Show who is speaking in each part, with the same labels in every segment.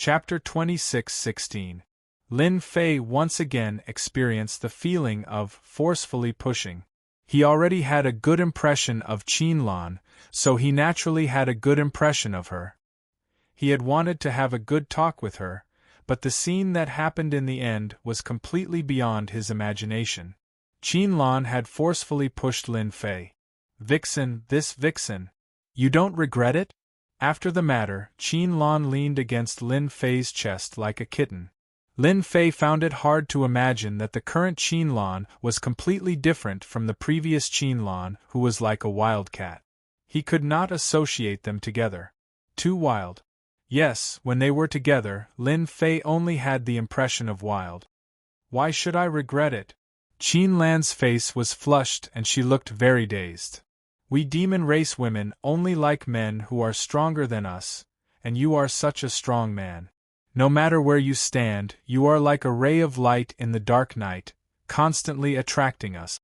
Speaker 1: Chapter 26:16. Lin Fei once again experienced the feeling of forcefully pushing. He already had a good impression of Qianlan, so he naturally had a good impression of her. He had wanted to have a good talk with her, but the scene that happened in the end was completely beyond his imagination. Qianlan had forcefully pushed Lin Fei. "Vixen, this vixen. You don't regret it?" After the matter, Qianlan leaned against Lin Fei's chest like a kitten. Lin Fei found it hard to imagine that the current Qianlan was completely different from the previous Qianlan, who was like a wildcat. He could not associate them together. Too wild. Yes, when they were together, Lin Fei only had the impression of wild. Why should I regret it? Qianlan's face was flushed and she looked very dazed. We demon race women only like men who are stronger than us, and you are such a strong man. No matter where you stand, you are like a ray of light in the dark night, constantly attracting us.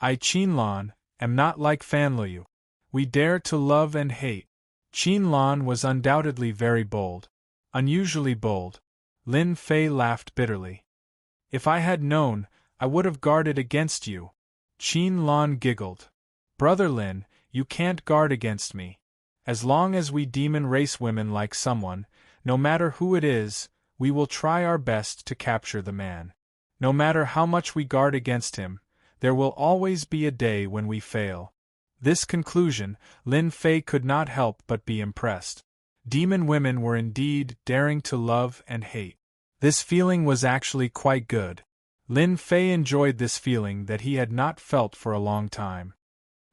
Speaker 1: I, Qianlan, am not like Fanliu. We dare to love and hate. Qianlan was undoubtedly very bold. Unusually bold. Lin Fei laughed bitterly. If I had known, I would have guarded against you. Qianlan giggled. Brother Lin, you can't guard against me. As long as we demon race women like someone, no matter who it is, we will try our best to capture the man. No matter how much we guard against him, there will always be a day when we fail. This conclusion, Lin Fei could not help but be impressed. Demon women were indeed daring to love and hate. This feeling was actually quite good. Lin Fei enjoyed this feeling that he had not felt for a long time.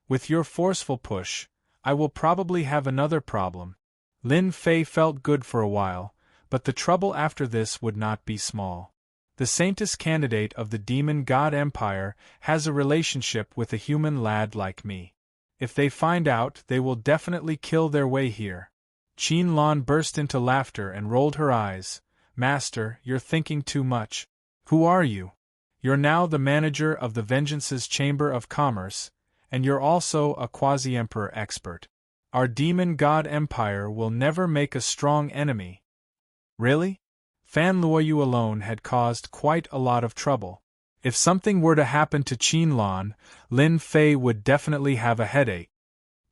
Speaker 1: With your forceful push, I will probably have another problem. Lin Fei felt good for a while, but the trouble after this would not be small. The Saintess candidate of the Demon God Empire has a relationship with a human lad like me. If they find out, they will definitely kill their way here. Qianlan burst into laughter and rolled her eyes. Master, you're thinking too much. Who are you? You're now the manager of the Vengeance's Chamber of Commerce, and you're also a quasi-emperor expert. Our demon god empire will never make a strong enemy. Really? Fan Luoyu alone had caused quite a lot of trouble. If something were to happen to Qianlan, Lin Fei would definitely have a headache.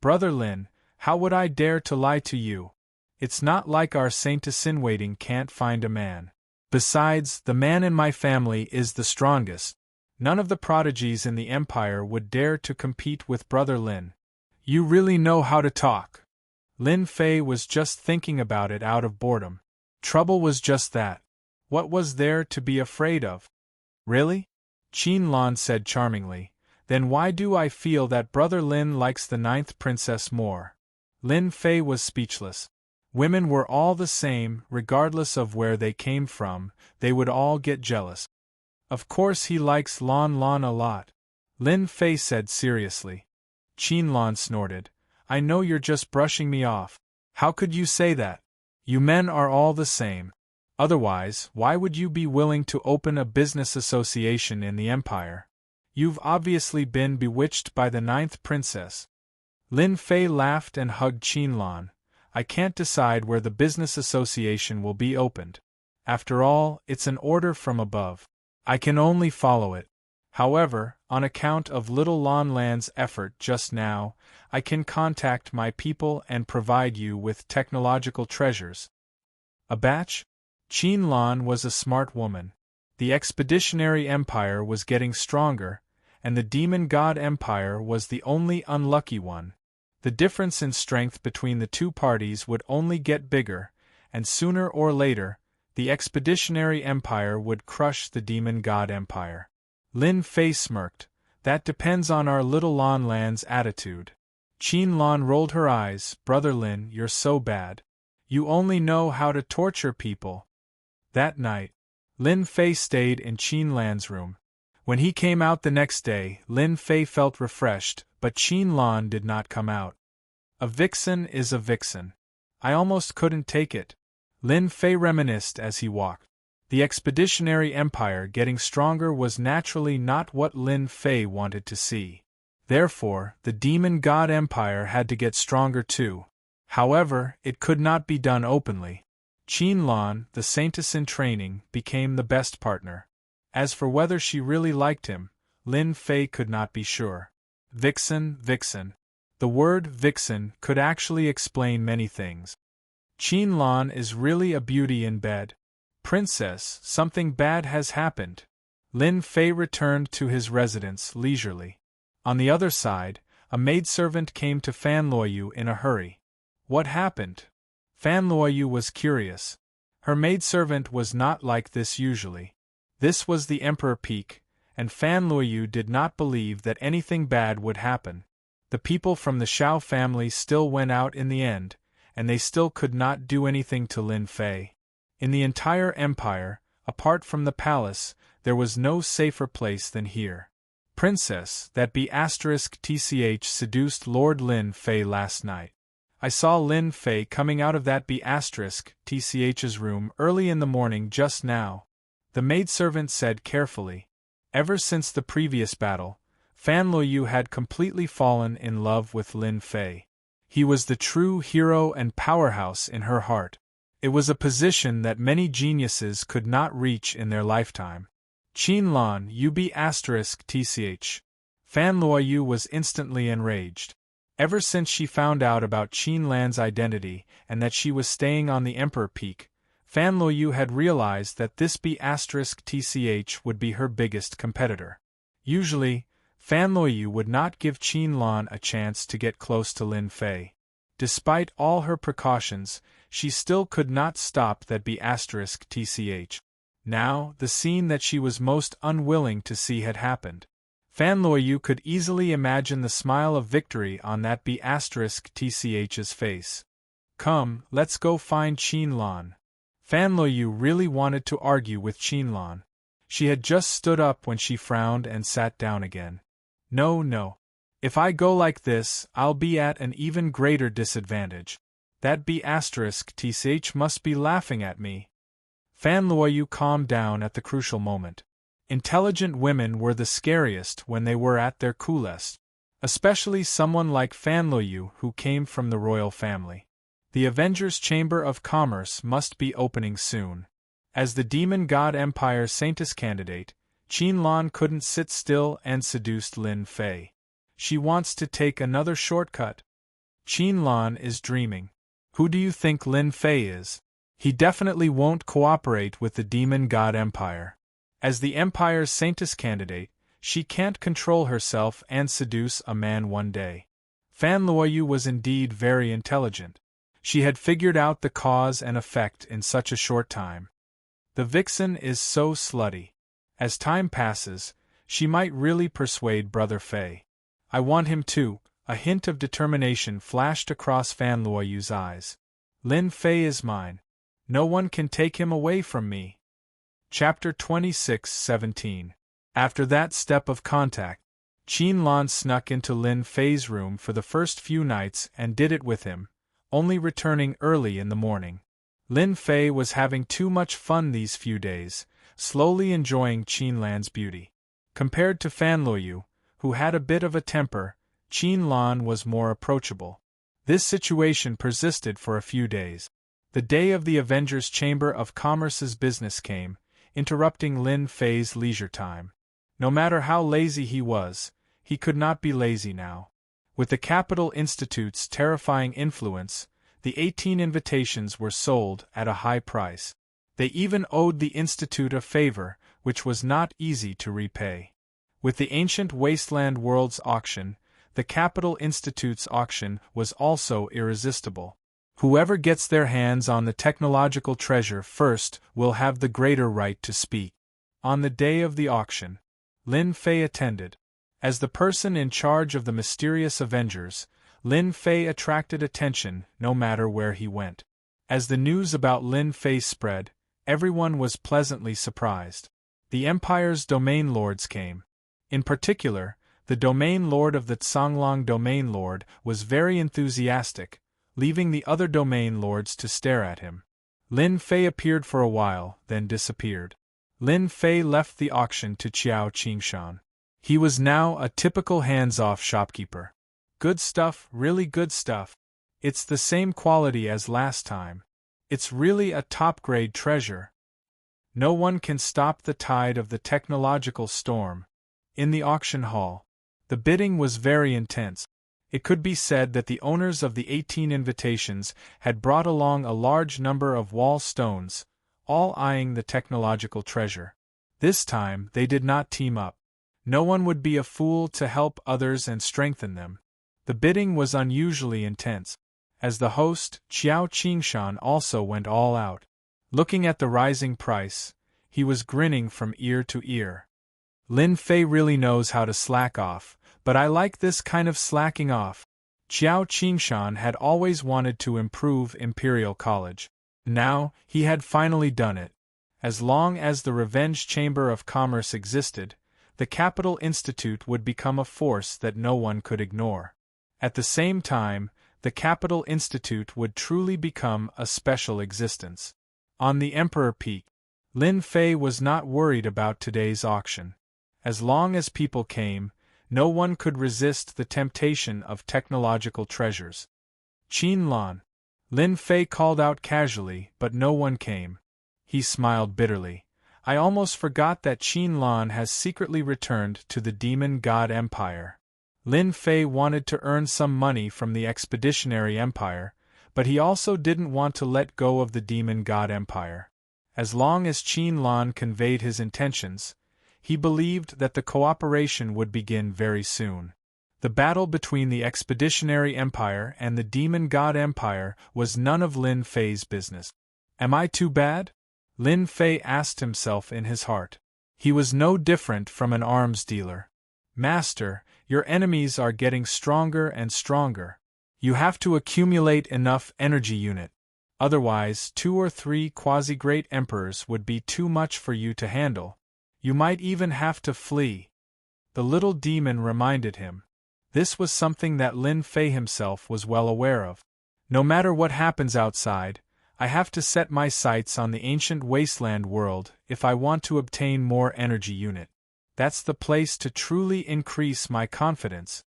Speaker 1: Brother Lin, how would I dare to lie to you? It's not like our Saintess-in-waiting can't find a man. Besides, the man in my family is the strongest. None of the prodigies in the empire would dare to compete with Brother Lin. You really know how to talk. Lin Fei was just thinking about it out of boredom. Trouble was just that. What was there to be afraid of? Really? Qianlan said charmingly. Then why do I feel that Brother Lin likes the 9th princess more? Lin Fei was speechless. Women were all the same, regardless of where they came from, they would all get jealous. Of course he likes Lan Lan a lot. Lin Fei said seriously. Qianlan snorted. I know you're just brushing me off. How could you say that? You men are all the same. Otherwise, why would you be willing to open a business association in the empire? You've obviously been bewitched by the 9th princess. Lin Fei laughed and hugged Qianlan. I can't decide where the business association will be opened. After all, it's an order from above. I can only follow it. However, on account of Little Lan Lan's effort just now, I can contact my people and provide you with technological treasures. A batch? Qianlan was a smart woman. The Expeditionary Empire was getting stronger, and the Demon God Empire was the only unlucky one. The difference in strength between the two parties would only get bigger, and sooner or later, the Expeditionary Empire would crush the Demon God Empire. Lin Fei smirked. That depends on our Little Lan Lan's attitude. Qianlan rolled her eyes. Brother Lin, you're so bad. You only know how to torture people. That night, Lin Fei stayed in Qianlan's room. When he came out the next day, Lin Fei felt refreshed, but Qianlan did not come out. A vixen is a vixen. I almost couldn't take it. Lin Fei reminisced as he walked. The Expeditionary Empire getting stronger was naturally not what Lin Fei wanted to see. Therefore, the Demon God Empire had to get stronger too. However, it could not be done openly. Lan, the saintess in training, became the best partner. As for whether she really liked him, Lin Fei could not be sure. Vixen, vixen. The word vixen could actually explain many things. Lan is really a beauty in bed. Princess, something bad has happened. Lin Fei returned to his residence leisurely. On the other side, a maidservant came to Fan Luoyu in a hurry. What happened? Fan Luoyu was curious. Her maidservant was not like this usually. This was the Emperor Peak, and Fan Luoyu did not believe that anything bad would happen. The people from the Shao family still went out in the end, and they still could not do anything to Lin Fei. In the entire empire, apart from the palace, there was no safer place than here. Princess, that B***tch seduced Lord Lin Fei last night. I saw Lin Fei coming out of that B***tch's room early in the morning just now, the maidservant said carefully. Ever since the previous battle, Fan Luoyu had completely fallen in love with Lin Fei. He was the true hero and powerhouse in her heart. It was a position that many geniuses could not reach in their lifetime. Lan, UB***tch. Fan Luoyu was instantly enraged. Ever since she found out about Lan's identity and that she was staying on the Emperor Peak, Fan Luoyu had realized that this B***tch would be her biggest competitor. Usually, Fan Luoyu would not give Lan a chance to get close to Lin Fei. Despite all her precautions, she still could not stop that B***tch. Now, the scene that she was most unwilling to see had happened. Fan Luoyu could easily imagine the smile of victory on that B***tch's face. Come, let's go find Lan. Fan Luoyu really wanted to argue with Lan. She had just stood up when she frowned and sat down again. No. If I go like this, I'll be at an even greater disadvantage. That B***tch must be laughing at me. Fan Luoyu calmed down at the crucial moment. Intelligent women were the scariest when they were at their coolest. Especially someone like Fan Luoyu who came from the royal family. The Avengers' Chamber of Commerce must be opening soon. As the Demon God Empire Saintess candidate, Lan couldn't sit still and seduced Lin Fei. She wants to take another shortcut. Lan is dreaming. Who do you think Lin Fei is? He definitely won't cooperate with the Demon God Empire. As the Empire's Saintess candidate, she can't control herself and seduce a man one day. Fan Luoyu was indeed very intelligent. She had figured out the cause and effect in such a short time. The vixen is so slutty. As time passes, she might really persuade Brother Fei. I want him to. A hint of determination flashed across Fan Luoyu's eyes. Lin Fei is mine. No one can take him away from me. Chapter 26:17. After that step of contact, Lan snuck into Lin Fei's room for the first few nights and did it with him, only returning early in the morning. Lin Fei was having too much fun these few days, slowly enjoying Lan's beauty. Compared to Fan Luoyu, who had a bit of a temper, Lan was more approachable. This situation persisted for a few days. The day of the Avengers' Chamber of Commerce's business came, interrupting Lin Fei's leisure time. No matter how lazy he was, he could not be lazy now. With the Capital Institute's terrifying influence, the 18 invitations were sold at a high price. They even owed the Institute a favor, which was not easy to repay. With the ancient Wasteland Worlds auction, the Capital Institute's auction was also irresistible. Whoever gets their hands on the technological treasure first will have the greater right to speak. On the day of the auction, Lin Fei attended. As the person in charge of the mysterious Avengers, Lin Fei attracted attention no matter where he went. As the news about Lin Fei spread, everyone was pleasantly surprised. The Empire's domain lords came. In particular, the domain lord of the Tsonglong domain lord was very enthusiastic, leaving the other domain lords to stare at him. Lin Fei appeared for a while, then disappeared. Lin Fei left the auction to Qiao Qingshan. He was now a typical hands-off shopkeeper. Good stuff, really good stuff. It's the same quality as last time. It's really a top-grade treasure. No one can stop the tide of the technological storm. In the auction hall, the bidding was very intense. It could be said that the owners of the 18 invitations had brought along a large number of wall stones, all eyeing the technological treasure. This time they did not team up. No one would be a fool to help others and strengthen them. The bidding was unusually intense. As the host, Qiao Qingshan also went all out. Looking at the rising price, he was grinning from ear to ear. Lin Fei really knows how to slack off, but I like this kind of slacking off. Qiao Qingshan had always wanted to improve Imperial College. Now, he had finally done it. As long as the Revenge Chamber of Commerce existed, the Capital Institute would become a force that no one could ignore. At the same time, the Capital Institute would truly become a special existence. On the Emperor Peak, Lin Fei was not worried about today's auction. As long as people came, no one could resist the temptation of technological treasures. Qin Lan. Lin Fei called out casually, but no one came. He smiled bitterly. I almost forgot that Qin Lan has secretly returned to the Demon God Empire. Lin Fei wanted to earn some money from the Expeditionary Empire, but he also didn't want to let go of the Demon God Empire. As long as Qin Lan conveyed his intentions, he believed that the cooperation would begin very soon. The battle between the Expeditionary Empire and the Demon God Empire was none of Lin Fei's business. Am I too bad? Lin Fei asked himself in his heart. He was no different from an arms dealer. Master, your enemies are getting stronger and stronger. You have to accumulate enough energy unit. Otherwise, 2 or 3 quasi-great emperors would be too much for you to handle. You might even have to flee. The little demon reminded him. This was something that Lin Fei himself was well aware of. No matter what happens outside, I have to set my sights on the ancient wasteland world if I want to obtain more energy unit. That's the place to truly increase my confidence.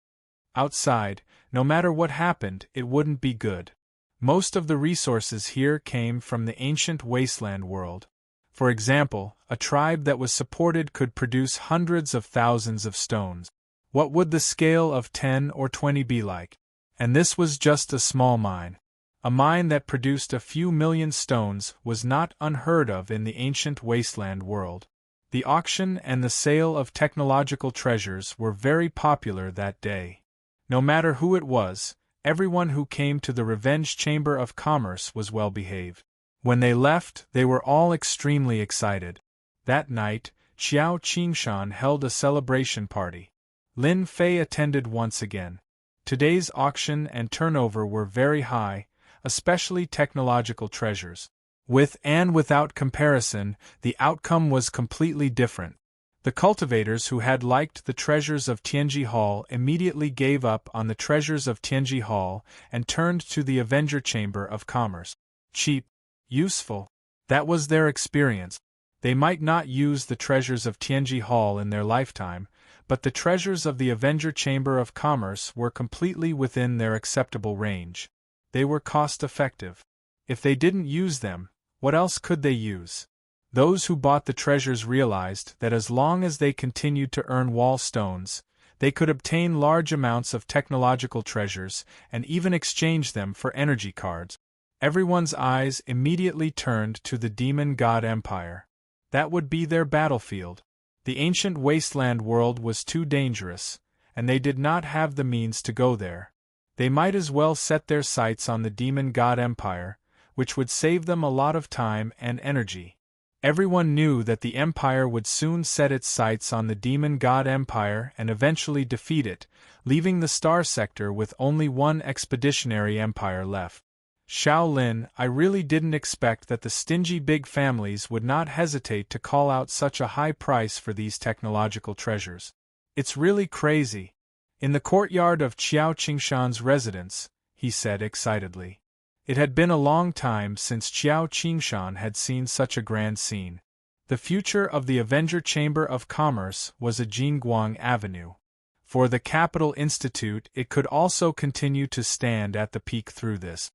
Speaker 1: Outside, no matter what happened, it wouldn't be good. Most of the resources here came from the ancient wasteland world. For example, a tribe that was supported could produce hundreds of thousands of stones. What would the scale of 10 or 20 be like? And this was just a small mine. A mine that produced a few million stones was not unheard of in the ancient wasteland world. The auction and the sale of technological treasures were very popular that day. No matter who it was, everyone who came to the Revenge Chamber of Commerce was well behaved. When they left, they were all extremely excited. That night, Qiao Qingshan held a celebration party. Lin Fei attended once again. Today's auction and turnover were very high, especially technological treasures. With and without comparison, the outcome was completely different. The cultivators who had liked the treasures of Tianji Hall immediately gave up on the treasures of Tianji Hall and turned to the Avenger Chamber of Commerce. Cheap, useful. That was their experience. They might not use the treasures of Tianji Hall in their lifetime, but the treasures of the Avenger Chamber of Commerce were completely within their acceptable range. They were cost-effective. If they didn't use them, what else could they use? Those who bought the treasures realized that as long as they continued to earn wall stones, they could obtain large amounts of technological treasures and even exchange them for energy cards. Everyone's eyes immediately turned to the Demon God Empire. That would be their battlefield. The ancient wasteland world was too dangerous, and they did not have the means to go there. They might as well set their sights on the Demon God Empire, which would save them a lot of time and energy. Everyone knew that the Empire would soon set its sights on the Demon God Empire and eventually defeat it, leaving the Star Sector with only one expeditionary empire left. Shaolin, I really didn't expect that the stingy big families would not hesitate to call out such a high price for these technological treasures. It's really crazy. In the courtyard of Qiao Qingshan's residence, he said excitedly. It had been a long time since Qiao Qingshan had seen such a grand scene. The future of the Avenger Chamber of Commerce was a Jingguang Avenue. For the Capital Institute, it could also continue to stand at the peak through this.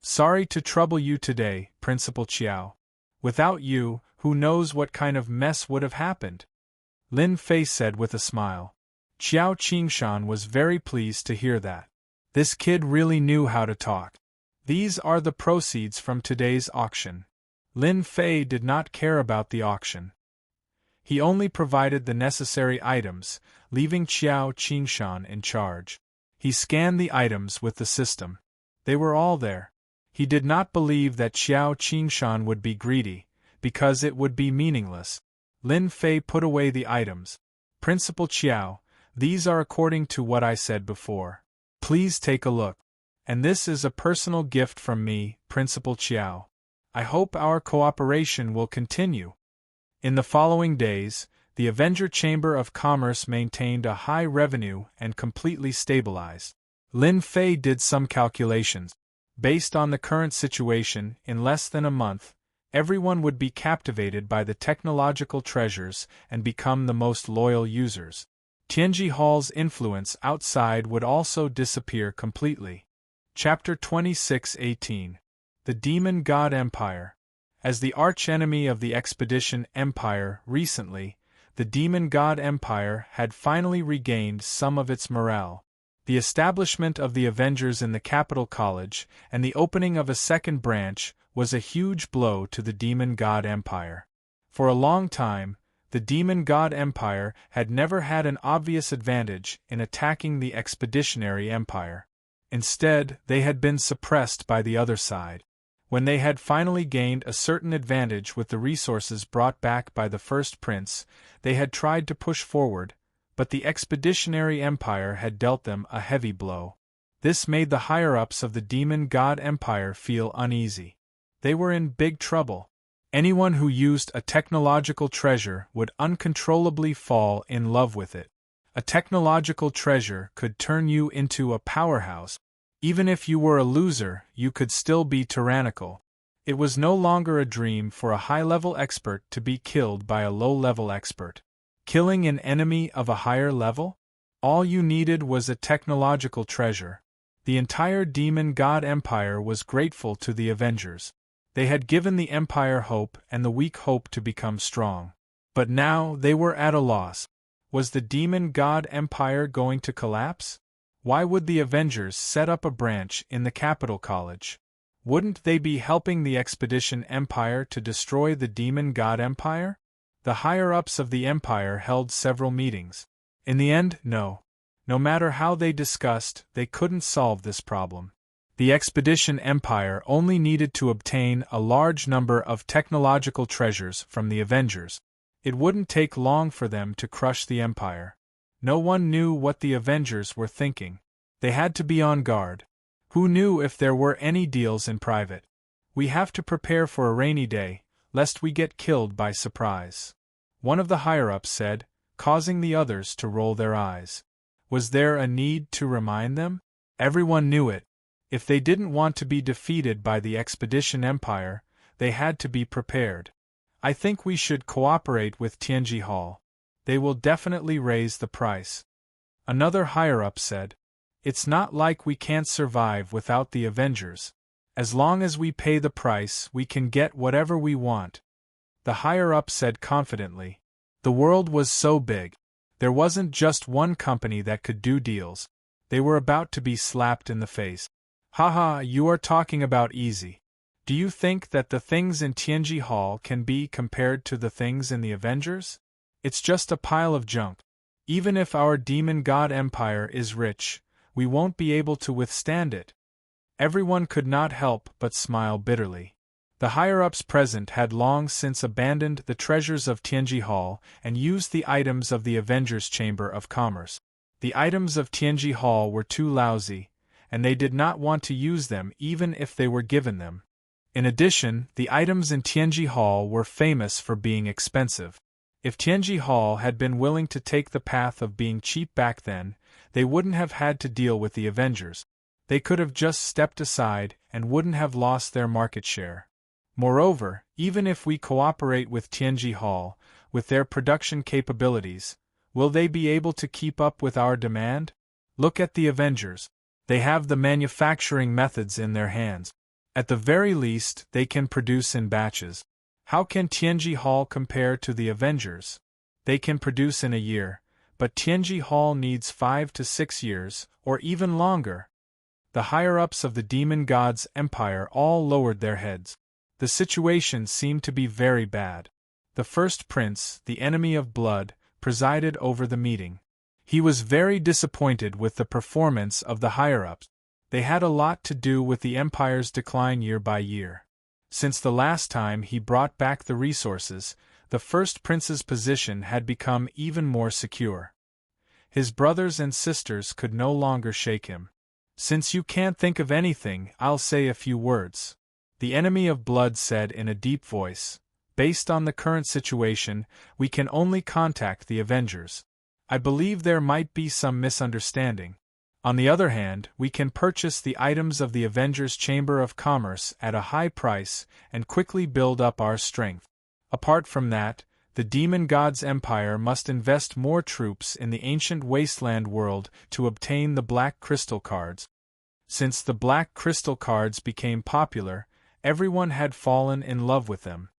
Speaker 1: Sorry to trouble you today, Principal Chiao. Without you, who knows what kind of mess would have happened? Lin Fei said with a smile. Qiao Qingshan was very pleased to hear that. This kid really knew how to talk. These are the proceeds from today's auction. Lin Fei did not care about the auction. He only provided the necessary items, leaving Qiao Qingshan in charge. He scanned the items with the system. They were all there. He did not believe that Qiao Qingshan would be greedy, because it would be meaningless. Lin Fei put away the items. Principal Qiao, these are according to what I said before. Please take a look. And this is a personal gift from me, Principal Qiao. I hope our cooperation will continue. In the following days, the Avenger Chamber of Commerce maintained a high revenue and completely stabilized. Lin Fei did some calculations. Based on the current situation, in less than a month, everyone would be captivated by the technological treasures and become the most loyal users. Tianji Hall's influence outside would also disappear completely. Chapter 26:18. The Demon God Empire. As the archenemy of the Expedition Empire recently, the Demon God Empire had finally regained some of its morale. The establishment of the Avengers in the Capital College and the opening of a second branch was a huge blow to the Demon God Empire. For a long time, the Demon God Empire had never had an obvious advantage in attacking the Expeditionary Empire. Instead, they had been suppressed by the other side. When they had finally gained a certain advantage with the resources brought back by the first prince, they had tried to push forward, but the Expeditionary Empire had dealt them a heavy blow. This made the higher-ups of the Demon God Empire feel uneasy. They were in big trouble. Anyone who used a technological treasure would uncontrollably fall in love with it. A technological treasure could turn you into a powerhouse. Even if you were a loser, you could still be tyrannical. It was no longer a dream for a high-level expert to be killed by a low-level expert. Killing an enemy of a higher level? All you needed was a technological treasure. The entire Demon God Empire was grateful to the Avengers. They had given the Empire hope and the weak hope to become strong. But now they were at a loss. Was the Demon God Empire going to collapse? Why would the Avengers set up a branch in the Capital College? Wouldn't they be helping the Expedition Empire to destroy the Demon God Empire? The higher-ups of the Empire held several meetings. In the end, no. No matter how they discussed, they couldn't solve this problem. The Expedition Empire only needed to obtain a large number of technological treasures from the Avengers. It wouldn't take long for them to crush the Empire. No one knew what the Avengers were thinking. They had to be on guard. Who knew if there were any deals in private? We have to prepare for a rainy day, lest we get killed by surprise. One of the higher-ups said, causing the others to roll their eyes. Was there a need to remind them? Everyone knew it. If they didn't want to be defeated by the Expedition Empire, they had to be prepared. I think we should cooperate with Tianji Hall. They will definitely raise the price. Another higher-up said, it's not like we can't survive without the Avengers. As long as we pay the price, we can get whatever we want. The higher-up said confidently. The world was so big. There wasn't just one company that could do deals. They were about to be slapped in the face. Haha, you are talking about easy. Do you think that the things in Tianji Hall can be compared to the things in the Avengers? It's just a pile of junk. Even if our Demon God Empire is rich, we won't be able to withstand it. Everyone could not help but smile bitterly. The higher-ups present had long since abandoned the treasures of Tianji Hall and used the items of the Avengers Chamber of Commerce. The items of Tianji Hall were too lousy, and they did not want to use them even if they were given them. In addition, the items in Tianji Hall were famous for being expensive. If Tianji Hall had been willing to take the path of being cheap back then, they wouldn't have had to deal with the Avengers. They could have just stepped aside and wouldn't have lost their market share. Moreover, even if we cooperate with Tianji Hall, with their production capabilities, will they be able to keep up with our demand? Look at the Avengers. They have the manufacturing methods in their hands. At the very least, they can produce in batches. How can Tianji Hall compare to the Avengers? They can produce in a year, but Tianji Hall needs 5 to 6 years, or even longer. The higher-ups of the Demon God's empire all lowered their heads. The situation seemed to be very bad. The first prince, the enemy of blood, presided over the meeting. He was very disappointed with the performance of the higher-ups. They had a lot to do with the empire's decline year by year. Since the last time he brought back the resources, the first prince's position had become even more secure. His brothers and sisters could no longer shake him. "Since you can't think of anything, I'll say a few words," the enemy of blood said in a deep voice. "Based on the current situation, we can only contact the Avengers. I believe there might be some misunderstanding. On the other hand, we can purchase the items of the Avengers' Chamber of Commerce at a high price and quickly build up our strength. Apart from that, the Demon God's empire must invest more troops in the ancient wasteland world to obtain the Black Crystal cards. Since the Black Crystal cards became popular, everyone had fallen in love with them.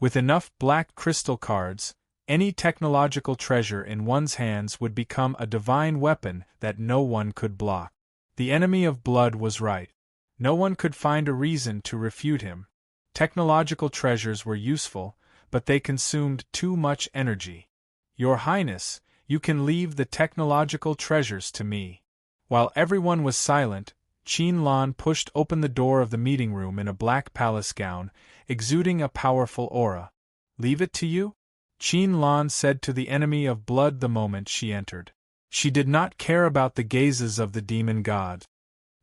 Speaker 1: With enough Black Crystal cards, any technological treasure in one's hands would become a divine weapon that no one could block." The enemy of blood was right. No one could find a reason to refute him. Technological treasures were useful, but they consumed too much energy. "Your Highness, you can leave the technological treasures to me." While everyone was silent, Qin Lan pushed open the door of the meeting room in a black palace gown, exuding a powerful aura. "Leave it to you?" Qin Lan said to the enemy of blood the moment she entered. She did not care about the gazes of the demon god.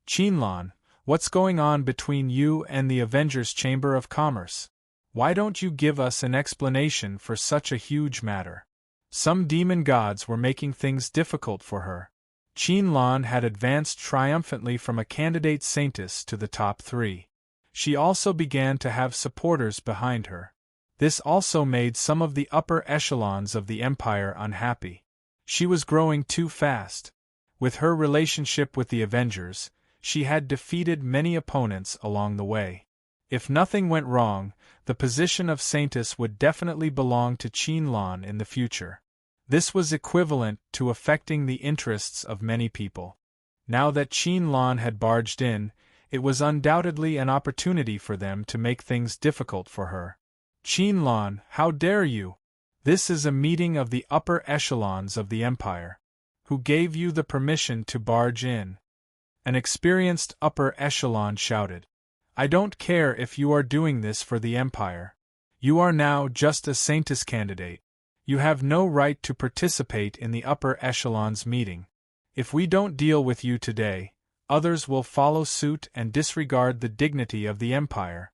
Speaker 1: "Qin Lan, what's going on between you and the Avengers' Chamber of Commerce? Why don't you give us an explanation for such a huge matter?" Some demon gods were making things difficult for her. Qin Lan had advanced triumphantly from a candidate saintess to the top 3. She also began to have supporters behind her. This also made some of the upper echelons of the empire unhappy. She was growing too fast. With her relationship with the Avengers, she had defeated many opponents along the way. If nothing went wrong, the position of Saintess would definitely belong to Qin Lan in the future. This was equivalent to affecting the interests of many people. Now that Qin Lan had barged in, it was undoubtedly an opportunity for them to make things difficult for her. "Qin Lan, how dare you? This is a meeting of the upper echelons of the empire. Who gave you the permission to barge in?" An experienced upper echelon shouted. "I don't care if you are doing this for the empire. You are now just a Saintess candidate. You have no right to participate in the upper echelons meeting. If we don't deal with you today, others will follow suit and disregard the dignity of the empire.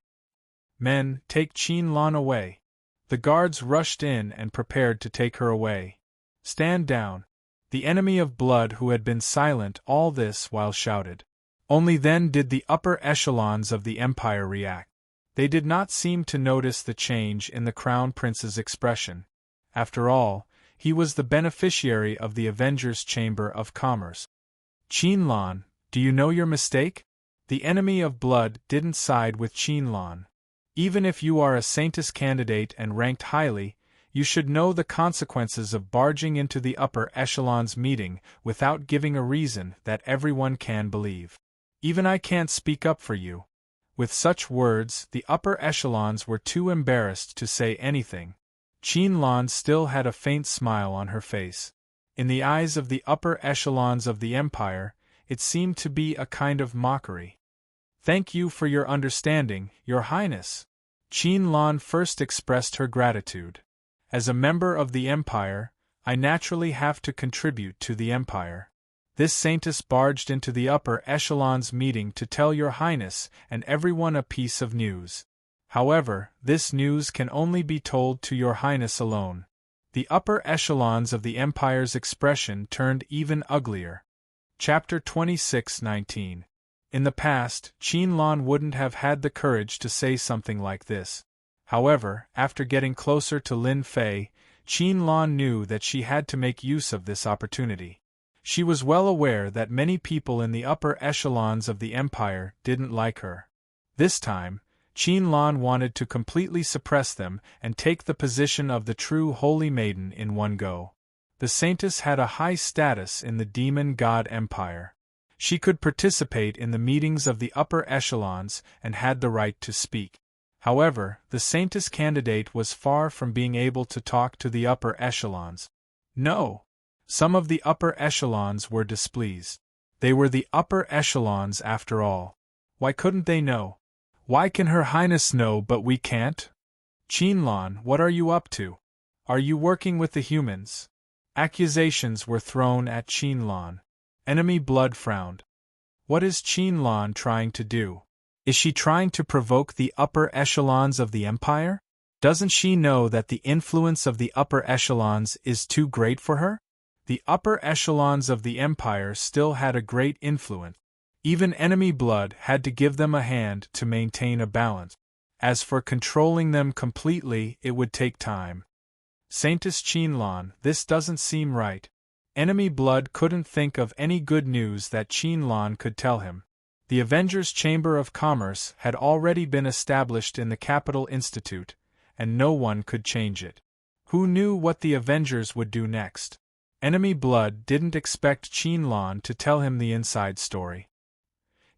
Speaker 1: Men, take Qin Lan away." The guards rushed in and prepared to take her away. "Stand down." The enemy of blood who had been silent all this while shouted. Only then did the upper echelons of the empire react. They did not seem to notice the change in the crown prince's expression. After all, he was the beneficiary of the Avengers' Chamber of Commerce. "Qin Lan, do you know your mistake?" The enemy of blood didn't side with Qin Lan. "Even if you are a Saintess candidate and ranked highly, you should know the consequences of barging into the upper echelons meeting without giving a reason that everyone can believe. Even I can't speak up for you." With such words, the upper echelons were too embarrassed to say anything. Qin Lan still had a faint smile on her face. In the eyes of the upper echelons of the empire, it seemed to be a kind of mockery. "Thank you for your understanding, Your Highness." Qin Lan first expressed her gratitude. "As a member of the empire, I naturally have to contribute to the empire." This Saintess barged into the upper echelons meeting to tell Your Highness and everyone a piece of news. However, this news can only be told to Your Highness alone. The upper echelons of the empire's expression turned even uglier. Chapter 26:19. In the past, Qin Lan wouldn't have had the courage to say something like this. However, after getting closer to Lin Fei, Qin Lan knew that she had to make use of this opportunity. She was well aware that many people in the upper echelons of the empire didn't like her. This time, Qin wanted to completely suppress them and take the position of the true Holy Maiden in one go. The Saintess had a high status in the Demon God Empire. She could participate in the meetings of the upper echelons and had the right to speak. However, the Saintess candidate was far from being able to talk to the upper echelons. No! Some of the upper echelons were displeased. They were the upper echelons after all. Why couldn't they know? Why can Her Highness know but we can't? Qin, what are you up to? Are you working with the humans? Accusations were thrown at Qin. Enemy Blood frowned. What is Qin trying to do? Is she trying to provoke the upper echelons of the Empire? Doesn't she know that the influence of the upper echelons is too great for her? The upper echelons of the Empire still had a great influence. Even Enemy Blood had to give them a hand to maintain a balance. As for controlling them completely, it would take time. Saintess Qin, this doesn't seem right. Enemy Blood couldn't think of any good news that Qin could tell him. The Avengers' Chamber of Commerce had already been established in the Capital Institute, and no one could change it. Who knew what the Avengers would do next? Enemy Blood didn't expect Qin to tell him the inside story.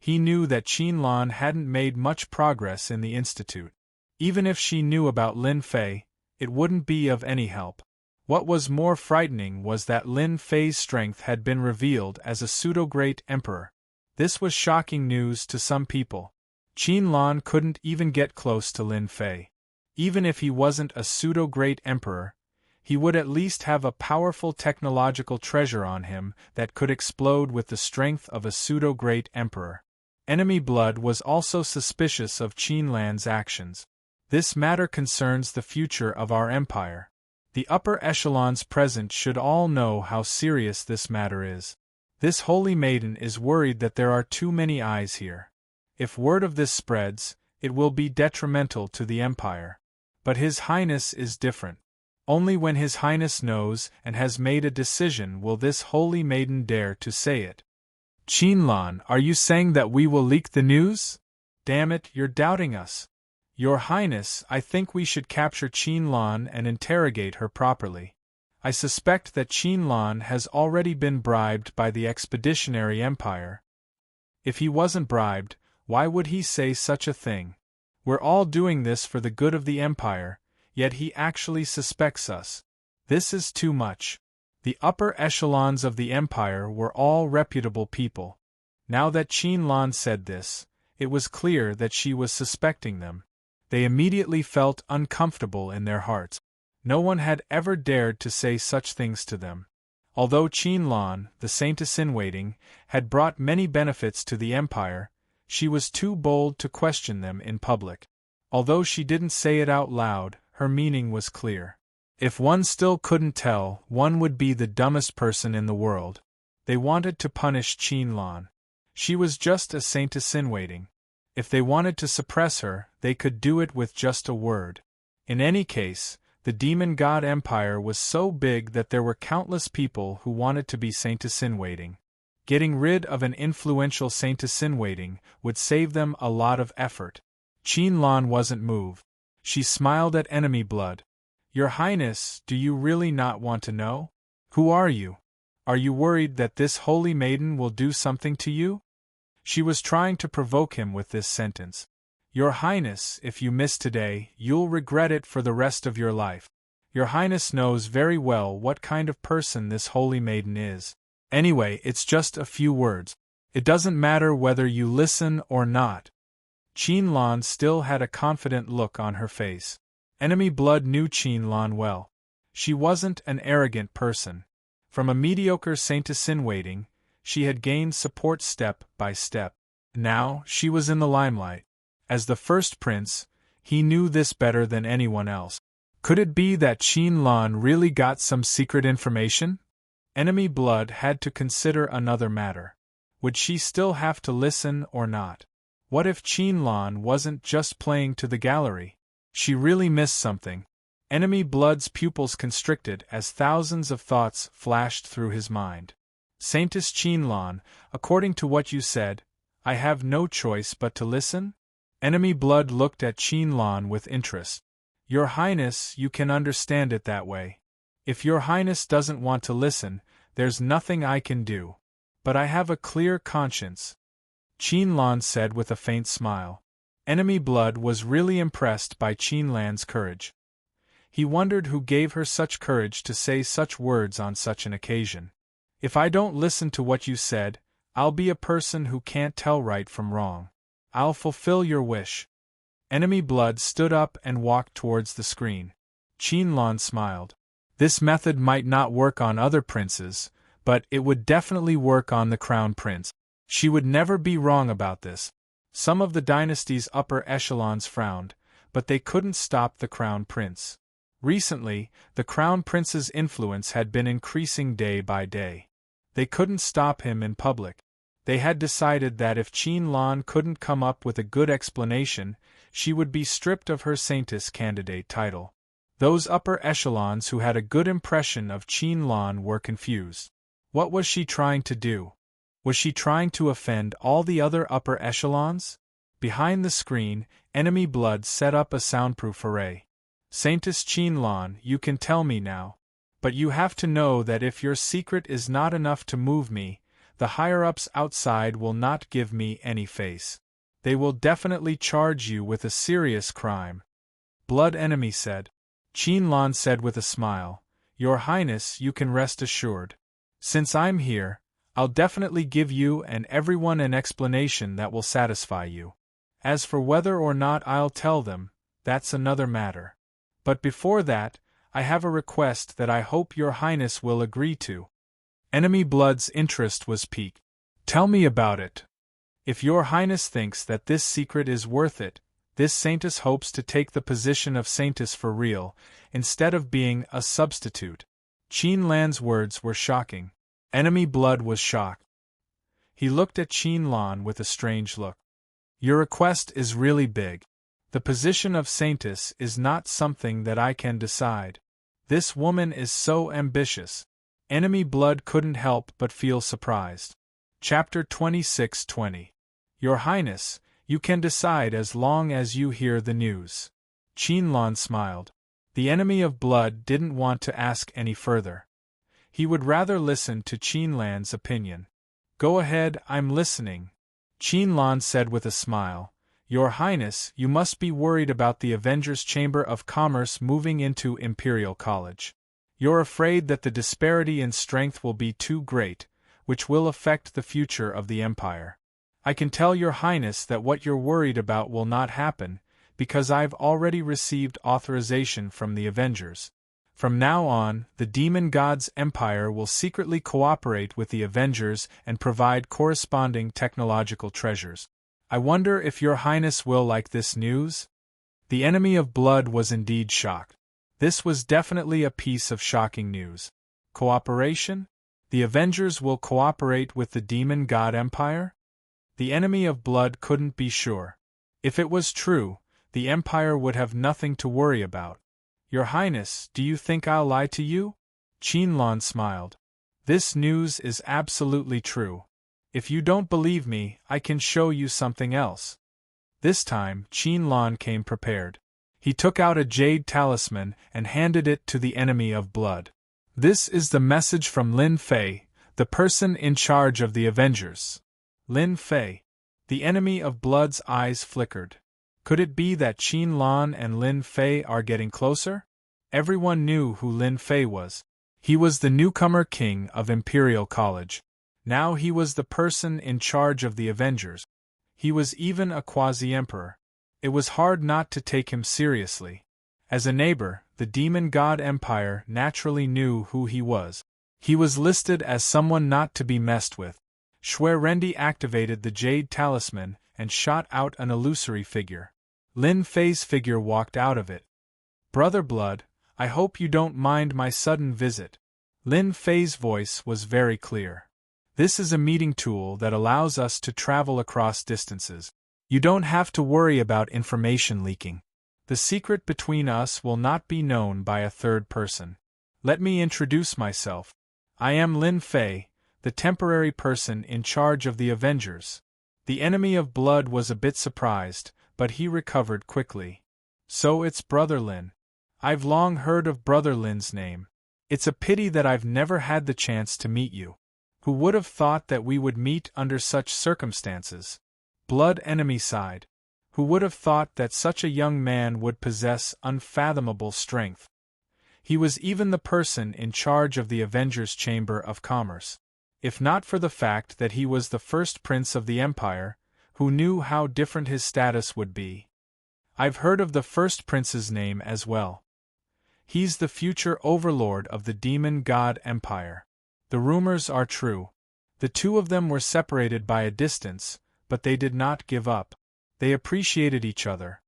Speaker 1: He knew that Qin hadn't made much progress in the Institute. Even if she knew about Lin Fei, it wouldn't be of any help. What was more frightening was that Lin Fei's strength had been revealed as a pseudo-great emperor. This was shocking news to some people. Qin couldn't even get close to Lin Fei. Even if he wasn't a pseudo-great emperor, he would at least have a powerful technological treasure on him that could explode with the strength of a pseudo-great emperor. Enemy Blood was also suspicious of Qin's actions. This matter concerns the future of our empire. The upper echelons present should all know how serious this matter is. This Holy Maiden is worried that there are too many eyes here. If word of this spreads, it will be detrimental to the empire. But His Highness is different. Only when His Highness knows and has made a decision will this Holy Maiden dare to say it. Qin, are you saying that we will leak the news? Damn it, you're doubting us. Your Highness, I think we should capture Qin and interrogate her properly. I suspect that Qin has already been bribed by the Expeditionary Empire. If he wasn't bribed, why would he say such a thing? We're all doing this for the good of the Empire, yet he actually suspects us. This is too much. The upper echelons of the Empire were all reputable people. Now that Qin said this, it was clear that she was suspecting them. They immediately felt uncomfortable in their hearts. No one had ever dared to say such things to them. Although Qin, the Saintess-in-Waiting, had brought many benefits to the Empire, she was too bold to question them in public. Although she didn't say it out loud, her meaning was clear. If one still couldn't tell, one would be the dumbest person in the world. They wanted to punish Qin. She was just a Saintess-in-Waiting. If they wanted to suppress her, they could do it with just a word. In any case, the Demon God Empire was so big that there were countless people who wanted to be Saintess-in-Waiting. Getting rid of an influential Saintess-in-Waiting would save them a lot of effort. Qin wasn't moved. She smiled at Enemy Blood. Your Highness, do you really not want to know? Who are you? Are you worried that this Holy Maiden will do something to you? She was trying to provoke him with this sentence. Your Highness, if you miss today, you'll regret it for the rest of your life. Your Highness knows very well what kind of person this Holy Maiden is. Anyway, it's just a few words. It doesn't matter whether you listen or not. Qin still had a confident look on her face. Enemy Blood knew Qin well. She wasn't an arrogant person. From a mediocre Saintess-in-Waiting, she had gained support step by step. Now, she was in the limelight. As the first prince, he knew this better than anyone else. Could it be that Qin really got some secret information? Enemy Blood had to consider another matter. Would she still have to listen or not? What if Qin wasn't just playing to the gallery? She really missed something. Enemy Blood's pupils constricted as thousands of thoughts flashed through his mind. Saintess Qin, according to what you said, I have no choice but to listen? Enemy Blood looked at Qin Lan with interest. Your Highness, you can understand it that way. If your Highness doesn't want to listen, there's nothing I can do. But I have a clear conscience, Qin Lan said with a faint smile. Enemy Blood was really impressed by Qin Lan's courage. He wondered who gave her such courage to say such words on such an occasion. If I don't listen to what you said, I'll be a person who can't tell right from wrong. I'll fulfill your wish. Enemy Blood stood up and walked towards the screen. Qin Lan smiled. This method might not work on other princes, but it would definitely work on the crown prince. She would never be wrong about this. Some of the dynasty's upper echelons frowned, but they couldn't stop the crown prince. Recently, the crown prince's influence had been increasing day by day. They couldn't stop him in public. They had decided that if Qin Lan couldn't come up with a good explanation, she would be stripped of her Saintess candidate title. Those upper echelons who had a good impression of Qin Lan were confused. What was she trying to do? Was she trying to offend all the other upper echelons? Behind the screen, Enemy Blood set up a soundproof array. Saintess Qin Lan, you can tell me now. But you have to know that if your secret is not enough to move me, the higher-ups outside will not give me any face. They will definitely charge you with a serious crime. Blood Enemy said. Qin Lan said with a smile, Your Highness, you can rest assured. Since I'm here, I'll definitely give you and everyone an explanation that will satisfy you. As for whether or not I'll tell them, that's another matter. But before that, I have a request that I hope Your Highness will agree to. Enemy Blood's interest was piqued. Tell me about it. If Your Highness thinks that this secret is worth it, this Saintess hopes to take the position of Saintess for real, instead of being a substitute. Qin Lan's words were shocking. Enemy Blood was shocked. He looked at Qin Lan with a strange look. Your request is really big. The position of Saintess is not something that I can decide. This woman is so ambitious. Enemy Blood couldn't help but feel surprised. Chapter 26:20. Your Highness, you can decide as long as you hear the news. Qin Lan smiled. The Enemy of Blood didn't want to ask any further. He would rather listen to Qin Lan's opinion. Go ahead, I'm listening. Qin Lan said with a smile. Your Highness, you must be worried about the Avengers Chamber of Commerce moving into Imperial College. You're afraid that the disparity in strength will be too great, which will affect the future of the Empire. I can tell Your Highness that what you're worried about will not happen, because I've already received authorization from the Avengers. From now on, the Demon God's Empire will secretly cooperate with the Avengers and provide corresponding technological treasures. I wonder if Your Highness will like this news? The Enemy of Blood was indeed shocked. This was definitely a piece of shocking news. Cooperation? The Avengers will cooperate with the Demon God Empire? The Enemy of Blood couldn't be sure. If it was true, the Empire would have nothing to worry about. Your Highness, do you think I'll lie to you? Qin Lan smiled. This news is absolutely true. If you don't believe me, I can show you something else. This time, Qin Lan came prepared. He took out a jade talisman and handed it to the Enemy of Blood. This is the message from Lin Fei, the person in charge of the Avengers. Lin Fei. The Enemy of Blood's eyes flickered. Could it be that Qin Lan and Lin Fei are getting closer? Everyone knew who Lin Fei was. He was the newcomer king of Imperial College. Now he was the person in charge of the Avengers. He was even a quasi-emperor. It was hard not to take him seriously. As a neighbor, the Demon God Empire naturally knew who he was. He was listed as someone not to be messed with. Rendi activated the jade talisman and shot out an illusory figure. Lin Fei's figure walked out of it. Brother Blood, I hope you don't mind my sudden visit. Lin Fei's voice was very clear. This is a meeting tool that allows us to travel across distances. You don't have to worry about information leaking. The secret between us will not be known by a third person. Let me introduce myself. I am Lin Fei, the temporary person in charge of the Avengers. The Enemy of Blood was a bit surprised, but he recovered quickly. So it's Brother Lin. I've long heard of Brother Lin's name. It's a pity that I've never had the chance to meet you. Who would have thought that we would meet under such circumstances? Blood Enemy sighed. Who would have thought that such a young man would possess unfathomable strength? He was even the person in charge of the Avengers' Chamber of Commerce. If not for the fact that he was the first prince of the Empire, who knew how different his status would be? I've heard of the first prince's name as well. He's the future overlord of the demon god Empire. The rumors are true. The two of them were separated by a distance, but they did not give up. They appreciated each other.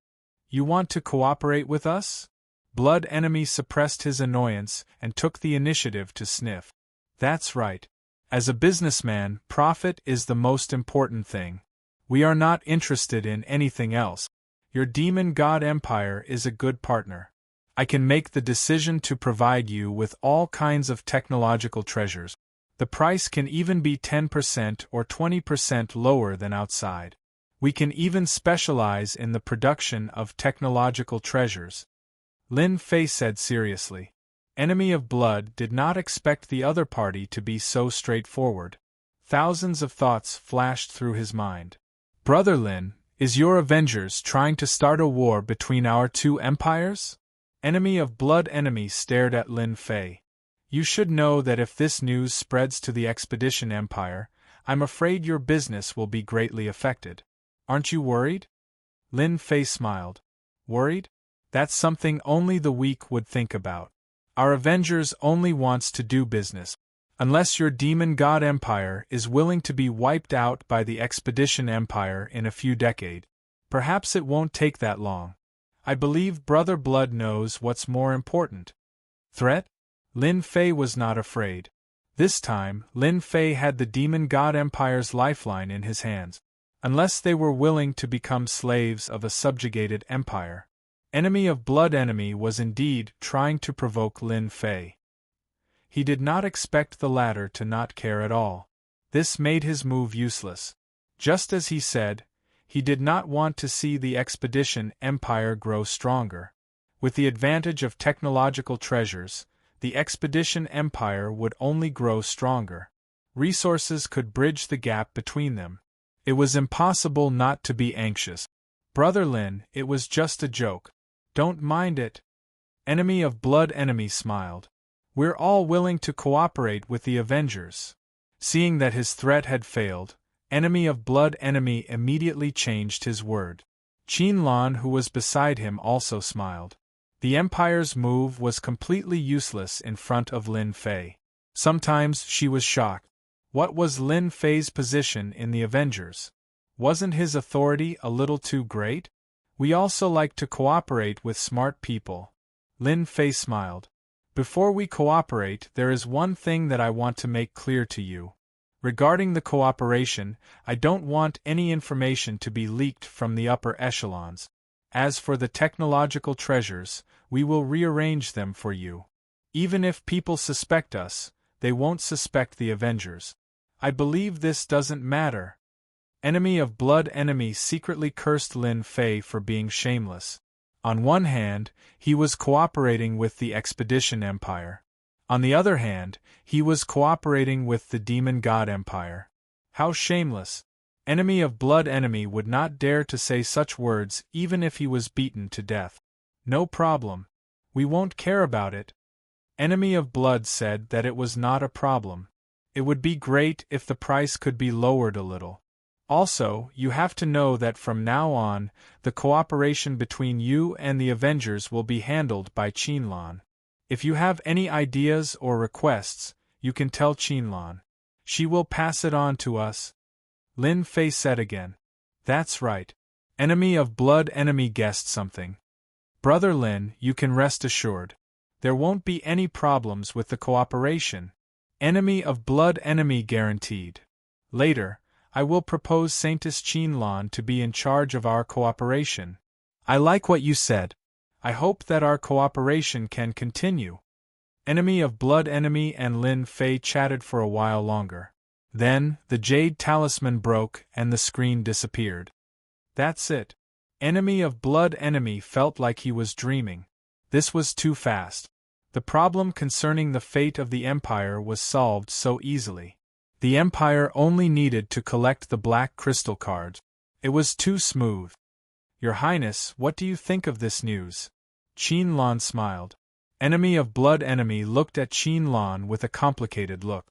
Speaker 1: You want to cooperate with us? Blood Enemy suppressed his annoyance and took the initiative to sniff. That's right. As a businessman, profit is the most important thing. We are not interested in anything else. Your demon god empire is a good partner. I can make the decision to provide you with all kinds of technological treasures. The price can even be 10% or 20% lower than outside. We can even specialize in the production of technological treasures. Lin Fei said seriously. Enemy of Blood did not expect the other party to be so straightforward. Thousands of thoughts flashed through his mind. Brother Lin, is your Avengers trying to start a war between our two empires? Enemy of Blood Enemy stared at Lin Fei. You should know that if this news spreads to the Expedition Empire, I'm afraid your business will be greatly affected. Aren't you worried? Lin Fei smiled. Worried? That's something only the weak would think about. Our Avengers only wants to do business. Unless your demon god empire is willing to be wiped out by the Expedition Empire in a few decades, perhaps it won't take that long. I believe Brother Blood knows what's more important. Threat? Lin Fei was not afraid. This time, Lin Fei had the demon god empire's lifeline in his hands. Unless they were willing to become slaves of a subjugated empire. Enemy of Blood Enemy was indeed trying to provoke Lin Fei. He did not expect the latter to not care at all. This made his move useless. Just as he said, he did not want to see the Expedition Empire grow stronger. With the advantage of technological treasures, the Expedition Empire would only grow stronger. Resources could bridge the gap between them. It was impossible not to be anxious. Brother Lin, it was just a joke. Don't mind it. Enemy of Blood Enemy smiled. We're all willing to cooperate with the Avengers. Seeing that his threat had failed, Enemy of Blood Enemy immediately changed his word. Qin Lan, who was beside him, also smiled. The Empire's move was completely useless in front of Lin Fei. Sometimes she was shocked. What was Lin Fei's position in the Avengers? Wasn't his authority a little too great? We also like to cooperate with smart people. Lin Fei smiled. Before we cooperate, there is one thing that I want to make clear to you. Regarding the cooperation, I don't want any information to be leaked from the upper echelons. As for the technological treasures, we will rearrange them for you. Even if people suspect us, they won't suspect the Avengers. I believe this doesn't matter. Enemy of Blood Enemy secretly cursed Lin Fei for being shameless. On one hand, he was cooperating with the Expedition Empire. On the other hand, he was cooperating with the Demon God Empire. How shameless! Enemy of Blood Enemy would not dare to say such words even if he was beaten to death. No problem. We won't care about it. Enemy of Blood said that it was not a problem. It would be great if the price could be lowered a little. Also, you have to know that from now on, the cooperation between you and the Avengers will be handled by Qin Lan. If you have any ideas or requests, you can tell Qin Lan. She will pass it on to us. Lin Fei said again. That's right. Enemy of Blood Enemy guessed something. Brother Lin, you can rest assured. There won't be any problems with the cooperation. Enemy of Blood Enemy guaranteed. Later, I will propose Saintess Qin Lan to be in charge of our cooperation. I like what you said. I hope that our cooperation can continue. Enemy of Blood Enemy and Lin Fei chatted for a while longer. Then, the jade talisman broke and the screen disappeared. That's it. Enemy of blood enemy felt like he was dreaming. This was too fast. The problem concerning the fate of the Empire was solved so easily. The Empire only needed to collect the black crystal cards. It was too smooth. Your Highness, what do you think of this news? Qin Lan smiled. Enemy of blood enemy looked at Qin Lan with a complicated look.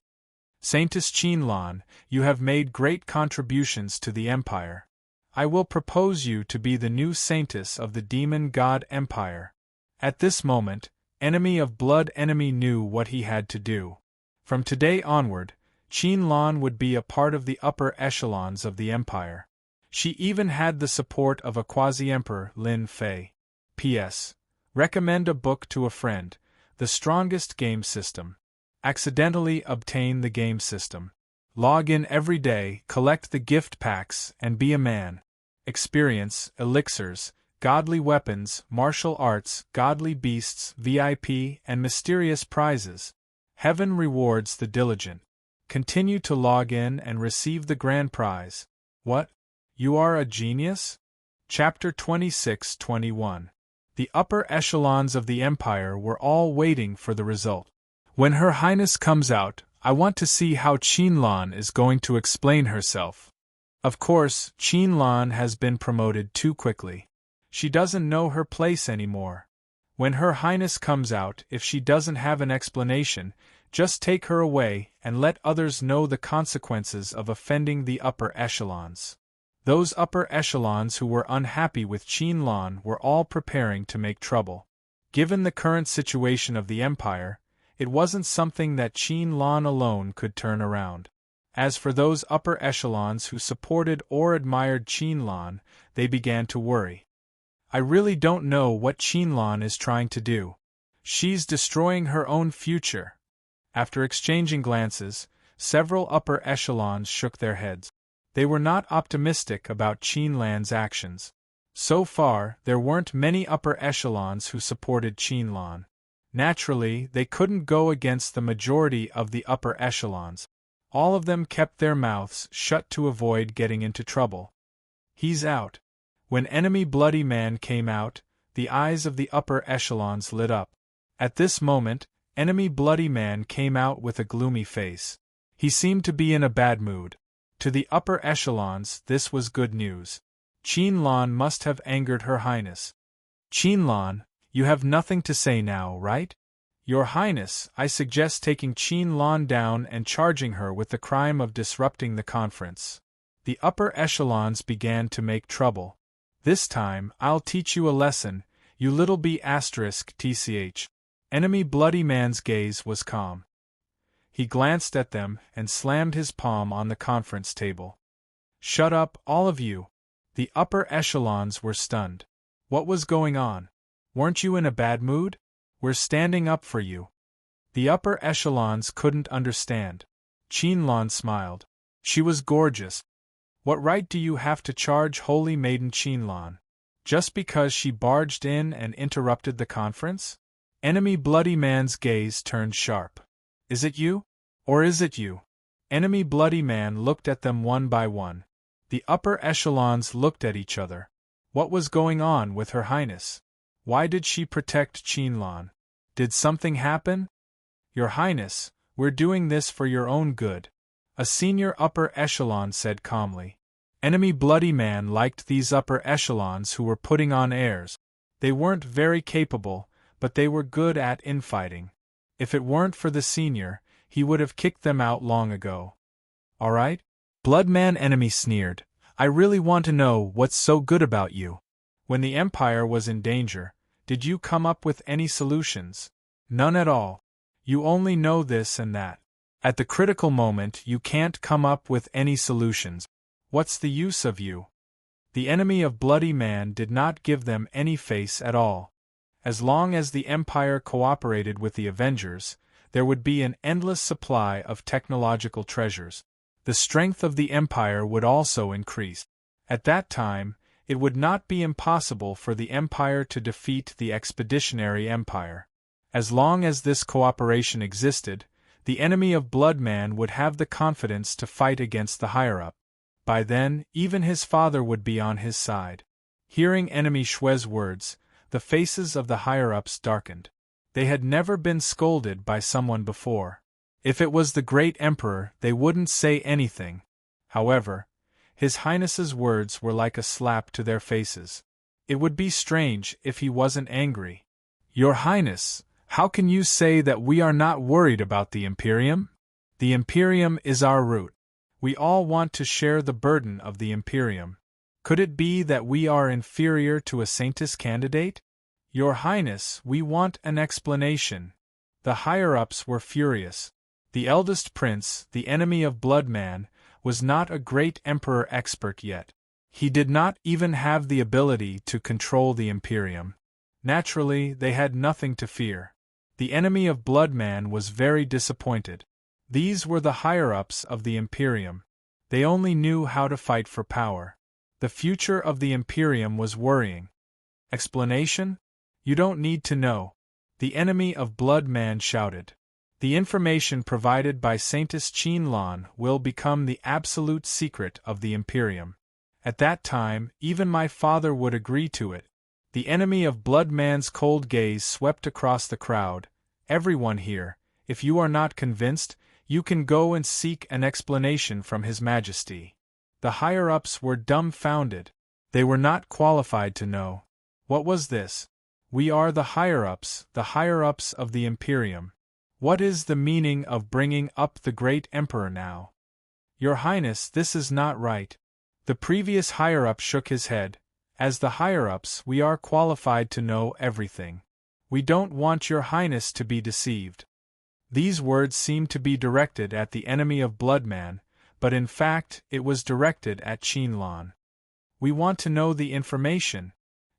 Speaker 1: Saintess Qin Lan, you have made great contributions to the Empire. I will propose you to be the new Saintess of the Demon God Empire. At this moment, enemy of blood enemy knew what he had to do. From today onward, Qin Lan would be a part of the upper echelons of the Empire. She even had the support of a quasi-emperor, Lin Fei. P.S. Recommend a book to a friend, The Strongest Game System. Accidentally obtain the game system. Log in every day, collect the gift packs, and be a man. Experience, elixirs, godly weapons, martial arts, godly beasts, VIP, and mysterious prizes. Heaven rewards the diligent. Continue to log in and receive the grand prize. What? You are a genius? Chapter 26-21. The upper echelons of the Empire were all waiting for the result. When Her Highness comes out, I want to see how Qin Lan is going to explain herself. Of course, Qin Lan has been promoted too quickly. She doesn't know her place anymore. When Her Highness comes out, if she doesn't have an explanation, just take her away and let others know the consequences of offending the upper echelons. Those upper echelons who were unhappy with Qin Lan were all preparing to make trouble. Given the current situation of the Empire, it wasn't something that Qin Lan alone could turn around. As for those upper echelons who supported or admired Qin Lan, they began to worry. I really don't know what Qin Lan is trying to do. She's destroying her own future. After exchanging glances, several upper echelons shook their heads. They were not optimistic about Qin Lan's actions. So far, there weren't many upper echelons who supported Qin Lan. Naturally, they couldn't go against the majority of the upper echelons. All of them kept their mouths shut to avoid getting into trouble. He's out. When enemy Bloody Man came out, the eyes of the upper echelons lit up. At this moment, enemy Bloody Man came out with a gloomy face. He seemed to be in a bad mood. To the upper echelons, this was good news. Qin Lan must have angered Her Highness. Qin Lan, you have nothing to say now, right? Your Highness, I suggest taking Qin Lan down and charging her with the crime of disrupting the conference. The upper echelons began to make trouble. This time, I'll teach you a lesson, you little b*tch. Enemy Bloody Man's gaze was calm. He glanced at them and slammed his palm on the conference table. Shut up, all of you. The upper echelons were stunned. What was going on? Weren't you in a bad mood? We're standing up for you. The upper echelons couldn't understand. Qin Lan smiled. She was gorgeous. What right do you have to charge Holy Maiden Qin Lan? Just because she barged in and interrupted the conference? Enemy Bloody Man's gaze turned sharp. Is it you? Or is it you? Enemy Bloody Man looked at them one by one. The upper echelons looked at each other. What was going on with Her Highness? Why did she protect Qin Lan? Did something happen? Your Highness, we're doing this for your own good. A senior upper echelon said calmly. Enemy Bloody Man liked these upper echelons who were putting on airs. They weren't very capable, but they were good at infighting. If it weren't for the senior, he would have kicked them out long ago. All right? Bloodman Enemy sneered. I really want to know what's so good about you. When the Empire was in danger, did you come up with any solutions? None at all. You only know this and that. At the critical moment you can't come up with any solutions. What's the use of you? The enemy of Bloody Man did not give them any face at all. As long as the Empire cooperated with the Avengers, there would be an endless supply of technological treasures. The strength of the Empire would also increase. At that time, it would not be impossible for the Empire to defeat the Expeditionary Empire. As long as this cooperation existed, the enemy of Bloodman would have the confidence to fight against the higher-up. By then, even his father would be on his side. Hearing enemy Shue's words, the faces of the higher-ups darkened. They had never been scolded by someone before. If it was the great emperor, they wouldn't say anything. However, His Highness's words were like a slap to their faces. It would be strange if he wasn't angry. Your Highness, how can you say that we are not worried about the Imperium? The Imperium is our root. We all want to share the burden of the Imperium. Could it be that we are inferior to a Saintess candidate? Your Highness, we want an explanation. The higher-ups were furious. The eldest prince, the enemy of Bloodman, was not a great emperor expert yet. He did not even have the ability to control the Imperium. Naturally, they had nothing to fear. The enemy of Bloodman was very disappointed. These were the higher-ups of the Imperium. They only knew how to fight for power. The future of the Imperium was worrying. Explanation? You don't need to know. The enemy of Bloodman shouted. The information provided by Saintess Qinlan will become the absolute secret of the Imperium. At that time, even my father would agree to it. The enemy of Bloodman's cold gaze swept across the crowd. Everyone here, if you are not convinced, you can go and seek an explanation from His Majesty. The higher-ups were dumbfounded. They were not qualified to know. What was this? We are the higher-ups of the Imperium. What is the meaning of bringing up the great emperor now? Your Highness, this is not right. The previous higher-up shook his head. As the higher-ups, we are qualified to know everything. We don't want your Highness to be deceived. These words seemed to be directed at the enemy of Bloodman, but in fact it was directed at Qinlan. We want to know the information.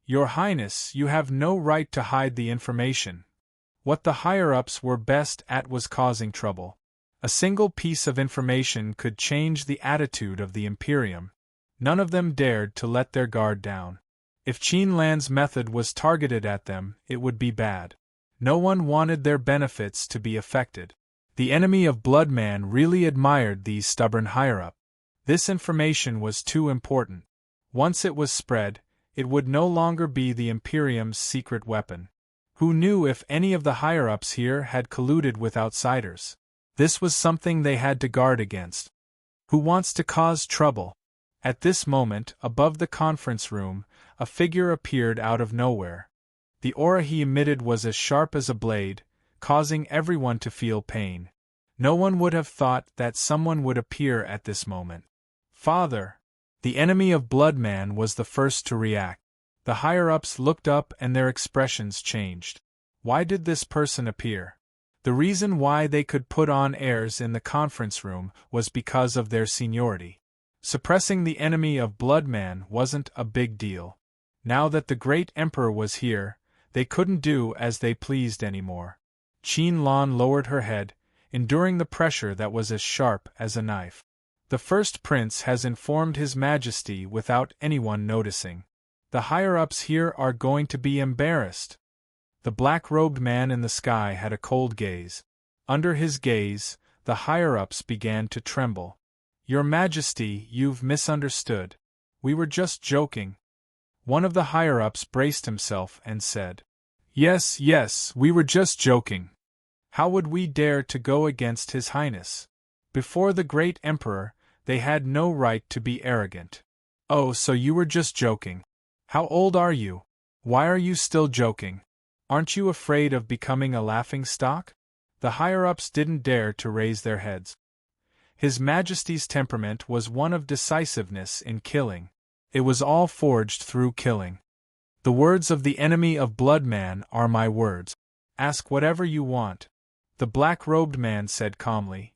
Speaker 1: Your Highness, you have no right to hide the information. What the higher-ups were best at was causing trouble. A single piece of information could change the attitude of the Imperium. None of them dared to let their guard down. If Qinlan's method was targeted at them, it would be bad. No one wanted their benefits to be affected. The enemy of Bloodman really admired these stubborn higher-up. This information was too important. Once it was spread, it would no longer be the Imperium's secret weapon. Who knew if any of the higher-ups here had colluded with outsiders? This was something they had to guard against. Who wants to cause trouble? At this moment, above the conference room, a figure appeared out of nowhere. The aura he emitted was as sharp as a blade, causing everyone to feel pain. No one would have thought that someone would appear at this moment. Father! The enemy of Bloodman was the first to react. The higher-ups looked up and their expressions changed. Why did this person appear? The reason why they could put on airs in the conference room was because of their seniority. Suppressing the enemy of Bloodman wasn't a big deal. Now that the great emperor was here, they couldn't do as they pleased anymore. Qinlan lowered her head, enduring the pressure that was as sharp as a knife. The first prince has informed His Majesty without anyone noticing. The higher-ups here are going to be embarrassed. The black-robed man in the sky had a cold gaze. Under his gaze, the higher-ups began to tremble. Your Majesty, you've misunderstood. We were just joking. One of the higher-ups braced himself and said, Yes, we were just joking. How would we dare to go against His Highness? Before the great emperor, they had no right to be arrogant. Oh, so you were just joking. How old are you? Why are you still joking? Aren't you afraid of becoming a laughingstock? The higher-ups didn't dare to raise their heads. His Majesty's temperament was one of decisiveness in killing. It was all forged through killing. The words of the enemy of Bloodman are my words. Ask whatever you want. The black-robed man said calmly.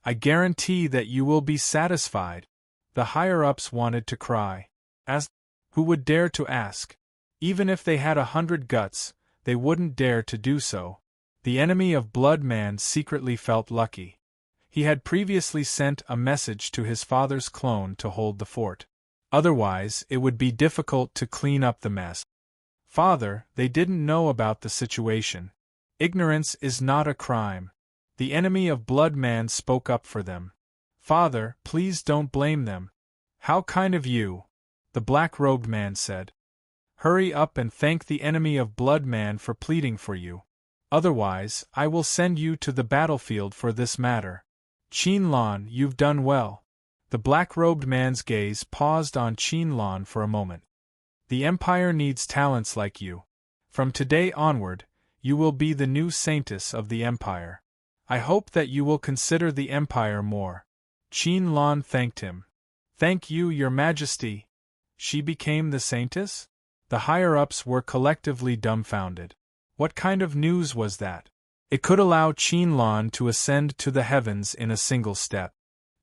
Speaker 1: I guarantee that you will be satisfied. The higher-ups wanted to cry. Ask. Who would dare to ask? Even if they had 100 guts, they wouldn't dare to do so. The enemy of Bloodman secretly felt lucky. He had previously sent a message to his father's clone to hold the fort. Otherwise, it would be difficult to clean up the mess. Father, they didn't know about the situation. Ignorance is not a crime. The enemy of Bloodman spoke up for them. Father, please don't blame them. How kind of you, the black-robed man said. Hurry up and thank the enemy of Blood Man for pleading for you. Otherwise, I will send you to the battlefield for this matter. Qinlan, you've done well. The black-robed man's gaze paused on Qinlan for a moment. The Empire needs talents like you. From today onward, you will be the new saintess of the Empire. I hope that you will consider the Empire more. Qinlan thanked him. Thank you, Your Majesty. She became the saintess? The higher-ups were collectively dumbfounded. What kind of news was that? It could allow Qinlan to ascend to the heavens in a single step.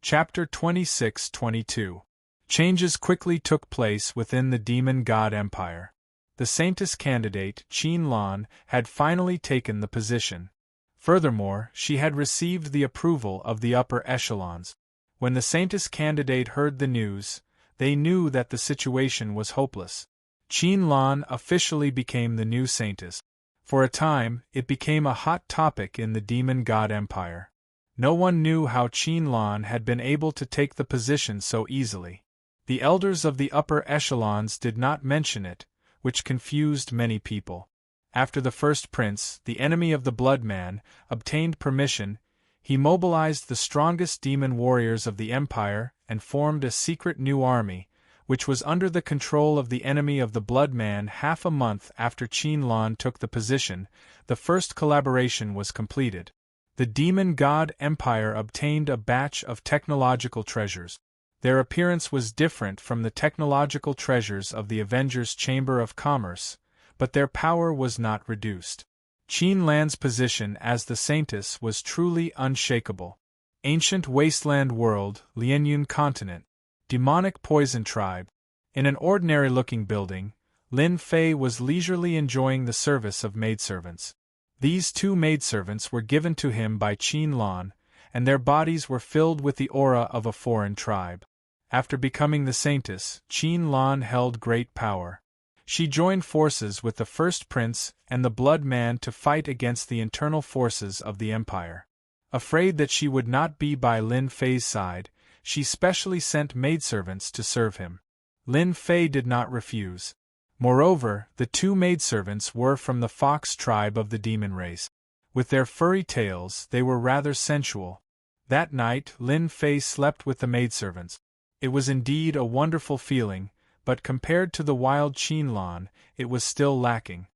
Speaker 1: Chapter 26-22. Changes quickly took place within the demon god empire. The saintess candidate, Qinlan, had finally taken the position. Furthermore, she had received the approval of the upper echelons. When the saintess candidate heard the news, they knew that the situation was hopeless. Qinlan officially became the new saintess. For a time, it became a hot topic in the demon god empire. No one knew how Qinlan had been able to take the position so easily. The elders of the upper echelons did not mention it, which confused many people. After the first prince, the enemy of the Blood Man, obtained permission, he mobilized the strongest demon warriors of the empire and formed a secret new army, which was under the control of the enemy of the Blood Man. Half a month after Qinlan took the position, the first collaboration was completed. The demon god empire obtained a batch of technological treasures. Their appearance was different from the technological treasures of the Avengers' Chamber of Commerce, but their power was not reduced. Qinlan's position as the saintess was truly unshakable. Ancient wasteland world, Lianyun continent. Demonic poison tribe. In an ordinary-looking building, Lin Fei was leisurely enjoying the service of maidservants. These 2 maidservants were given to him by Qinlan, and their bodies were filled with the aura of a foreign tribe. After becoming the saintess, Qinlan held great power. She joined forces with the first prince and the Blood Man to fight against the internal forces of the empire. Afraid that she would not be by Lin Fei's side, she specially sent maidservants to serve him. Lin Fei did not refuse. Moreover, the 2 maidservants were from the fox tribe of the demon race. With their furry tails, they were rather sensual. That night, Lin Fei slept with the maidservants. It was indeed a wonderful feeling, but compared to the wild Qinlan, it was still lacking.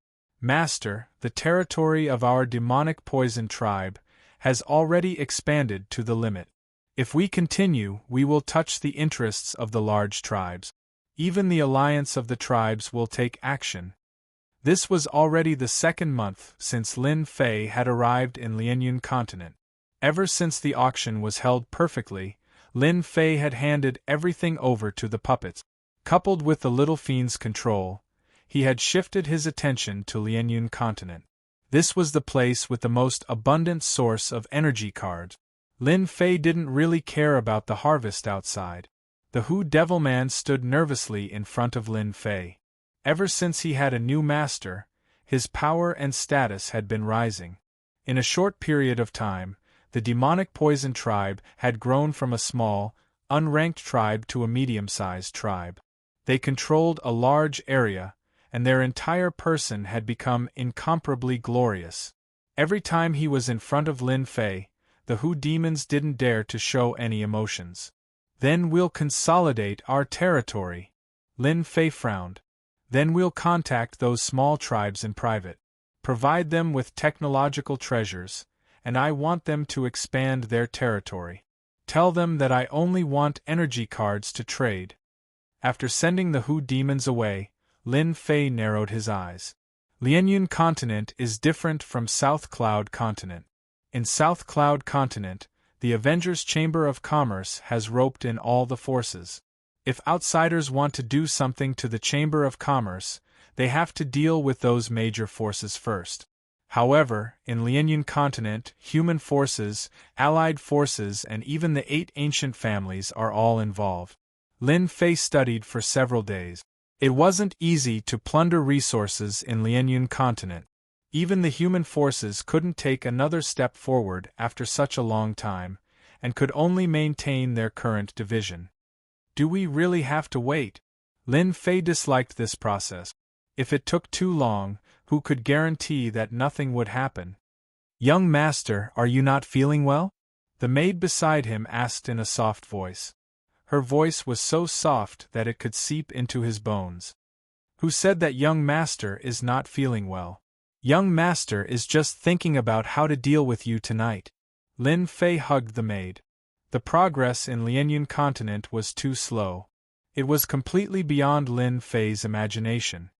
Speaker 1: Master, the territory of our demonic poison tribe has already expanded to the limit. If we continue, we will touch the interests of the large tribes. Even the alliance of the tribes will take action. This was already the 2nd month since Lin Fei had arrived in Lianyun continent. Ever since the auction was held perfectly, Lin Fei had handed everything over to the puppets. Coupled with the little fiend's control, he had shifted his attention to Lianyun continent. This was the place with the most abundant source of energy cards. Lin Fei didn't really care about the harvest outside. The Hu Devilman stood nervously in front of Lin Fei. Ever since he had a new master, his power and status had been rising. In a short period of time, the demonic poison tribe had grown from a small, unranked tribe to a medium-sized tribe. They controlled a large area, and their entire person had become incomparably glorious. Every time he was in front of Lin Fei, the Hu demons didn't dare to show any emotions. Then we'll consolidate our territory. Lin Fei frowned. Then we'll contact those small tribes in private. Provide them with technological treasures, and I want them to expand their territory. Tell them that I only want energy cards to trade. After sending the Hu demons away, Lin Fei narrowed his eyes. Lianyun continent is different from South Cloud continent. In South Cloud continent, the Avengers' Chamber of Commerce has roped in all the forces. If outsiders want to do something to the Chamber of Commerce, they have to deal with those major forces first. However, in Lianyun continent, human forces, allied forces and even the 8 ancient families are all involved. Lin Fei studied for several days. It wasn't easy to plunder resources in Lianyun continent. Even the human forces couldn't take another step forward after such a long time, and could only maintain their current division. Do we really have to wait? Lin Fei disliked this process. If it took too long, who could guarantee that nothing would happen? "Young master, are you not feeling well?" the maid beside him asked in a soft voice. Her voice was so soft that it could seep into his bones. "Who said that young master is not feeling well? Young master is just thinking about how to deal with you tonight." Lin Fei hugged the maid. The progress in Lianyun continent was too slow. It was completely beyond Lin Fei's imagination.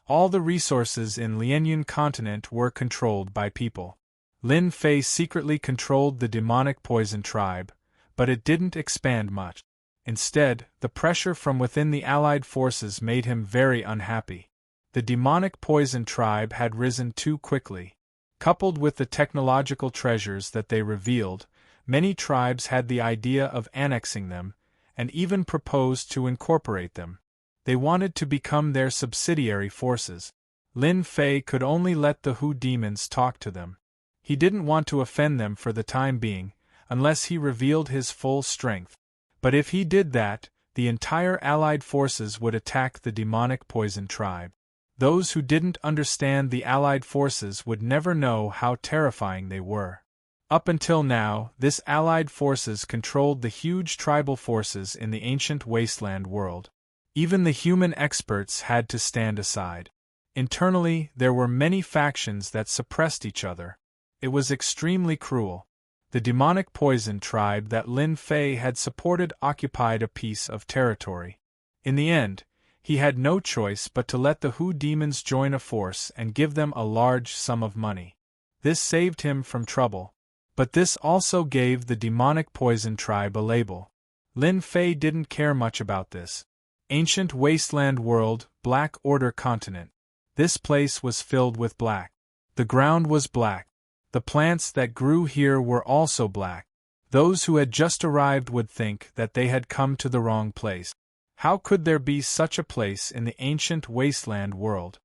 Speaker 1: All the resources in Lianyun continent were controlled by people. Lin Fei secretly controlled the demonic poison tribe, but it didn't expand much. Instead, the pressure from within the allied forces made him very unhappy. The demonic poison tribe had risen too quickly. Coupled with the technological treasures that they revealed, many tribes had the idea of annexing them, and even proposed to incorporate them. They wanted to become their subsidiary forces. Lin Fei could only let the Hu demons talk to them. He didn't want to offend them for the time being, unless he revealed his full strength. But if he did that, the entire allied forces would attack the demonic poison tribe. Those who didn't understand the allied forces would never know how terrifying they were. Up until now, this allied forces controlled the huge tribal forces in the ancient wasteland world. Even the human experts had to stand aside. Internally, there were many factions that suppressed each other. It was extremely cruel. The demonic poison tribe that Lin Fei had supported occupied a piece of territory. In the end, he had no choice but to let the Hu demons join a force and give them a large sum of money. This saved him from trouble. But this also gave the demonic poison tribe a label. Lin Fei didn't care much about this. Ancient wasteland world, Black Order continent. This place was filled with black. The ground was black. The plants that grew here were also black. Those who had just arrived would think that they had come to the wrong place. How could there be such a place in the ancient wasteland world?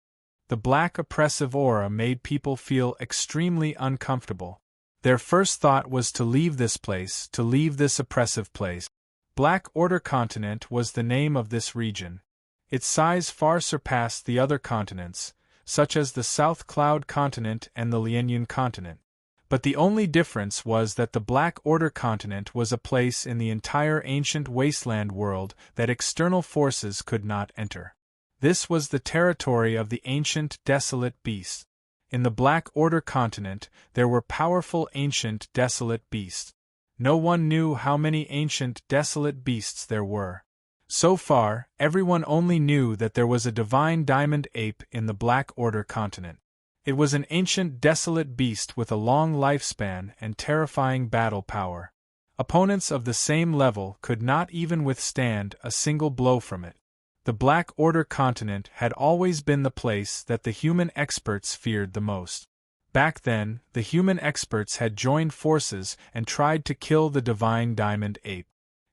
Speaker 1: The black oppressive aura made people feel extremely uncomfortable. Their first thought was to leave this place, to leave this oppressive place. Black Order continent was the name of this region. Its size far surpassed the other continents, such as the South Cloud continent and the Lianyun continent. But the only difference was that the Black Order continent was a place in the entire ancient wasteland world that external forces could not enter. This was the territory of the ancient desolate beasts. In the Black Order continent, there were powerful ancient desolate beasts. No one knew how many ancient desolate beasts there were. So far, everyone only knew that there was a divine diamond ape in the Black Order continent. It was an ancient desolate beast with a long lifespan and terrifying battle power. Opponents of the same level could not even withstand a single blow from it. The Black Order continent had always been the place that the human experts feared the most. Back then, the human experts had joined forces and tried to kill the divine diamond ape.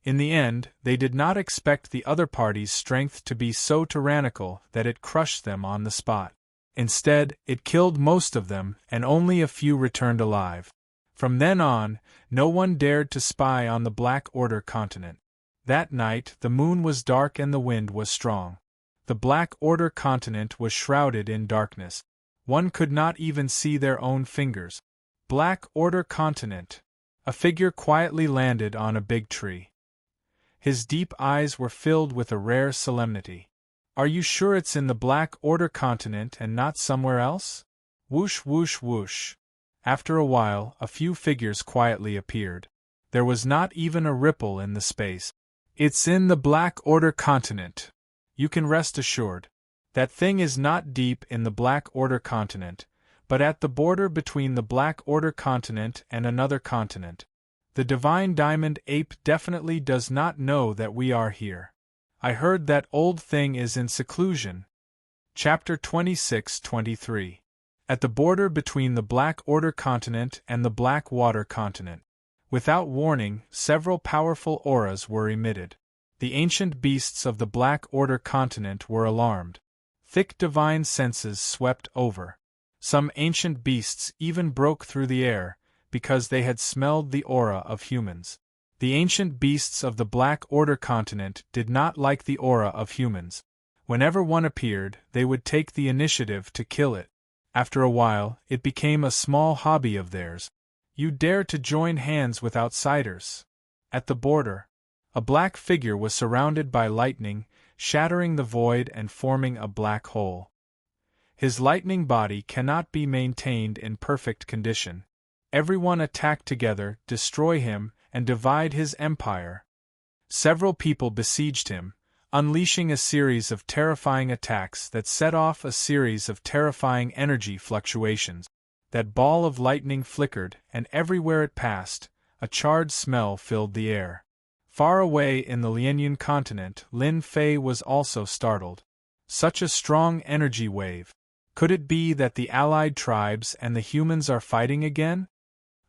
Speaker 1: In the end, they did not expect the other party's strength to be so tyrannical that it crushed them on the spot. Instead, it killed most of them, and only a few returned alive. From then on, no one dared to spy on the Black Order continent. That night, the moon was dark and the wind was strong. The Black Order continent was shrouded in darkness. One could not even see their own fingers. Black Order continent. A figure quietly landed on a big tree. His deep eyes were filled with a rare solemnity. "Are you sure it's in the Black Order continent and not somewhere else?" Whoosh whoosh whoosh. After a while, a few figures quietly appeared. There was not even a ripple in the space. "It's in the Black Order continent. You can rest assured. That thing is not deep in the Black Order continent, but at the border between the Black Order continent and another continent. The divine diamond ape definitely does not know that we are here. I heard that old thing is in seclusion." Chapter 26-23. At the border between the Black Order continent and the Black Water continent. Without warning, several powerful auras were emitted. The ancient beasts of the Black Order continent were alarmed. Thick divine senses swept over. Some ancient beasts even broke through the air, because they had smelled the aura of humans. The ancient beasts of the Black Order continent did not like the aura of humans. Whenever one appeared, they would take the initiative to kill it. After a while, it became a small hobby of theirs. You dare to join hands with outsiders? At the border, a black figure was surrounded by lightning, shattering the void and forming a black hole. His lightning body cannot be maintained in perfect condition. Everyone attack together, destroy him, and divide his empire. Several people besieged him, unleashing a series of terrifying attacks that set off a series of terrifying energy fluctuations. That ball of lightning flickered, and everywhere it passed, a charred smell filled the air. Far away in the Lianyan continent, Lin Fei was also startled. Such a strong energy wave. Could it be that the allied tribes and the humans are fighting again?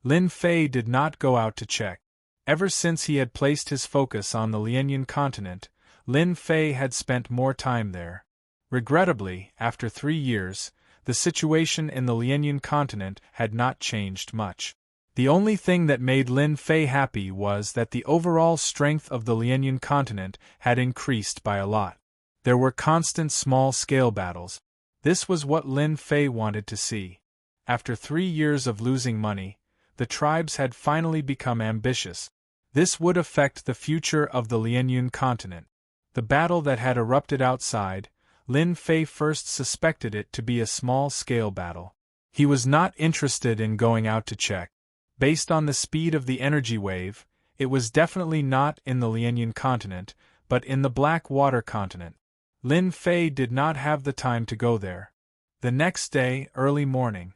Speaker 1: Lin Fei did not go out to check. Ever since he had placed his focus on the Lianyan continent, Lin Fei had spent more time there. Regrettably, after 3 years, the situation in the Lianyan continent had not changed much. The only thing that made Lin Fei happy was that the overall strength of the Lianyan continent had increased by a lot. There were constant small-scale battles. This was what Lin Fei wanted to see. After 3 years of losing money, the tribes had finally become ambitious. This would affect the future of the Lianyan continent. The battle that had erupted outside, Lin Fei first suspected it to be a small-scale battle. He was not interested in going out to check. Based on the speed of the energy wave, it was definitely not in the Lianyan continent, but in the Black Water continent. Lin Fei did not have the time to go there. The next day, early morning.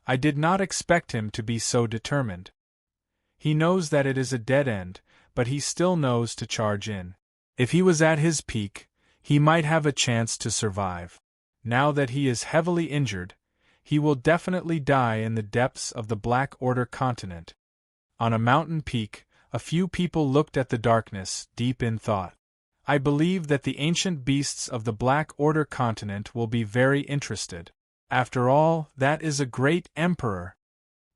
Speaker 1: I did not expect him to be so determined. He knows that it is a dead end, but he still knows to charge in. If he was at his peak, he might have a chance to survive. Now that he is heavily injured, he will definitely die in the depths of the Black Order continent. On a mountain peak, a few people looked at the darkness, deep in thought. I believe that the ancient beasts of the Black Order continent will be very interested. After all, that is a great emperor.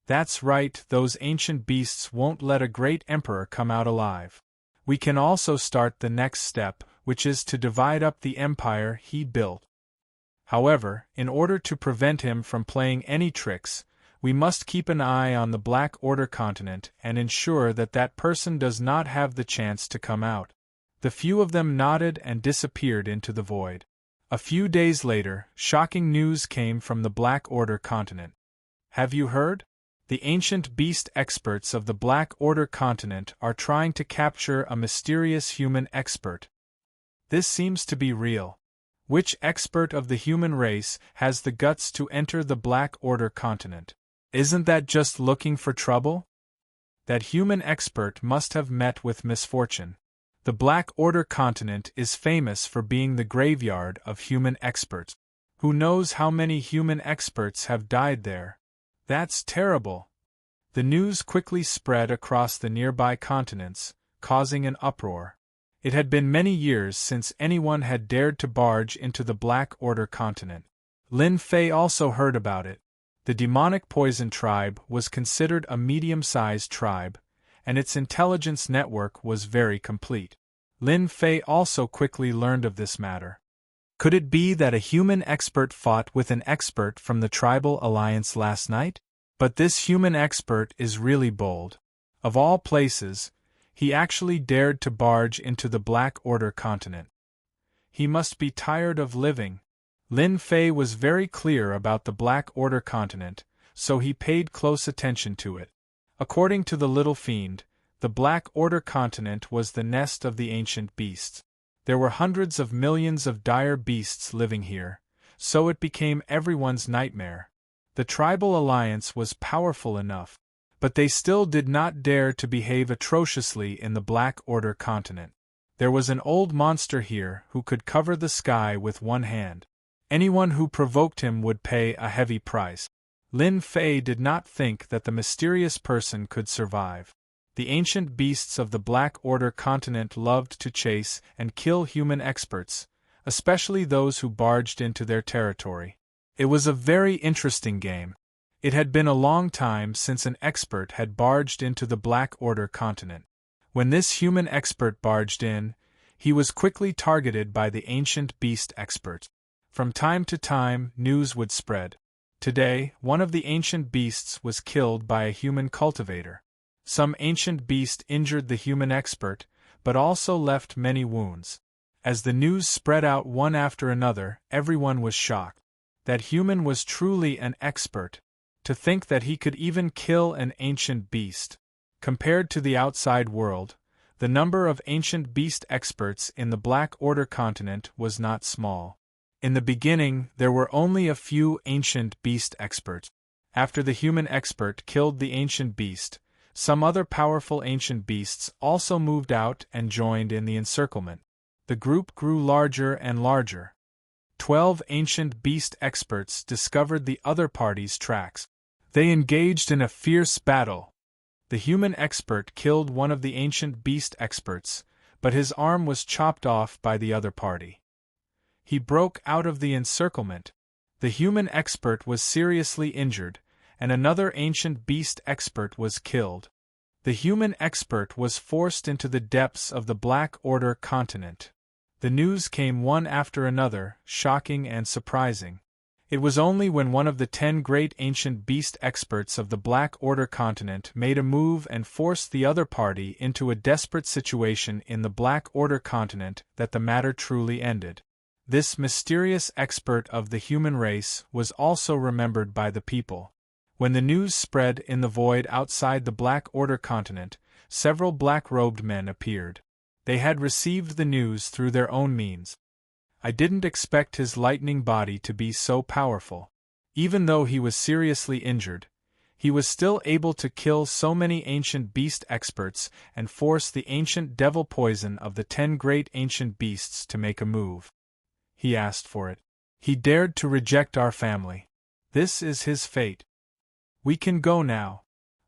Speaker 1: That's right, those ancient beasts won't let a great emperor come out alive. We can also start the next step, which is to divide up the empire he built. However, in order to prevent him from playing any tricks, we must keep an eye on the Black Order continent and ensure that that person does not have the chance to come out. The few of them nodded and disappeared into the void. A few days later, shocking news came from the Black Order continent. Have you heard? The ancient beast experts of the Black Order continent are trying to capture a mysterious human expert. This seems to be real. Which expert of the human race has the guts to enter the Black Order continent? Isn't that just looking for trouble? That human expert must have met with misfortune. The Black Order continent is famous for being the graveyard of human experts. Who knows how many human experts have died there? That's terrible. The news quickly spread across the nearby continents, causing an uproar. It had been many years since anyone had dared to barge into the Black Order continent. Lin Fei also heard about it. The demonic poison tribe was considered a medium-sized tribe, and its intelligence network was very complete. Lin Fei also quickly learned of this matter. Could it be that a human expert fought with an expert from the tribal alliance last night? But this human expert is really bold. Of all places, he actually dared to barge into the Black Order continent. He must be tired of living. Lin Fei was very clear about the Black Order continent, so he paid close attention to it. According to the little fiend, the Black Order continent was the nest of the ancient beasts. There were hundreds of millions of dire beasts living here, so it became everyone's nightmare. The tribal alliance was powerful enough, but they still did not dare to behave atrociously in the Black Order continent. There was an old monster here who could cover the sky with one hand. Anyone who provoked him would pay a heavy price. Lin Fei did not think that the mysterious person could survive. The ancient beasts of the Black Order continent loved to chase and kill human experts, especially those who barged into their territory. It was a very interesting game. It had been a long time since an expert had barged into the Black Order continent. When this human expert barged in, He was quickly targeted by the ancient beast experts. From time to time, news would spread. Today, one of the ancient beasts was killed by a human cultivator. Some ancient beast injured the human expert, but also left many wounds. As the news spread out one after another, everyone was shocked. That human was truly an expert. To think that he could even kill an ancient beast. Compared to the outside world, the number of ancient beast experts in the Black Order continent was not small. In the beginning, there were only a few ancient beast experts. After the human expert killed the ancient beast, some other powerful ancient beasts also moved out and joined in the encirclement. The group grew larger and larger. 12 ancient beast experts discovered the other party's tracks. They engaged in a fierce battle. The human expert killed one of the ancient beast experts, but his arm was chopped off by the other party. He broke out of the encirclement. The human expert was seriously injured, and another ancient beast expert was killed. The human expert was forced into the depths of the Black Order continent. The news came one after another, shocking and surprising. It was only when one of the 10 great ancient beast experts of the Black Order continent made a move and forced the other party into a desperate situation in the Black Order continent that the matter truly ended. This mysterious expert of the human race was also remembered by the people. When the news spread in the void outside the Black Order continent, several black-robed men appeared. They had received the news through their own means. I didn't expect his lightning body to be so powerful. Even though he was seriously injured, he was still able to kill so many ancient beast experts and force the ancient devil poison of the 10 great ancient beasts to make a move. He asked for it. He dared to reject our family. This is his fate. We can go now.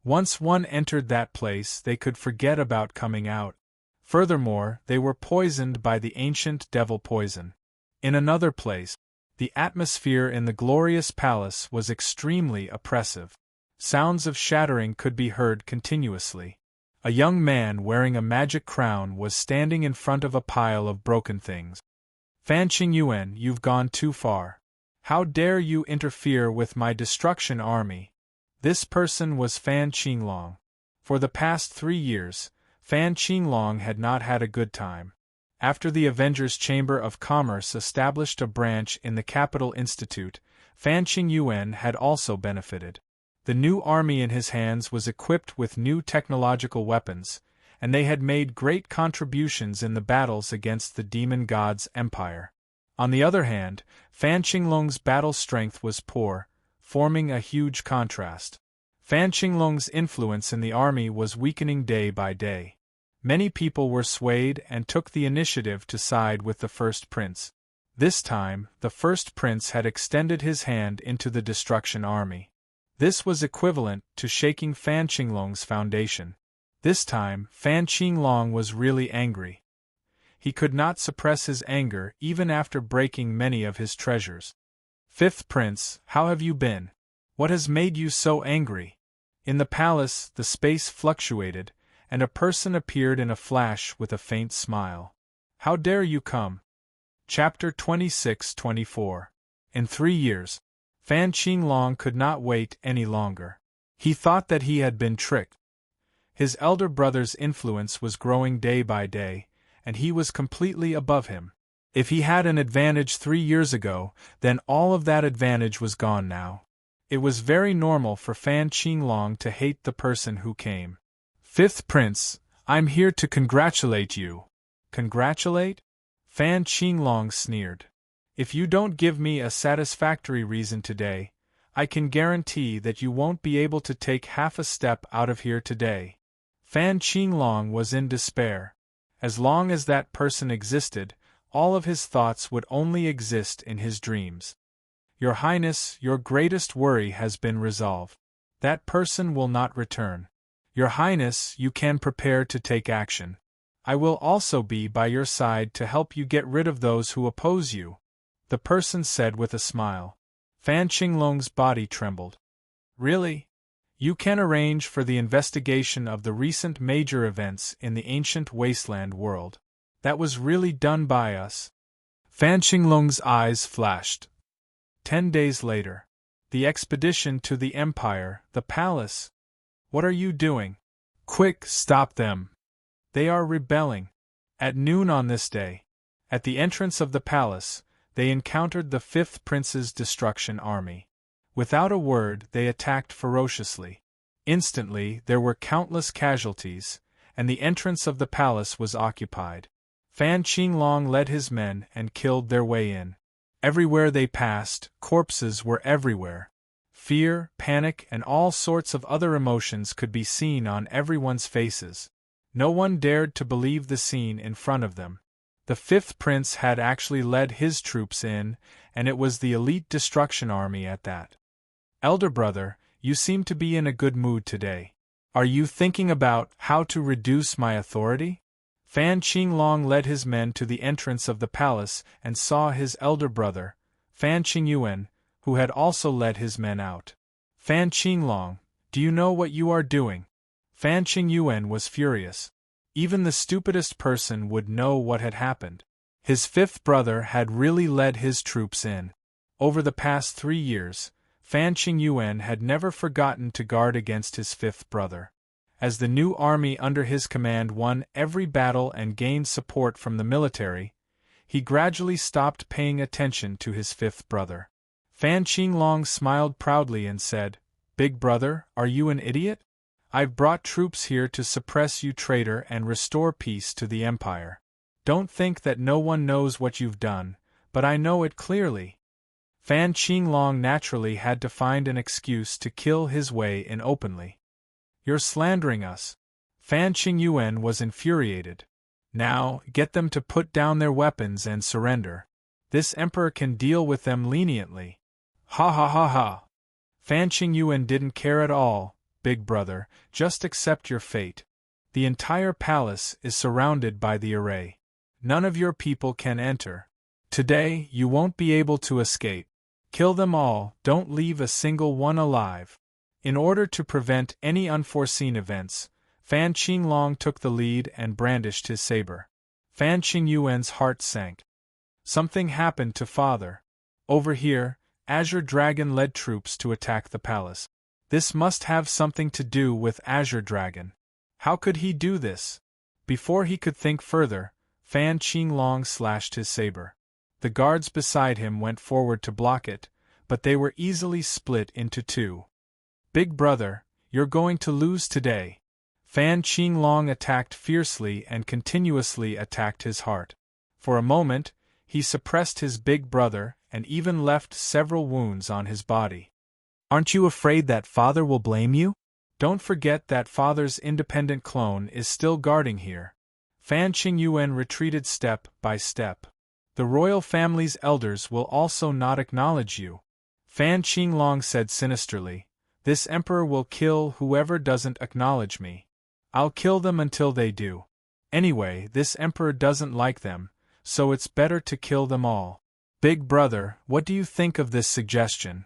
Speaker 1: Once one entered that place, they could forget about coming out. Furthermore, they were poisoned by the ancient devil poison. In another place, the atmosphere in the glorious palace was extremely oppressive. Sounds of shattering could be heard continuously. A young man wearing a magic crown was standing in front of a pile of broken things. Fan Qingyuan, you've gone too far. How dare you interfere with my destruction army? This person was Fan Qinglong. For the past 3 years, Fan Qinglong had not had a good time. After the Avengers Chamber of Commerce established a branch in the Capital Institute, Fan Qingyuan had also benefited. The new army in his hands was equipped with new technological weapons, and they had made great contributions in the battles against the demon god's empire. On the other hand, Fan Qinglong's battle strength was poor, forming a huge contrast. Fan Qinglong's influence in the army was weakening day by day. Many people were swayed and took the initiative to side with the first prince. This time, the first prince had extended his hand into the destruction army. This was equivalent to shaking Fan Qinglong's foundation. This time, Fan Qinglong was really angry. He could not suppress his anger even after breaking many of his treasures. Fifth prince, how have you been? What has made you so angry? In the palace, the space fluctuated, and a person appeared in a flash with a faint smile. How dare you come? Chapter 26-24. In 3 years, Fan Qinglong could not wait any longer. He thought that he had been tricked. His elder brother's influence was growing day by day, and he was completely above him. If he had an advantage 3 years ago, then all of that advantage was gone now. It was very normal for Fan Qinglong to hate the person who came. Fifth prince, I'm here to congratulate you. Congratulate? Fan Qinglong sneered. If you don't give me a satisfactory reason today, I can guarantee that you won't be able to take half a step out of here today. Fan Qinglong was in despair. As long as that person existed, all of his thoughts would only exist in his dreams. Your Highness, your greatest worry has been resolved. That person will not return. Your Highness, you can prepare to take action. I will also be by your side to help you get rid of those who oppose you, the person said with a smile. Fan Qinglong's body trembled. Really? You can arrange for the investigation of the recent major events in the ancient wasteland world. That was really done by us. Fan Qinglong's eyes flashed. 10 days later. The expedition to the Empire, the palace. What are you doing? Quick, stop them. They are rebelling. At noon on this day, at the entrance of the palace, they encountered the fifth prince's destruction army. Without a word, they attacked ferociously. Instantly, there were countless casualties, and the entrance of the palace was occupied. Fan Qinglong led his men and killed their way in. Everywhere they passed, corpses were everywhere. Fear, panic, and all sorts of other emotions could be seen on everyone's faces. No one dared to believe the scene in front of them. The fifth prince had actually led his troops in, and it was the elite destruction army at that. Elder brother, you seem to be in a good mood today. Are you thinking about how to reduce my authority? Fan Qinglong led his men to the entrance of the palace and saw his elder brother, Fan Qingyuan, who had also led his men out. Fan Qinglong, do you know what you are doing? Fan Qingyuan was furious. Even the stupidest person would know what had happened. His fifth brother had really led his troops in. Over the past 3 years, Fan Qingyuan had never forgotten to guard against his fifth brother. As the new army under his command won every battle and gained support from the military, he gradually stopped paying attention to his fifth brother. Fan Qinglong smiled proudly and said, "Big brother, are you an idiot? I've brought troops here to suppress you, traitor, and restore peace to the empire. Don't think that no one knows what you've done, but I know it clearly." Fan Qinglong naturally had to find an excuse to kill his way in openly. "You're slandering us." Fan Qingyuan was infuriated. "Now, get them to put down their weapons and surrender. This emperor can deal with them leniently." "Ha ha ha ha." Fan Qingyuan didn't care at all. "Big brother, just accept your fate. The entire palace is surrounded by the array. None of your people can enter. Today, you won't be able to escape. Kill them all, don't leave a single one alive." In order to prevent any unforeseen events, Fan Qinglong took the lead and brandished his saber. Fan Qingyuan's heart sank. Something happened to father. Over here, Azure Dragon led troops to attack the palace. This must have something to do with Azure Dragon. How could he do this? Before he could think further, Fan Qinglong slashed his saber. The guards beside him went forward to block it, but they were easily split into two. "Big brother, you're going to lose today." Fan Qinglong attacked fiercely and continuously attacked his heart. For a moment, he suppressed his big brother and even left several wounds on his body. "Aren't you afraid that father will blame you? Don't forget that father's independent clone is still guarding here." Fan Qingyuan retreated step by step. "The royal family's elders will also not acknowledge you." Fan Qinglong said sinisterly, "This emperor will kill whoever doesn't acknowledge me. I'll kill them until they do. Anyway, this emperor doesn't like them, so it's better to kill them all." "Big brother, what do you think of this suggestion?"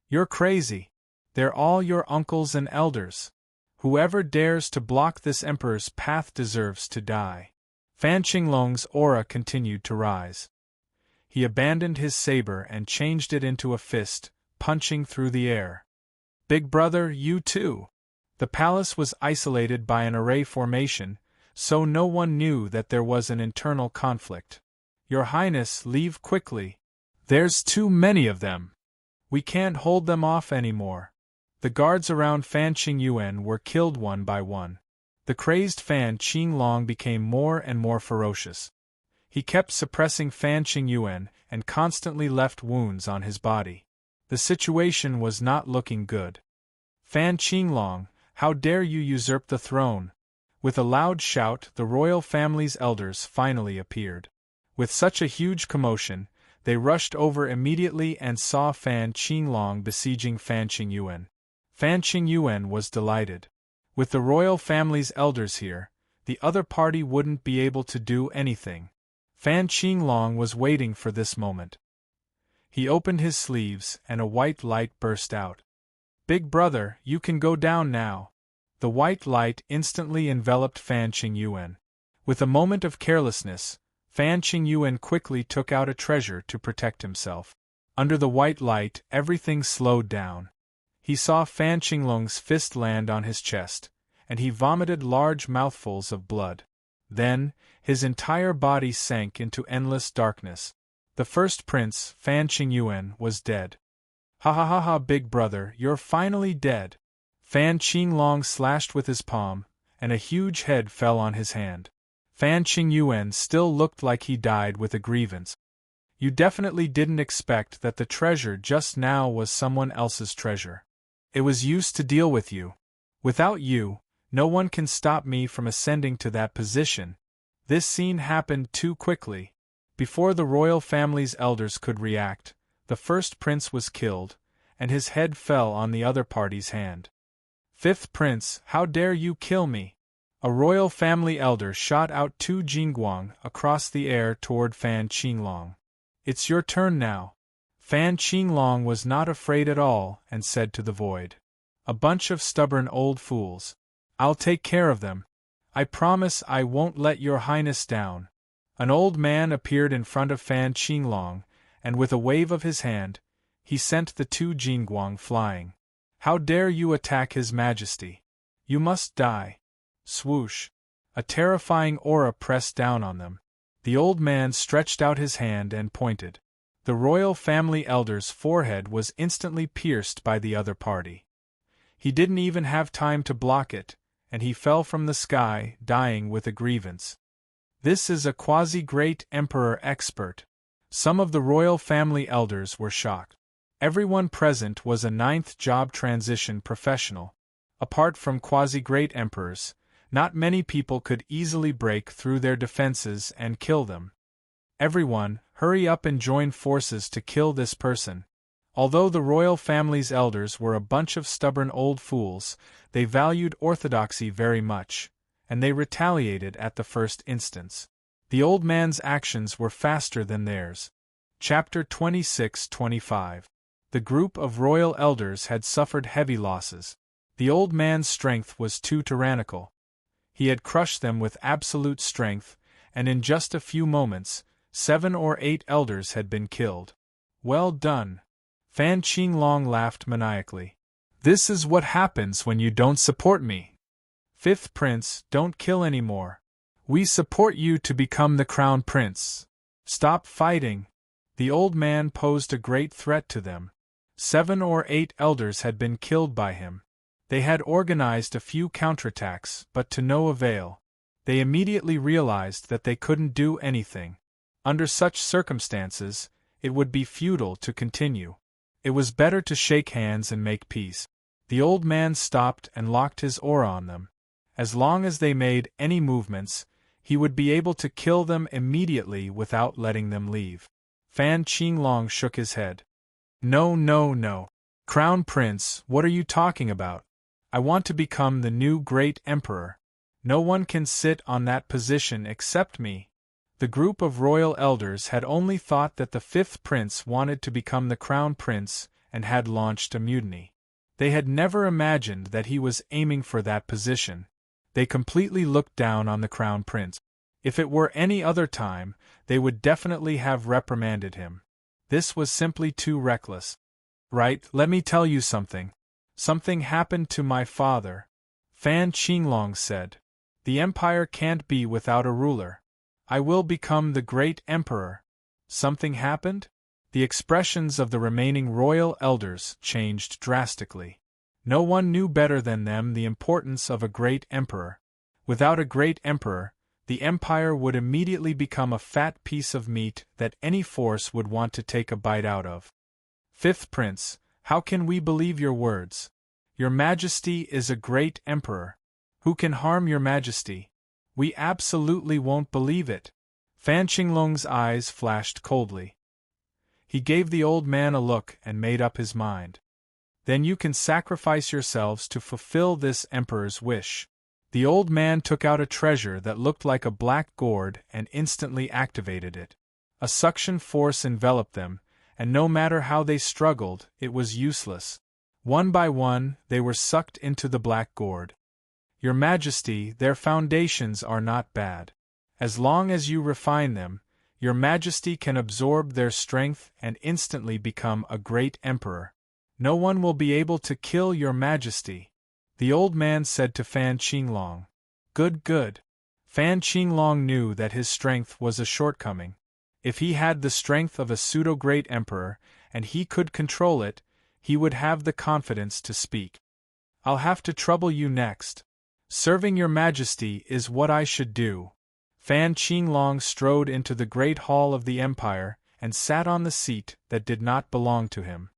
Speaker 1: "You're crazy. They're all your uncles and elders. Whoever dares to block this emperor's path deserves to die." Fan Qinglong's aura continued to rise. He abandoned his saber and changed it into a fist, punching through the air. "Big brother, you too." The palace was isolated by an array formation, so no one knew that there was an internal conflict. "Your Highness, leave quickly. There's too many of them. We can't hold them off anymore." The guards around Fan Qingyuan were killed one by one. The crazed Fan Qinglong became more and more ferocious. He kept suppressing Fan Qingyuan and constantly left wounds on his body. The situation was not looking good. "Fan Qinglong, how dare you usurp the throne?" With a loud shout, the royal family's elders finally appeared. With such a huge commotion, they rushed over immediately and saw Fan Qinglong besieging Fan Qingyuan. Fan Qingyuan was delighted. With the royal family's elders here, the other party wouldn't be able to do anything. Fan Qinglong was waiting for this moment. He opened his sleeves and a white light burst out. "Big brother, you can go down now." The white light instantly enveloped Fan Qingyuan. With a moment of carelessness, Fan Qingyuan quickly took out a treasure to protect himself. Under the white light, everything slowed down. He saw Fan Qinglong's fist land on his chest, and he vomited large mouthfuls of blood. Then, his entire body sank into endless darkness. The first prince, Fan Qingyuan, was dead. Ha ha ha ha, big brother, you're finally dead. Fan Qinglong slashed with his palm, and a huge head fell on his hand. Fan Qingyuan still looked like he died with a grievance. You definitely didn't expect that the treasure just now was someone else's treasure. It was used to deal with you. Without you, no one can stop me from ascending to that position. This scene happened too quickly. Before the royal family's elders could react, the first prince was killed, and his head fell on the other party's hand. Fifth prince, how dare you kill me? A royal family elder shot out 2 jingguang across the air toward Fan Qinglong. It's your turn now. Fan Qinglong was not afraid at all and said to the void. A bunch of stubborn old fools. I'll take care of them. I promise I won't let your highness down. An old man appeared in front of Fan Qinglong, and with a wave of his hand, he sent the 2 jingguang flying. How dare you attack his majesty? You must die. Swoosh! A terrifying aura pressed down on them. The old man stretched out his hand and pointed. The royal family elder's forehead was instantly pierced by the other party. He didn't even have time to block it, and he fell from the sky, dying with a grievance. This is a quasi-great emperor expert. Some of the royal family elders were shocked. Everyone present was a 9th job transition professional. Apart from quasi-great emperors, not many people could easily break through their defenses and kill them. Everyone, hurry up and join forces to kill this person. Although the royal family's elders were a bunch of stubborn old fools, they valued orthodoxy very much, and they retaliated at the first instance. The old man's actions were faster than theirs. Chapter 26-25. The group of royal elders had suffered heavy losses. The old man's strength was too tyrannical. He had crushed them with absolute strength, and in just a few moments, 7 or 8 elders had been killed. Well done. Fan Qinglong laughed maniacally. This is what happens when you don't support me. Fifth prince, don't kill anymore. We support you to become the crown prince. Stop fighting. The old man posed a great threat to them. 7 or 8 elders had been killed by him. They had organized a few counterattacks, but to no avail. They immediately realized that they couldn't do anything. Under such circumstances, it would be futile to continue. It was better to shake hands and make peace. The old man stopped and locked his aura on them. As long as they made any movements, he would be able to kill them immediately without letting them leave. Fan Qinglong shook his head. No, no, no. Crown Prince, what are you talking about? I want to become the new great emperor. No one can sit on that position except me. The group of royal elders had only thought that the 5th prince wanted to become the crown prince and had launched a mutiny. They had never imagined that he was aiming for that position. They completely looked down on the crown prince. If it were any other time, they would definitely have reprimanded him. This was simply too reckless. Right, let me tell you something. Something happened to my father. Fan Qinglong said. The empire can't be without a ruler. I will become the great emperor. Something happened? The expressions of the remaining royal elders changed drastically. No one knew better than them the importance of a great emperor. Without a great emperor, the empire would immediately become a fat piece of meat that any force would want to take a bite out of. 5th prince, how can we believe your words? Your Majesty is a great emperor. Who can harm your Majesty? We absolutely won't believe it. Fan Qinglong's eyes flashed coldly. He gave the old man a look and made up his mind. Then you can sacrifice yourselves to fulfill this emperor's wish. The old man took out a treasure that looked like a black gourd and instantly activated it. A suction force enveloped them, and no matter how they struggled, it was useless. One by one, they were sucked into the black gourd. Your Majesty, their foundations are not bad. As long as you refine them, your majesty can absorb their strength and instantly become a great emperor. No one will be able to kill your majesty, the old man said to Fan Qinglong. Good, good. Fan Qinglong knew that his strength was a shortcoming. If he had the strength of a pseudo-great emperor, and he could control it, he would have the confidence to speak. I'll have to trouble you next. Serving your majesty is what I should do. Fan Qinglong strode into the great hall of the empire and sat on the seat that did not belong to him.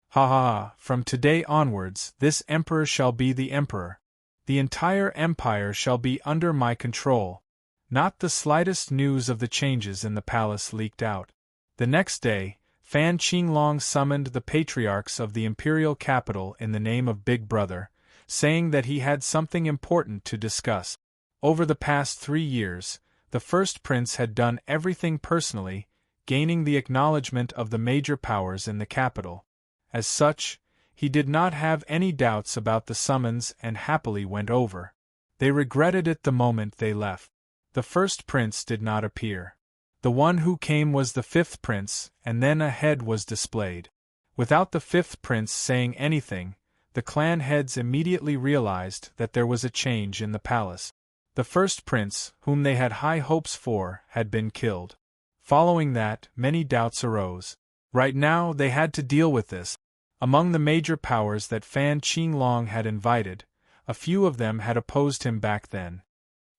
Speaker 1: Ha ha ha, from today onwards this emperor shall be the emperor. The entire empire shall be under my control. Not the slightest news of the changes in the palace leaked out. The next day, Fan Qinglong summoned the patriarchs of the imperial capital in the name of Big Brother, saying that he had something important to discuss. Over the past 3 years, the first prince had done everything personally, gaining the acknowledgement of the major powers in the capital. As such, he did not have any doubts about the summons and happily went over. They regretted it the moment they left. The first prince did not appear. The one who came was the fifth prince, and then a head was displayed. Without the fifth prince saying anything, the clan heads immediately realized that there was a change in the palace. The first prince, whom they had high hopes for, had been killed. Following that, many doubts arose. Right now they had to deal with this. Among the major powers that Fan Qinglong had invited, a few of them had opposed him back then.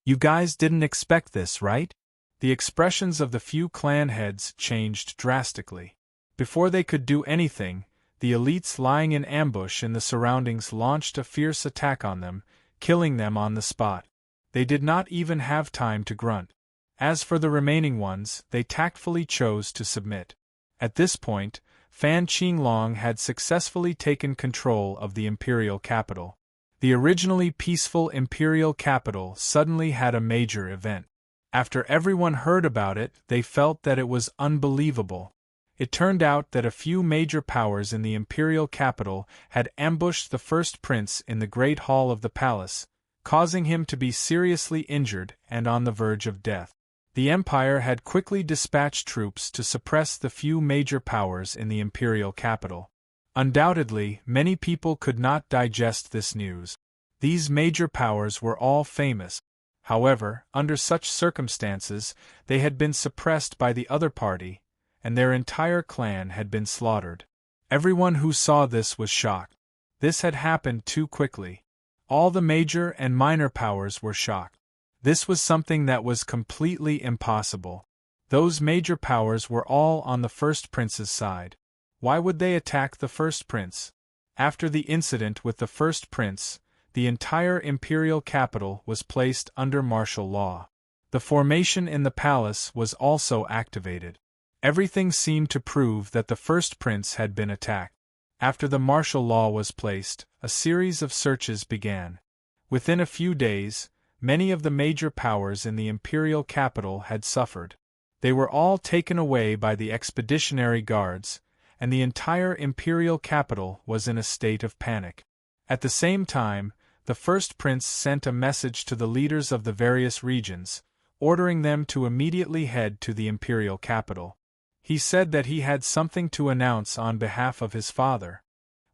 Speaker 1: You guys didn't expect this, right? The expressions of the few clan heads changed drastically. Before they could do anything, the elites lying in ambush in the surroundings launched a fierce attack on them, killing them on the spot. They did not even have time to grunt. As for the remaining ones, they tactfully chose to submit. At this point, Fan Qinglong had successfully taken control of the imperial capital. The originally peaceful imperial capital suddenly had a major event. After everyone heard about it, they felt that it was unbelievable. It turned out that a few major powers in the imperial capital had ambushed the first prince in the great hall of the palace, causing him to be seriously injured and on the verge of death. The empire had quickly dispatched troops to suppress the few major powers in the imperial capital. Undoubtedly, many people could not digest this news. These major powers were all famous. However, under such circumstances, they had been suppressed by the other party, and their entire clan had been slaughtered. Everyone who saw this was shocked. This had happened too quickly. All the major and minor powers were shocked. This was something that was completely impossible. Those major powers were all on the first prince's side. Why would they attack the first prince? After the incident with the first prince, the entire imperial capital was placed under martial law. The formation in the palace was also activated. Everything seemed to prove that the first prince had been attacked. After the martial law was placed, a series of searches began. Within a few days, many of the major powers in the imperial capital had suffered. They were all taken away by the expeditionary guards, and the entire imperial capital was in a state of panic. At the same time, the first prince sent a message to the leaders of the various regions, ordering them to immediately head to the imperial capital. He said that he had something to announce on behalf of his father.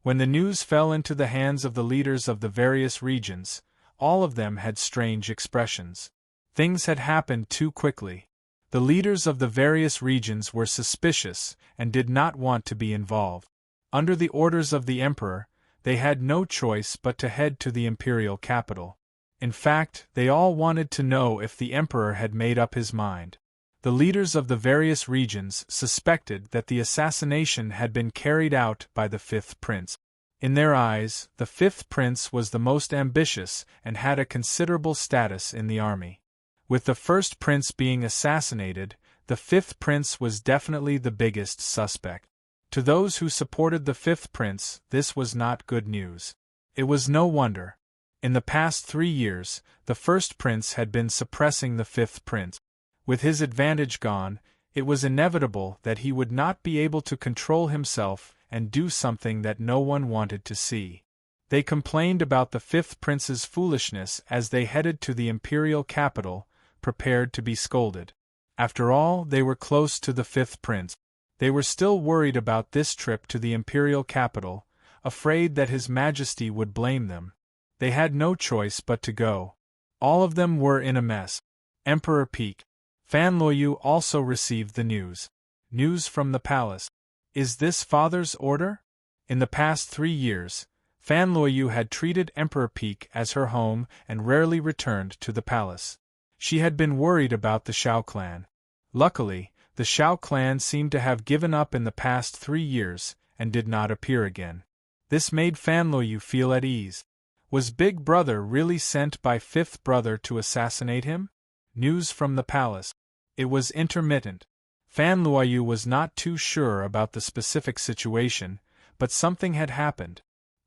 Speaker 1: When the news fell into the hands of the leaders of the various regions, all of them had strange expressions. Things had happened too quickly. The leaders of the various regions were suspicious and did not want to be involved. Under the orders of the emperor, they had no choice but to head to the imperial capital. In fact, they all wanted to know if the emperor had made up his mind. The leaders of the various regions suspected that the assassination had been carried out by the fifth prince. In their eyes, the fifth prince was the most ambitious and had a considerable status in the army. With the first prince being assassinated, the fifth prince was definitely the biggest suspect. To those who supported the fifth prince, this was not good news. It was no wonder. In the past 3 years, the first prince had been suppressing the fifth prince. With his advantage gone, it was inevitable that he would not be able to control himself and do something that no one wanted to see. They complained about the fifth prince's foolishness as they headed to the imperial capital, prepared to be scolded. After all, they were close to the fifth prince. They were still worried about this trip to the imperial capital, afraid that His Majesty would blame them. They had no choice but to go. All of them were in a mess. Emperor Peak. Fan Luoyu also received the news. News from the palace. Is this father's order? In the past 3 years, Fan Luoyu had treated Emperor Peak as her home and rarely returned to the palace. She had been worried about the Shao clan. Luckily, the Shao clan seemed to have given up in the past 3 years and did not appear again. This made Fan Luoyu feel at ease. Was Big Brother really sent by Fifth Brother to assassinate him? News from the palace. It was intermittent. Fan Luoyu was not too sure about the specific situation, but something had happened.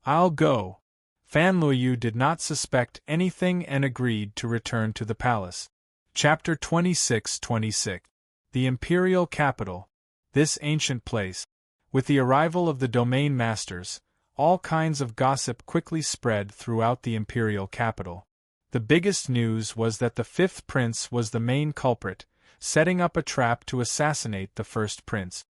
Speaker 1: I'll go. Fan Luoyu did not suspect anything and agreed to return to the palace. Chapter 26-26. The Imperial Capital. This ancient place. With the arrival of the domain masters, all kinds of gossip quickly spread throughout the imperial capital. The biggest news was that the fifth prince was the main culprit, setting up a trap to assassinate the first prince.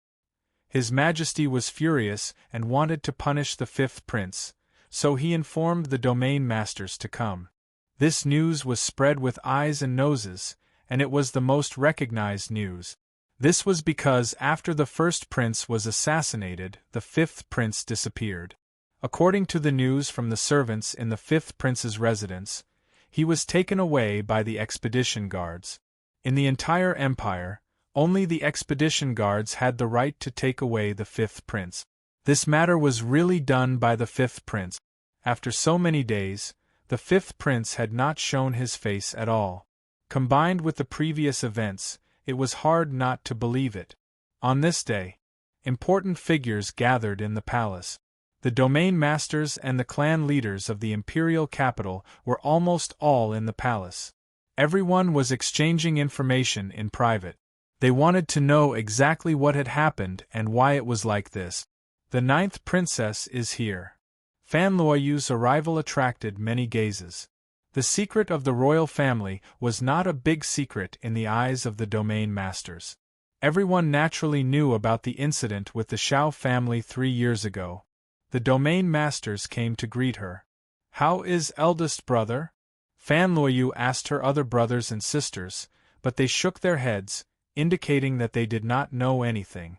Speaker 1: His Majesty was furious and wanted to punish the fifth prince, so he informed the domain masters to come. This news was spread with eyes and noses, and it was the most recognized news. This was because after the first prince was assassinated, the fifth prince disappeared. According to the news from the servants in the fifth prince's residence, he was taken away by the expedition guards. In the entire empire, only the expedition guards had the right to take away the fifth prince. This matter was really done by the fifth prince. After so many days, the fifth prince had not shown his face at all. Combined with the previous events, it was hard not to believe it. On this day, important figures gathered in the palace. The domain masters and the clan leaders of the imperial capital were almost all in the palace. Everyone was exchanging information in private. They wanted to know exactly what had happened and why it was like this. The ninth princess is here. Fan Luoyu's arrival attracted many gazes. The secret of the royal family was not a big secret in the eyes of the domain masters. Everyone naturally knew about the incident with the Shao family 3 years ago. The domain masters came to greet her. How is eldest brother? Fan Luoyu asked her other brothers and sisters, but they shook their heads, indicating that they did not know anything.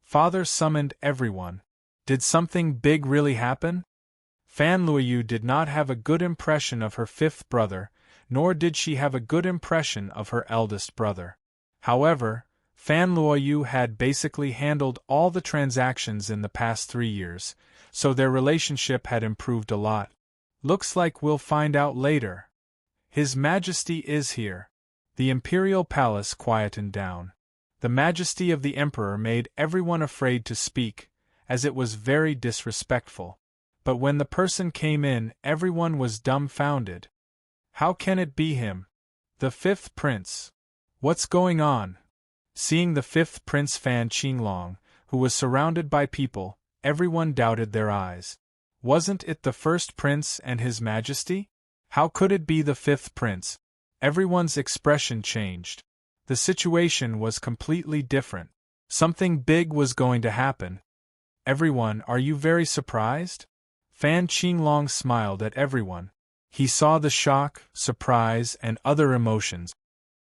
Speaker 1: Father summoned everyone. Did something big really happen? Fan Luoyu did not have a good impression of her fifth brother, nor did she have a good impression of her eldest brother. However, Fan Luoyu had basically handled all the transactions in the past 3 years, so their relationship had improved a lot. Looks like we'll find out later. His Majesty is here. The imperial palace quietened down. The majesty of the emperor made everyone afraid to speak, as it was very disrespectful. But when the person came in, everyone was dumbfounded. How can it be him? The fifth prince. What's going on? Seeing the fifth prince Fan Qinglong, who was surrounded by people, everyone doubted their eyes. Wasn't it the first prince and His Majesty? How could it be the fifth prince? Everyone's expression changed. The situation was completely different. Something big was going to happen. Everyone, are you very surprised? Fan Qinglong smiled at everyone. He saw the shock, surprise, and other emotions.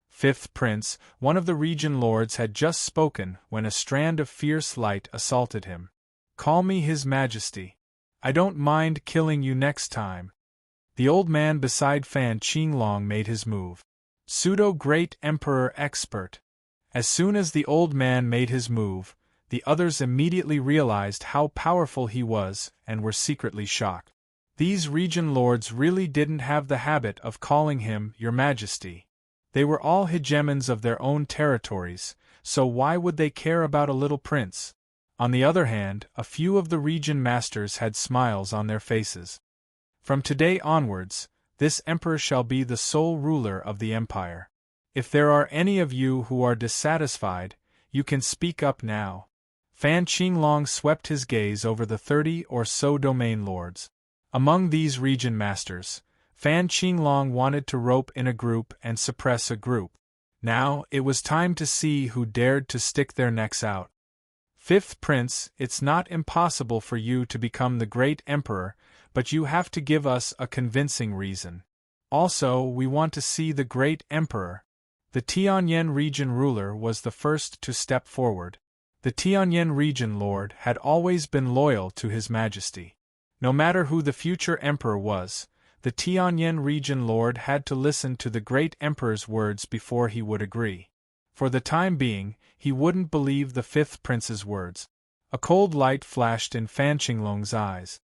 Speaker 1: Fifth Prince, one of the region lords, had just spoken when a strand of fierce light assaulted him. Call me His Majesty. I don't mind killing you next time. The old man beside Fan Qinglong made his move. Pseudo-Great Emperor Expert. As soon as the old man made his move, the others immediately realized how powerful he was and were secretly shocked. These region lords really didn't have the habit of calling him Your Majesty. They were all hegemons of their own territories, so why would they care about a little prince? On the other hand, a few of the region masters had smiles on their faces. From today onwards, this emperor shall be the sole ruler of the empire. If there are any of you who are dissatisfied, you can speak up now. Fan Qinglong swept his gaze over the 30 or so domain lords. Among these region masters, Fan Qinglong wanted to rope in a group and suppress a group. Now, it was time to see who dared to stick their necks out. Fifth Prince, it's not impossible for you to become the great emperor, but you have to give us a convincing reason. Also, we want to see the great emperor. The Tianyan region ruler was the first to step forward. The Tianyan region lord had always been loyal to His Majesty. No matter who the future emperor was, the Tianyan region lord had to listen to the great emperor's words before he would agree. For the time being, he wouldn't believe the fifth prince's words. A cold light flashed in Fan Qinglong's eyes.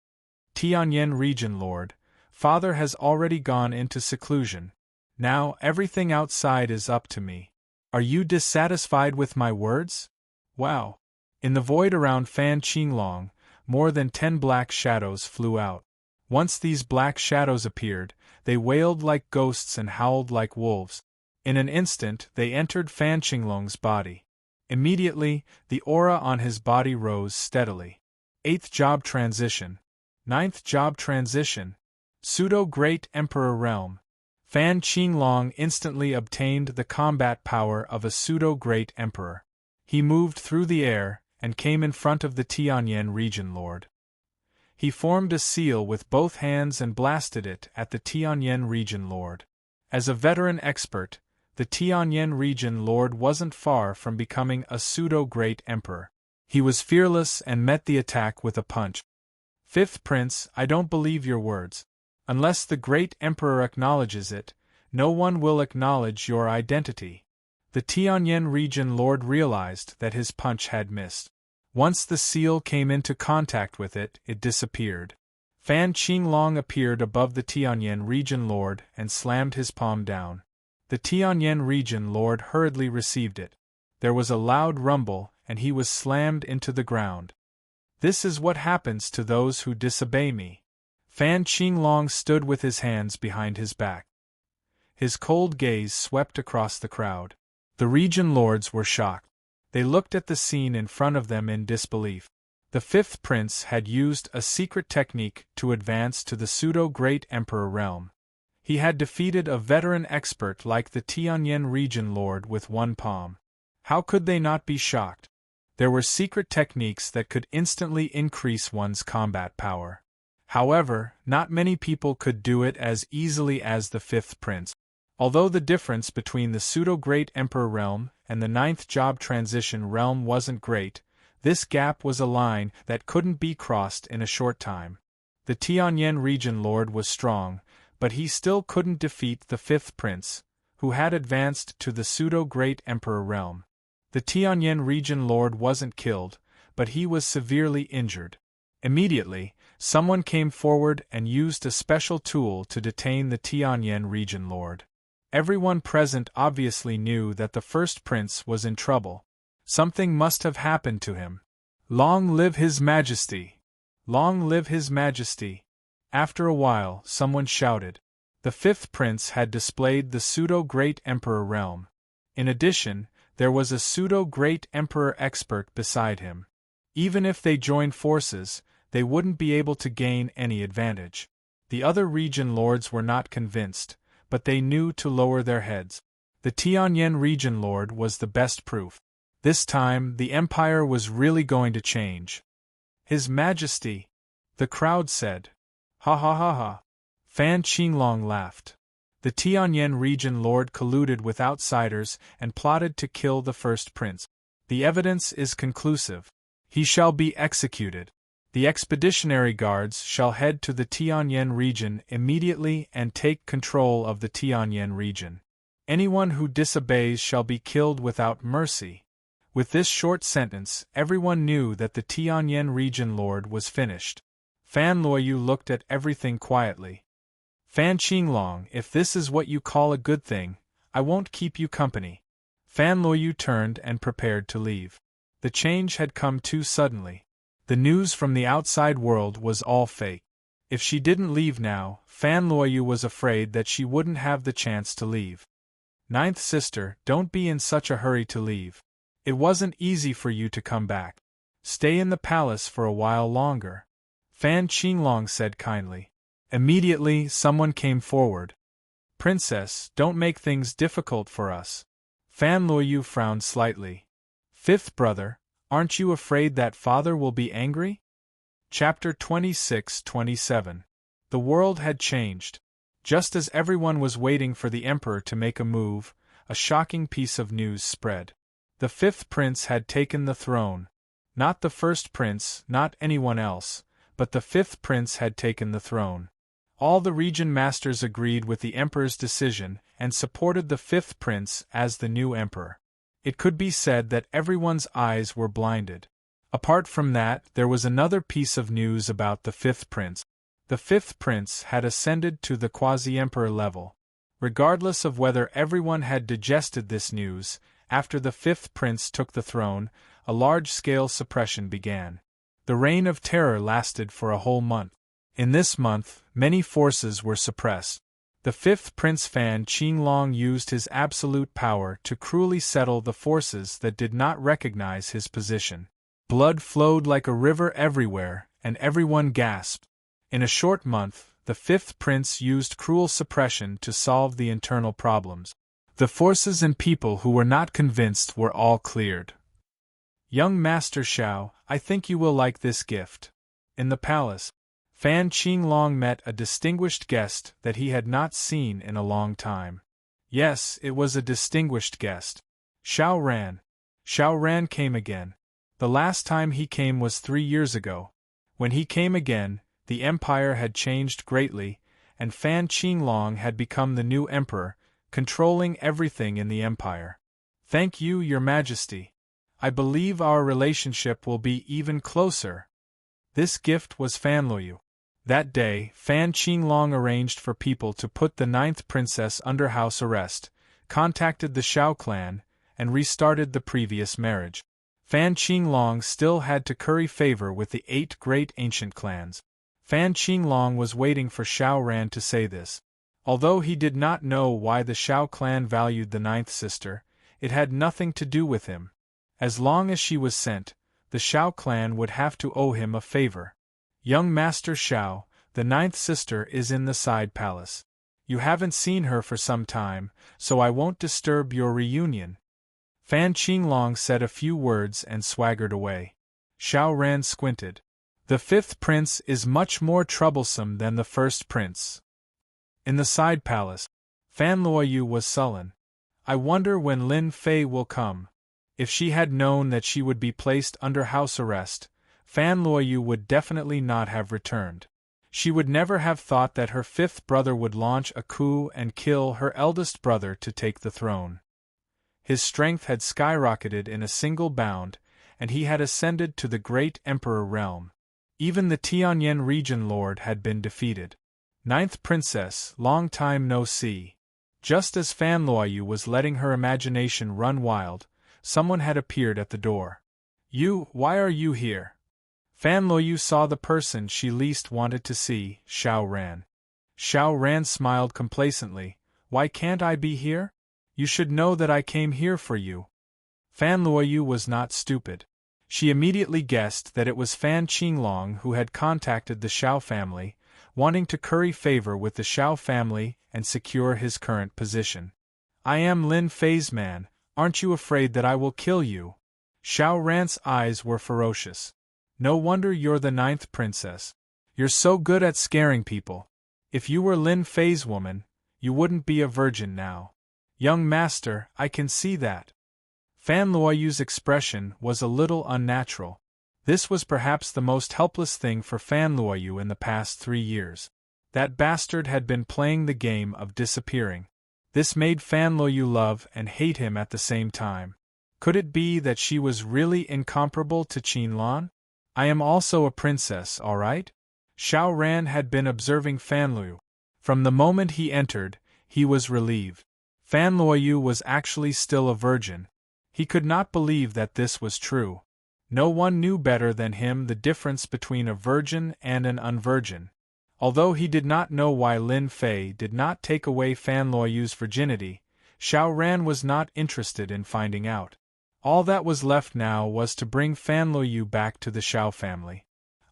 Speaker 1: Tianyan region lord, father has already gone into seclusion. Now everything outside is up to me. Are you dissatisfied with my words? Wow! In the void around Fan Qinglong, more than 10 black shadows flew out. Once these black shadows appeared, they wailed like ghosts and howled like wolves. In an instant they entered Fan Qinglong's body. Immediately, the aura on his body rose steadily. 8th job transition. 9th job transition. Pseudo-Great Emperor Realm. Fan Qinglong instantly obtained the combat power of a pseudo-Great Emperor. He moved through the air and came in front of the Tianyan region lord. He formed a seal with both hands and blasted it at the Tianyan region lord. As a veteran expert, the Tianyan region lord wasn't far from becoming a pseudo-Great Emperor. He was fearless and met the attack with a punch. Fifth Prince, I don't believe your words. Unless the Great Emperor acknowledges it, no one will acknowledge your identity. The Tianyan region lord realized that his punch had missed. Once the seal came into contact with it, it disappeared. Fan Qinglong appeared above the Tianyan region lord and slammed his palm down. The Tianyan region lord hurriedly received it. There was a loud rumble, and he was slammed into the ground. This is what happens to those who disobey me. Fan Qinglong stood with his hands behind his back. His cold gaze swept across the crowd. The region lords were shocked. They looked at the scene in front of them in disbelief. The fifth prince had used a secret technique to advance to the pseudo-Great Emperor realm. He had defeated a veteran expert like the Tianyan region lord with one palm. How could they not be shocked? There were secret techniques that could instantly increase one's combat power. However, not many people could do it as easily as the fifth prince. Although the difference between the pseudo-Great Emperor realm and the 9th job transition realm wasn't great, this gap was a line that couldn't be crossed in a short time. The Tianyan region lord was strong, but he still couldn't defeat the fifth prince, who had advanced to the pseudo-Great Emperor realm. The Tianyan region lord wasn't killed, but he was severely injured. Immediately, someone came forward and used a special tool to detain the Tianyan region lord. Everyone present obviously knew that the first prince was in trouble. Something must have happened to him. Long live His Majesty! Long live His Majesty! After a while, someone shouted. The fifth prince had displayed the pseudo-Great Emperor realm. In addition, there was a pseudo-Great Emperor expert beside him. Even if they joined forces, they wouldn't be able to gain any advantage. The other region lords were not convinced, but they knew to lower their heads. The Tianyan region lord was the best proof. This time, the empire was really going to change. His Majesty! The crowd said. Ha ha ha ha! Fan Qinglong laughed. The Tianyan region lord colluded with outsiders and plotted to kill the first prince. The evidence is conclusive. He shall be executed. The expeditionary guards shall head to the Tianyan region immediately and take control of the Tianyan region. Anyone who disobeys shall be killed without mercy. With this short sentence, everyone knew that the Tianyan region lord was finished. Fan Luoyu looked at everything quietly. Fan Qinglong, if this is what you call a good thing, I won't keep you company. Fan Luoyu turned and prepared to leave. The change had come too suddenly. The news from the outside world was all fake. If she didn't leave now, Fan Luoyu was afraid that she wouldn't have the chance to leave. Ninth sister, don't be in such a hurry to leave. It wasn't easy for you to come back. Stay in the palace for a while longer. Fan Qinglong said kindly. Immediately, someone came forward. Princess, don't make things difficult for us. Fan Luoyu frowned slightly. Fifth brother, aren't you afraid that father will be angry? Chapter 26-27. The world had changed. Just as everyone was waiting for the emperor to make a move, a shocking piece of news spread. The fifth prince had taken the throne. Not the first prince, not anyone else, but the fifth prince had taken the throne. All the region masters agreed with the emperor's decision and supported the fifth prince as the new emperor. It could be said that everyone's eyes were blinded. Apart from that, there was another piece of news about the fifth prince. The fifth prince had ascended to the quasi-emperor level. Regardless of whether everyone had digested this news, after the fifth prince took the throne, a large-scale suppression began. The reign of terror lasted for a whole month. In this month, many forces were suppressed. The fifth prince Fan Qinglong used his absolute power to cruelly settle the forces that did not recognize his position. Blood flowed like a river everywhere, and everyone gasped. In a short month, the fifth prince used cruel suppression to solve the internal problems. The forces and people who were not convinced were all cleared. Young Master Xiao, I think you will like this gift. In the palace, Fan Qinglong met a distinguished guest that he had not seen in a long time. Yes, it was a distinguished guest. Xiao Ran. Xiao Ran came again. The last time he came was 3 years ago. When he came again, the empire had changed greatly, and Fan Qinglong had become the new emperor, controlling everything in the empire. Thank you, Your Majesty. I believe our relationship will be even closer. This gift was Fan Luoyu. That day, Fan Qinglong arranged for people to put the ninth princess under house arrest, contacted the Xiao clan, and restarted the previous marriage. Fan Qinglong still had to curry favor with the 8 great ancient clans. Fan Qinglong was waiting for Xiao Ran to say this. Although he did not know why the Xiao clan valued the ninth sister, it had nothing to do with him. As long as she was sent, the Xiao clan would have to owe him a favor. Young Master Xiao, the ninth sister is in the side palace. You haven't seen her for some time, so I won't disturb your reunion. Fan Qinglong said a few words and swaggered away. Xiao Ran squinted. The fifth prince is much more troublesome than the first prince. In the side palace, Fan Luoyu was sullen. I wonder when Lin Fei will come. If she had known that she would be placed under house arrest, Fan Luoyu would definitely not have returned. She would never have thought that her fifth brother would launch a coup and kill her eldest brother to take the throne. His strength had skyrocketed in a single bound, and he had ascended to the great emperor realm. Even the Tianyan region lord had been defeated. Ninth princess, long time no see. Just as Fan Luoyu was letting her imagination run wild, someone had appeared at the door. Why are you here? Fan Luoyu saw the person she least wanted to see, Xiao Ran. Xiao Ran smiled complacently. Why can't I be here? You should know that I came here for you. Fan Luoyu was not stupid. She immediately guessed that it was Fan Qinglong who had contacted the Xiao family, wanting to curry favor with the Xiao family and secure his current position. I am Lin Fei's man, aren't you afraid that I will kill you? Xiao Ran's eyes were ferocious. No wonder you're the ninth princess. You're so good at scaring people. If you were Lin Fei's woman, you wouldn't be a virgin now. Young master, I can see that. Fan Luoyu's expression was a little unnatural. This was perhaps the most helpless thing for Fan Luoyu in the past 3 years. That bastard had been playing the game of disappearing. This made Fan Luoyu love and hate him at the same time. Could it be that she was really incomparable to Qinlan? I am also a princess, all right? Xiao Ran had been observing Fan Luoyu. From the moment he entered, he was relieved. Fan Luoyu was actually still a virgin. He could not believe that this was true. No one knew better than him the difference between a virgin and an unvirgin. Although he did not know why Lin Fei did not take away Fan Luoyu's virginity, Xiao Ran was not interested in finding out. All that was left now was to bring Fan Luoyu back to the Xiao family.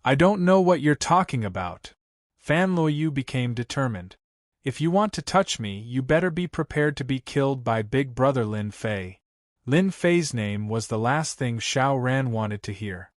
Speaker 1: I don't know what you're talking about. Fan Luoyu became determined. If you want to touch me, you better be prepared to be killed by Big Brother Lin Fei. Lin Fei's name was the last thing Xiao Ran wanted to hear.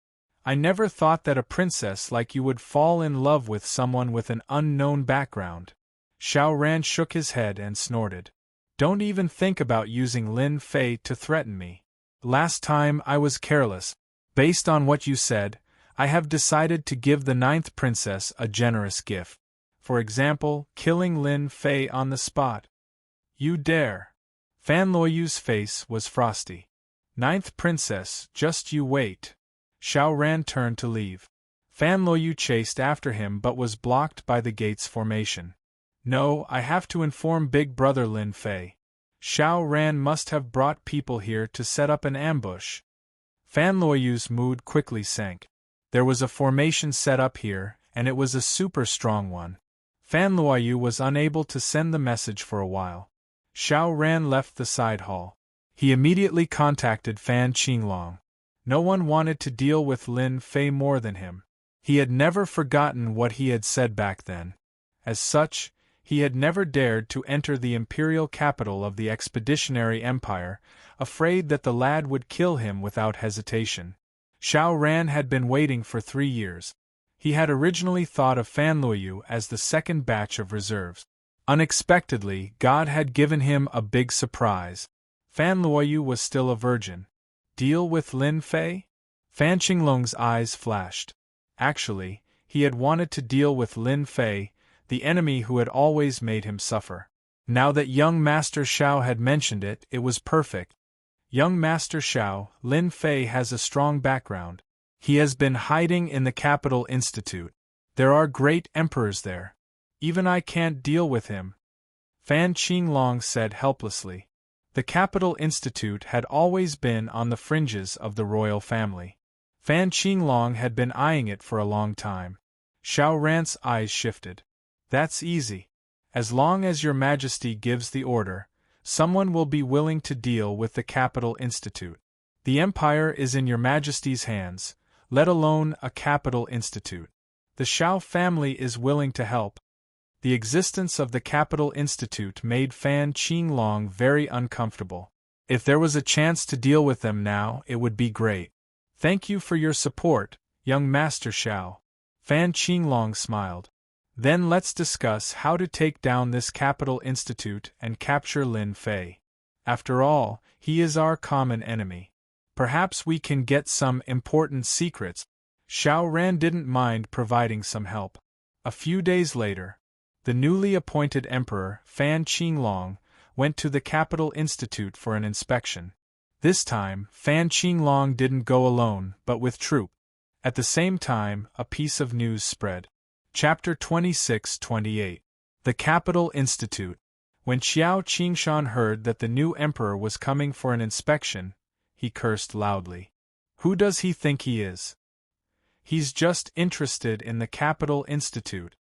Speaker 1: I never thought that a princess like you would fall in love with someone with an unknown background. Xiao Ran shook his head and snorted. Don't even think about using Lin Fei to threaten me. Last time I was careless. Based on what you said, I have decided to give the 9th princess a generous gift. For example, killing Lin Fei on the spot. You dare? Fan Luoyu's face was frosty. 9th princess, just you wait. Xiao Ran turned to leave. Fan Luoyu chased after him but was blocked by the gate's formation. No, I have to inform Big Brother Lin Fei. Xiao Ran must have brought people here to set up an ambush. Fan Luoyu's mood quickly sank. There was a formation set up here, and it was a super strong one. Fan Luoyu was unable to send the message for a while. Xiao Ran left the side hall. He immediately contacted Fan Qinglong. No one wanted to deal with Lin Fei more than him. He had never forgotten what he had said back then. As such, he had never dared to enter the imperial capital of the expeditionary empire, afraid that the lad would kill him without hesitation. Xiao Ran had been waiting for 3 years. He had originally thought of Fan Luoyu as the second batch of reserves. Unexpectedly, God had given him a big surprise. Fan Luoyu was still a virgin. Deal with Lin Fei? Fan Qinglong's eyes flashed. Actually, he had wanted to deal with Lin Fei, the enemy who had always made him suffer. Now that young Master Xiao had mentioned it, it was perfect. Young Master Xiao, Lin Fei has a strong background. He has been hiding in the Capital Institute. There are great emperors there. Even I can't deal with him. Fan Qinglong said helplessly. The Capital Institute had always been on the fringes of the royal family. Fan Qinglong had been eyeing it for a long time. Xiao Ran's eyes shifted. That's easy. As long as your majesty gives the order, someone will be willing to deal with the Capital Institute. The empire is in your majesty's hands, let alone a Capital Institute. The Xiao family is willing to help. The existence of the Capital Institute made Fan Qinglong very uncomfortable. If there was a chance to deal with them now, it would be great. Thank you for your support, young Master Xiao. Fan Qinglong smiled. Then let's discuss how to take down this Capital Institute and capture Lin Fei. After all, he is our common enemy. Perhaps we can get some important secrets. Xiao Ran didn't mind providing some help. A few days later, the newly appointed emperor, Fan Qinglong, went to the Capital Institute for an inspection. This time, Fan Qinglong didn't go alone, but with troop. At the same time, a piece of news spread. Chapter 26-28. The Capital Institute. When Xiao Qingshan heard that the new emperor was coming for an inspection, he cursed loudly. Who does he think he is? He's just interested in the Capital Institute.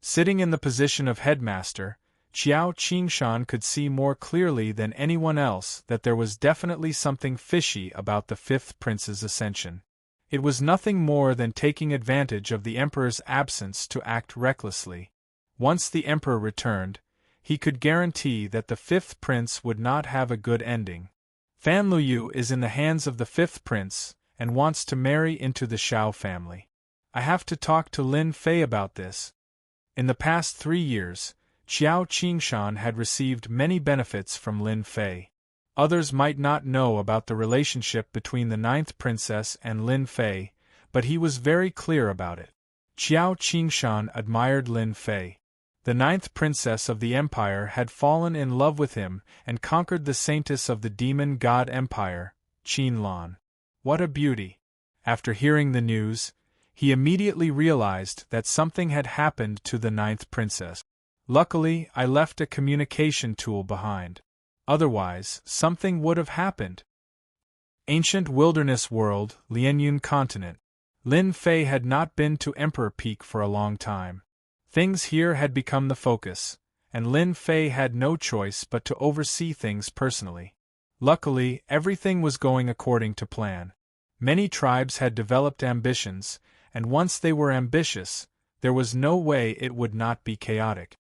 Speaker 1: Sitting in the position of headmaster, Xiao Qingshan could see more clearly than anyone else that there was definitely something fishy about the 5th prince's ascension. It was nothing more than taking advantage of the emperor's absence to act recklessly. Once the emperor returned, he could guarantee that the 5th prince would not have a good ending. Fan Luoyu is in the hands of the 5th prince and wants to marry into the Xiao family. I have to talk to Lin Fei about this. In the past 3 years, Xiao Qingshan had received many benefits from Lin Fei. Others might not know about the relationship between the 9th princess and Lin Fei, but he was very clear about it. Xiao Qingshan admired Lin Fei. The 9th princess of the empire had fallen in love with him and conquered the saintess of the demon god empire, Qinlan. What a beauty! After hearing the news, he immediately realized that something had happened to the 9th princess. Luckily, I left a communication tool behind. Otherwise, something would have happened. Ancient Wilderness World, Lianyun Continent. Lin Fei had not been to Emperor Peak for a long time. Things here had become the focus, and Lin Fei had no choice but to oversee things personally. Luckily, everything was going according to plan. Many tribes had developed ambitions, and once they were ambitious, there was no way it would not be chaotic.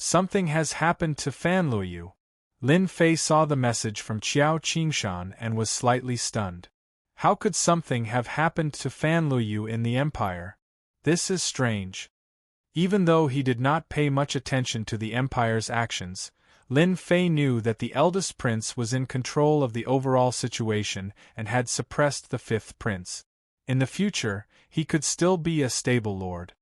Speaker 1: Something has happened to Fan Luoyu. Lin Fei saw the message from Qiao Qingshan and was slightly stunned. How could something have happened to Fan Luoyu in the Empire? This is strange. Even though he did not pay much attention to the Empire's actions, Lin Fei knew that the eldest prince was in control of the overall situation and had suppressed the fifth prince. In the future, he could still be a stable lord.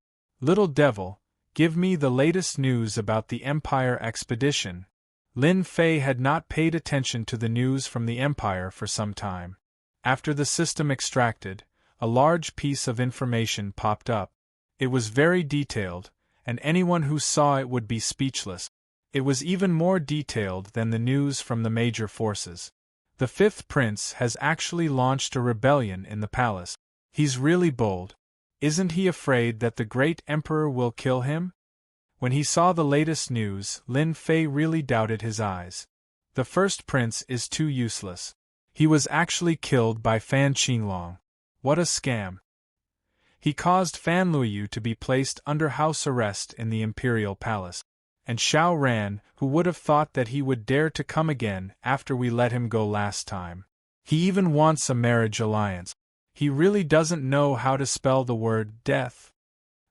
Speaker 1: Little devil, give me the latest news about the Empire expedition. Lin Fei had not paid attention to the news from the Empire for some time. After the system extracted, a large piece of information popped up. It was very detailed, and anyone who saw it would be speechless. It was even more detailed than the news from the major forces. The fifth prince has actually launched a rebellion in the palace. He's really bold. Isn't he afraid that the great emperor will kill him? When he saw the latest news, Lin Fei really doubted his eyes. The first prince is too useless. He was actually killed by Fan Qinglong. What a scam. He caused Fan Luoyu to be placed under house arrest in the imperial palace. And Xiao Ran, who would have thought that he would dare to come again after we let him go last time. He even wants a marriage alliance. He really doesn't know how to spell the word death.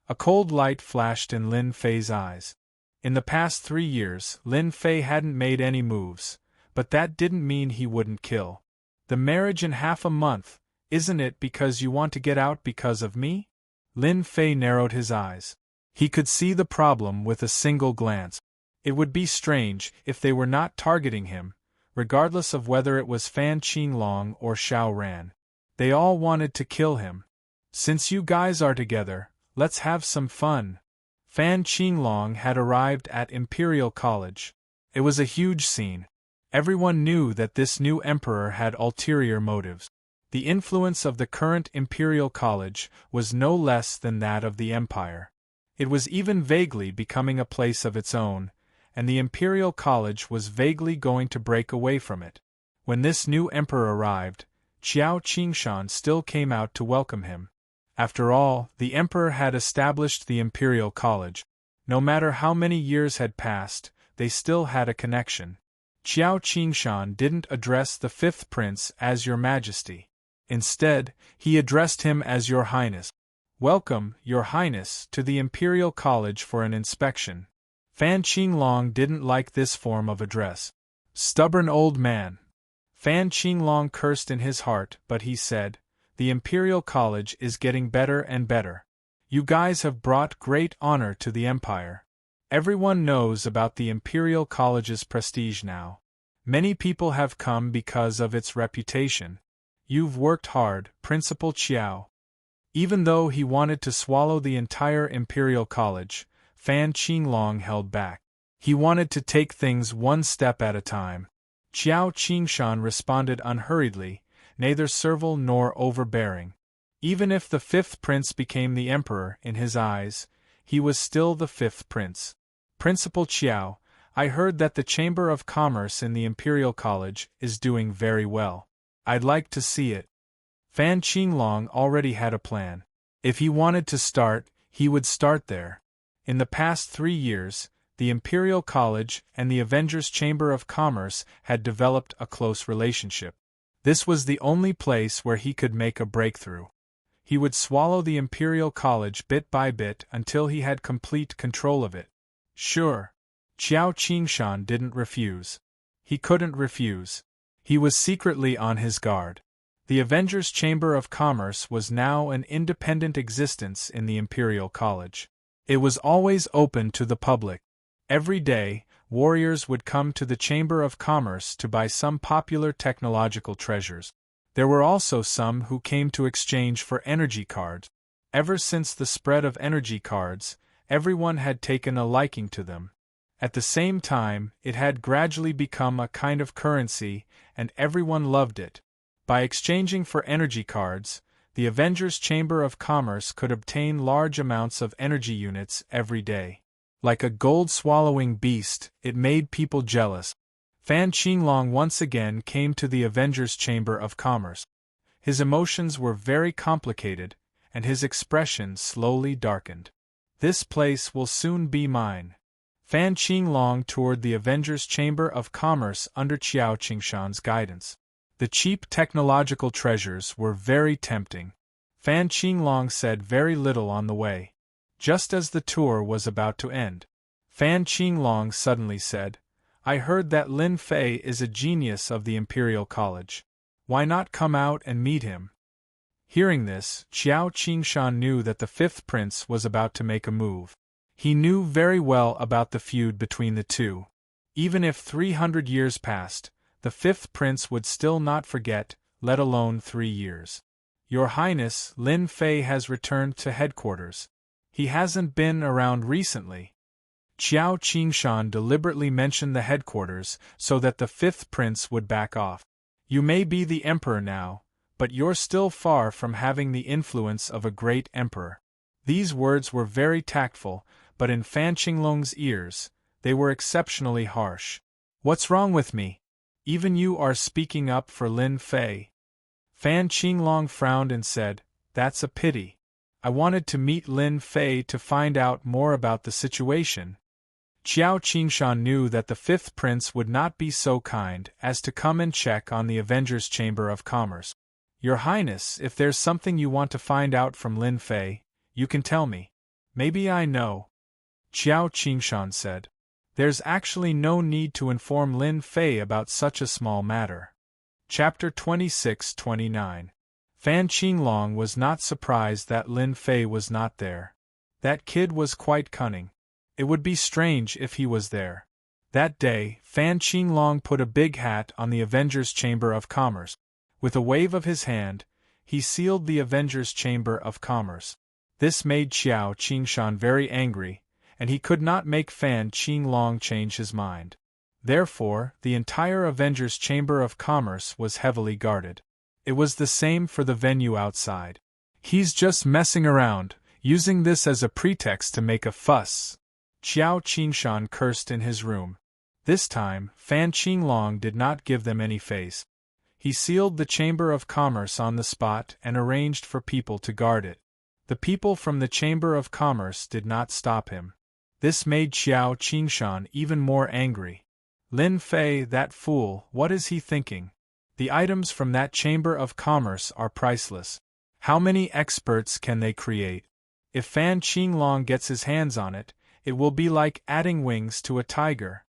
Speaker 1: A cold light flashed in Lin Fei's eyes. In the past 3 years, Lin Fei hadn't made any moves, but that didn't mean he wouldn't kill. The marriage in half a month, isn't it because you want to get out because of me? Lin Fei narrowed his eyes. He could see the problem with a single glance. It would be strange if they were not targeting him, regardless of whether it was Fan Qinglong or Xiao Ran. They all wanted to kill him. Since you guys are together, let's have some fun. Fan Qinglong had arrived at Imperial College. It was a huge scene. Everyone knew that this new emperor had ulterior motives. The influence of the current Imperial College was no less than that of the Empire. It was even vaguely becoming a place of its own, and the Imperial College was vaguely going to break away from it. When this new emperor arrived, Qiao Qingshan still came out to welcome him. After all, the emperor had established the Imperial College. No matter how many years had passed, they still had a connection. Qiao Qingshan didn't address the fifth prince as Your Majesty. Instead, he addressed him as Your Highness. Welcome, Your Highness, to the Imperial College for an inspection. Fan Qinglong didn't like this form of address. Stubborn old man. Fan Qinglong cursed in his heart, but he said, The Imperial College is getting better and better. You guys have brought great honor to the Empire. Everyone knows about the Imperial College's prestige now. Many people have come because of its reputation. You've worked hard, Principal Qiao. Even though he wanted to swallow the entire Imperial College, Fan Qinglong held back. He wanted to take things one step at a time. Qiao Qingshan responded unhurriedly, neither servile nor overbearing. Even if the fifth prince became the emperor in his eyes, he was still the fifth prince. Principal Qiao, I heard that the Chamber of Commerce in the Imperial College is doing very well. I'd like to see it. Fan Qinglong already had a plan. If he wanted to start, he would start there. In the past 3 years, the Imperial College and the Avengers Chamber of Commerce had developed a close relationship. This was the only place where he could make a breakthrough. He would swallow the Imperial College bit by bit until he had complete control of it. Sure. Qiao Qingshan didn't refuse. He couldn't refuse. He was secretly on his guard. The Avengers Chamber of Commerce was now an independent existence in the Imperial College. It was always open to the public. Every day, warriors would come to the Chamber of Commerce to buy some popular technological treasures. There were also some who came to exchange for energy cards. Ever since the spread of energy cards, everyone had taken a liking to them. At the same time, it had gradually become a kind of currency, and everyone loved it. By exchanging for energy cards, the Avengers Chamber of Commerce could obtain large amounts of energy units every day. Like a gold-swallowing beast, it made people jealous. Fan Qinglong once again came to the Avengers Chamber of Commerce. His emotions were very complicated, and his expression slowly darkened. This place will soon be mine. Fan Qinglong toured the Avengers Chamber of Commerce under Qiao Qingshan's guidance. The cheap technological treasures were very tempting. Fan Qinglong said very little on the way. Just as the tour was about to end, Fan Qinglong suddenly said, "I heard that Lin Fei is a genius of the Imperial College. Why not come out and meet him?" Hearing this, Qiao Qingshan knew that the fifth prince was about to make a move. He knew very well about the feud between the two. Even if 300 years passed, the fifth prince would still not forget, let alone 3 years. "Your Highness, Lin Fei has returned to headquarters. He hasn't been around recently." Qiao Qingshan deliberately mentioned the headquarters so that the fifth prince would back off. "You may be the emperor now, but you're still far from having the influence of a great emperor." These words were very tactful, but in Fan Qinglong's ears, they were exceptionally harsh. "What's wrong with me? Even you are speaking up for Lin Fei." Fan Qinglong frowned and said, "That's a pity. I wanted to meet Lin Fei to find out more about the situation." Qiao Qingshan knew that the fifth prince would not be so kind as to come and check on the Avengers Chamber of Commerce. "Your Highness, if there's something you want to find out from Lin Fei, you can tell me. Maybe I know." Qiao Qingshan said, "There's actually no need to inform Lin Fei about such a small matter." Chapter 26-29. Fan Qinglong was not surprised that Lin Fei was not there. That kid was quite cunning. It would be strange if he was there. That day, Fan Qinglong put a big hat on the Avengers Chamber of Commerce. With a wave of his hand, he sealed the Avengers Chamber of Commerce. This made Qiao Qingshan very angry, and he could not make Fan Qinglong change his mind. Therefore, the entire Avengers Chamber of Commerce was heavily guarded. It was the same for the venue outside. "He's just messing around, using this as a pretext to make a fuss," Qiao Qingshan cursed in his room. This time, Fan Qinglong did not give them any face. He sealed the Chamber of Commerce on the spot and arranged for people to guard it. The people from the Chamber of Commerce did not stop him. This made Qiao Qingshan even more angry. "Lin Fei, that fool, what is he thinking? The items from that Chamber of Commerce are priceless. How many experts can they create? If Fan Qinglong gets his hands on it, it will be like adding wings to a tiger."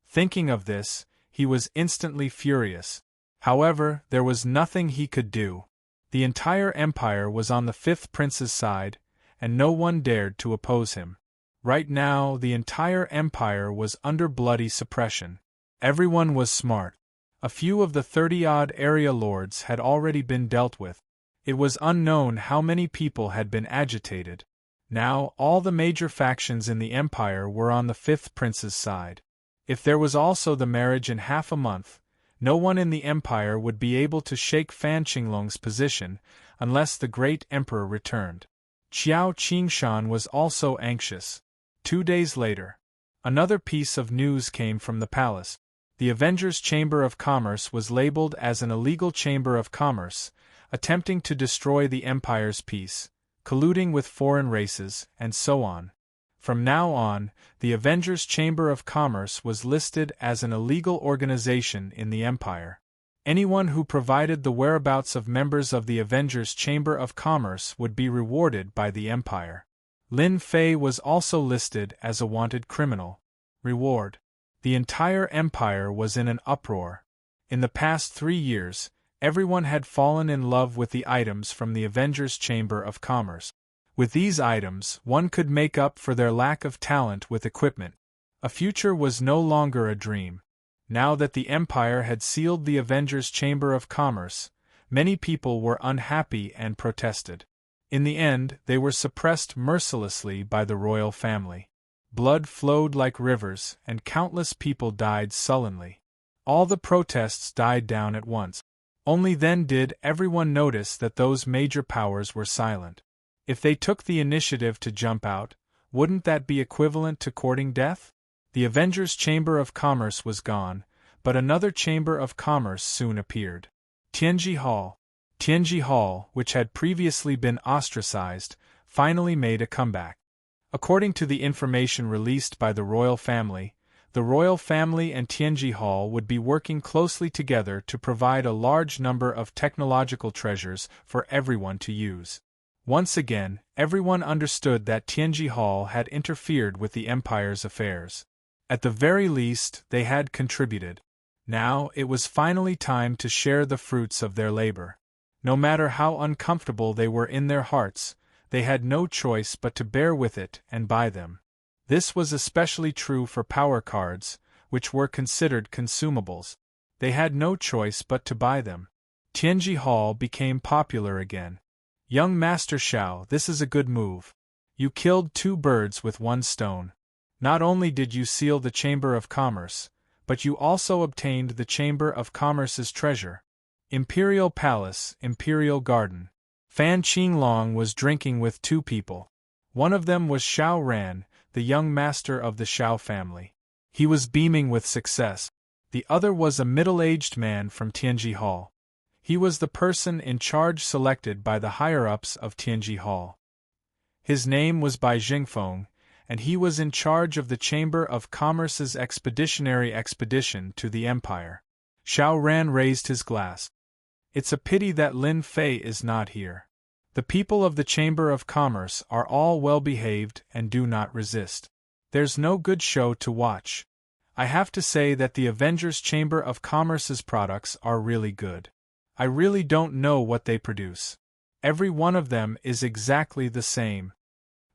Speaker 1: Thinking of this, he was instantly furious. However, there was nothing he could do. The entire empire was on the fifth prince's side, and no one dared to oppose him. Right now, the entire empire was under bloody suppression. Everyone was smart. A few of the 30-odd area lords had already been dealt with. It was unknown how many people had been agitated. Now, all the major factions in the empire were on the fifth prince's side. If there was also the marriage in half a month, no one in the empire would be able to shake Fan Qinglong's position unless the great emperor returned. Qiao Qingshan was also anxious. 2 days later, another piece of news came from the palace. The Avengers Chamber of Commerce was labeled as an illegal chamber of commerce, attempting to destroy the empire's peace, colluding with foreign races, and so on. From now on, the Avengers Chamber of Commerce was listed as an illegal organization in the empire. Anyone who provided the whereabouts of members of the Avengers Chamber of Commerce would be rewarded by the empire. Lin Fei was also listed as a wanted criminal. Reward. The entire empire was in an uproar. In the past 3 years, everyone had fallen in love with the items from the Avengers Chamber of Commerce. With these items, one could make up for their lack of talent with equipment. A future was no longer a dream. Now that the empire had sealed the Avengers Chamber of Commerce, many people were unhappy and protested. In the end, they were suppressed mercilessly by the royal family. Blood flowed like rivers, and countless people died sullenly. All the protests died down at once. Only then did everyone notice that those major powers were silent. If they took the initiative to jump out, wouldn't that be equivalent to courting death? The Avengers Chamber of Commerce was gone, but another Chamber of Commerce soon appeared. Tianji Hall. Tianji Hall, which had previously been ostracized, finally made a comeback. According to the information released by the royal family and Tianji Hall would be working closely together to provide a large number of technological treasures for everyone to use. Once again, everyone understood that Tianji Hall had interfered with the empire's affairs. At the very least, they had contributed. Now, it was finally time to share the fruits of their labor. No matter how uncomfortable they were in their hearts, they had no choice but to bear with it and buy them. This was especially true for power cards, which were considered consumables. They had no choice but to buy them. Tianji Hall became popular again. Young Master Xiao, this is a good move. You killed 2 birds with 1 stone. Not only did you seal the Chamber of Commerce, but you also obtained the Chamber of Commerce's treasure. Imperial Palace, Imperial Garden. Fan Qinglong was drinking with 2 people. One of them was Xiao Ran, the young master of the Xiao family. He was beaming with success. The other was a middle-aged man from Tianji Hall. He was the person in charge selected by the higher-ups of Tianji Hall. His name was Bai Jingfeng, and he was in charge of the Chamber of Commerce's expeditionary expedition to the Empire. Xiao Ran raised his glass. It's a pity that Lin Fei is not here. The people of the Chamber of Commerce are all well-behaved and do not resist. There's no good show to watch. I have to say that the Avengers Chamber of Commerce's products are really good. I really don't know what they produce. Every one of them is exactly the same.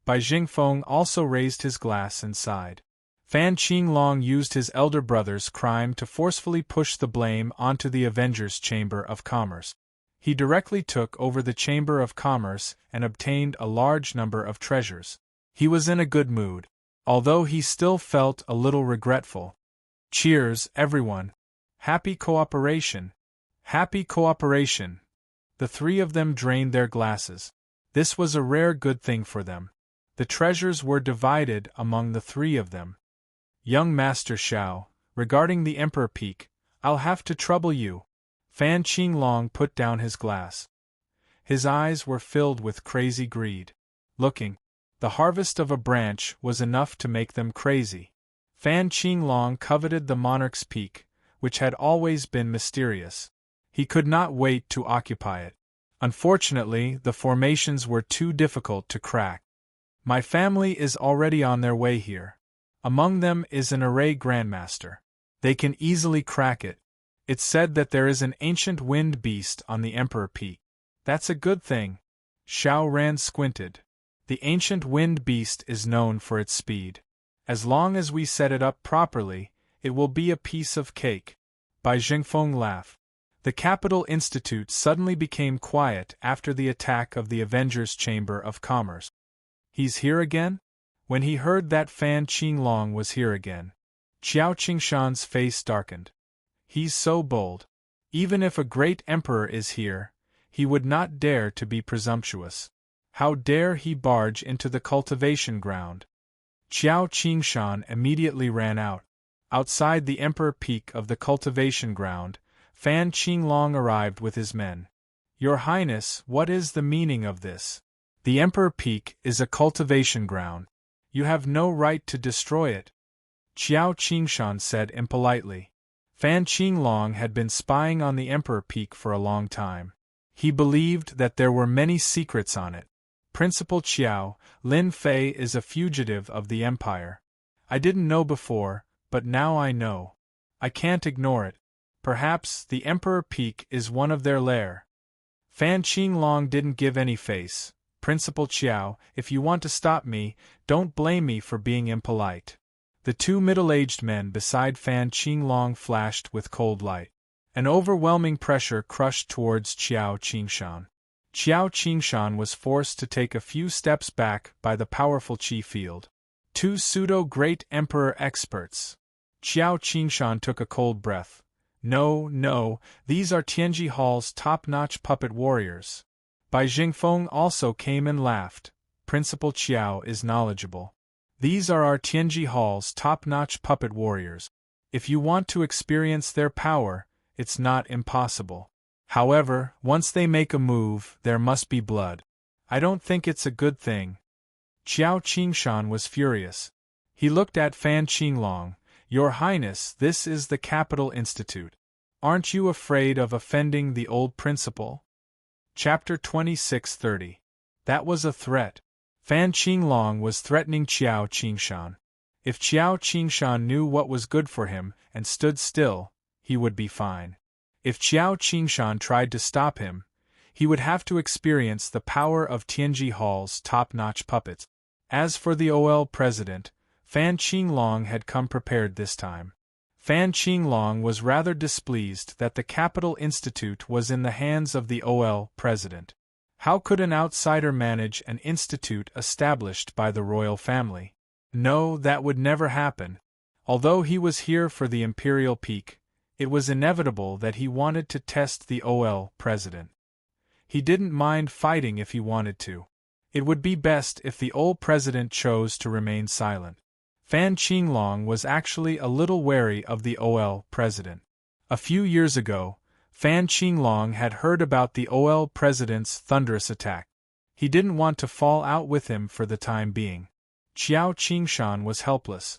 Speaker 1: Bai Jingfeng also raised his glass and sighed. Fan Qinglong used his elder brother's crime to forcefully push the blame onto the Avengers Chamber of Commerce. He directly took over the Chamber of Commerce and obtained a large number of treasures. He was in a good mood, although he still felt a little regretful. Cheers, everyone! Happy cooperation! Happy cooperation! The 3 of them drained their glasses. This was a rare good thing for them. The treasures were divided among the 3 of them. Young Master Xiao, regarding the Emperor Peak, I'll have to trouble you. Fan Qinglong put down his glass. His eyes were filled with crazy greed. Looking, the harvest of a branch was enough to make them crazy. Fan Qinglong coveted the monarch's peak, which had always been mysterious. He could not wait to occupy it. Unfortunately, the formations were too difficult to crack. My family is already on their way here. Among them is an array grandmaster. They can easily crack it. It's said that there is an ancient wind beast on the Emperor Peak. That's a good thing. Xiao Ran squinted. The ancient wind beast is known for its speed. As long as we set it up properly, it will be a piece of cake. Bai Jingfeng laughed. The Capital Institute suddenly became quiet after the attack of the Avengers Chamber of Commerce. He's here again? When he heard that Fan Qinglong was here again, Qiao Qingshan's face darkened. He's so bold. Even if a great emperor is here, he would not dare to be presumptuous. How dare he barge into the cultivation ground? Qiao Qingshan immediately ran out. Outside the Emperor Peak of the cultivation ground, Fan Qinglong arrived with his men. Your Highness, what is the meaning of this? The Emperor Peak is a cultivation ground. You have no right to destroy it. Qiao Qingshan said impolitely. Fan Qinglong had been spying on the Emperor Peak for a long time. He believed that there were many secrets on it. Principal Qiao, Lin Fei is a fugitive of the Empire. I didn't know before, but now I know. I can't ignore it. Perhaps the Emperor Peak is one of their lair. Fan Qinglong didn't give any face. Principal Qiao, if you want to stop me, don't blame me for being impolite. The 2 middle-aged men beside Fan Qinglong flashed with cold light. An overwhelming pressure crushed towards Qiao Qingshan. Qiao Qingshan was forced to take a few steps back by the powerful Qi field. 2 pseudo-great emperor experts. Qiao Qingshan took a cold breath. No, these are Tianji Hall's top-notch puppet warriors. Bai Jingfeng also came and laughed. Principal Qiao is knowledgeable. These are our Tianji Hall's top-notch puppet warriors. If you want to experience their power, it's not impossible. However, once they make a move, there must be blood. I don't think it's a good thing. Qiao Qingshan was furious. He looked at Fan Qinglong. Your Highness, this is the Capital Institute. Aren't you afraid of offending the old principal? Chapter 26:30. That was a threat. Fan Qinglong was threatening Qiao Qingshan. If Qiao Qingshan knew what was good for him and stood still, he would be fine. If Qiao Qingshan tried to stop him, he would have to experience the power of Tianji Hall's top-notch puppets. As for the OL president, Fan Qinglong had come prepared this time. Fan Qinglong was rather displeased that the Capital Institute was in the hands of the OL president. How could an outsider manage an institute established by the royal family? No, that would never happen. Although he was here for the imperial peak, it was inevitable that he wanted to test the OL president. He didn't mind fighting if he wanted to. It would be best if the old president chose to remain silent. Fan Qinglong was actually a little wary of the OL president. A few years ago, Fan Qinglong had heard about the OL president's thunderous attack. He didn't want to fall out with him for the time being. Qiao Qingshan was helpless.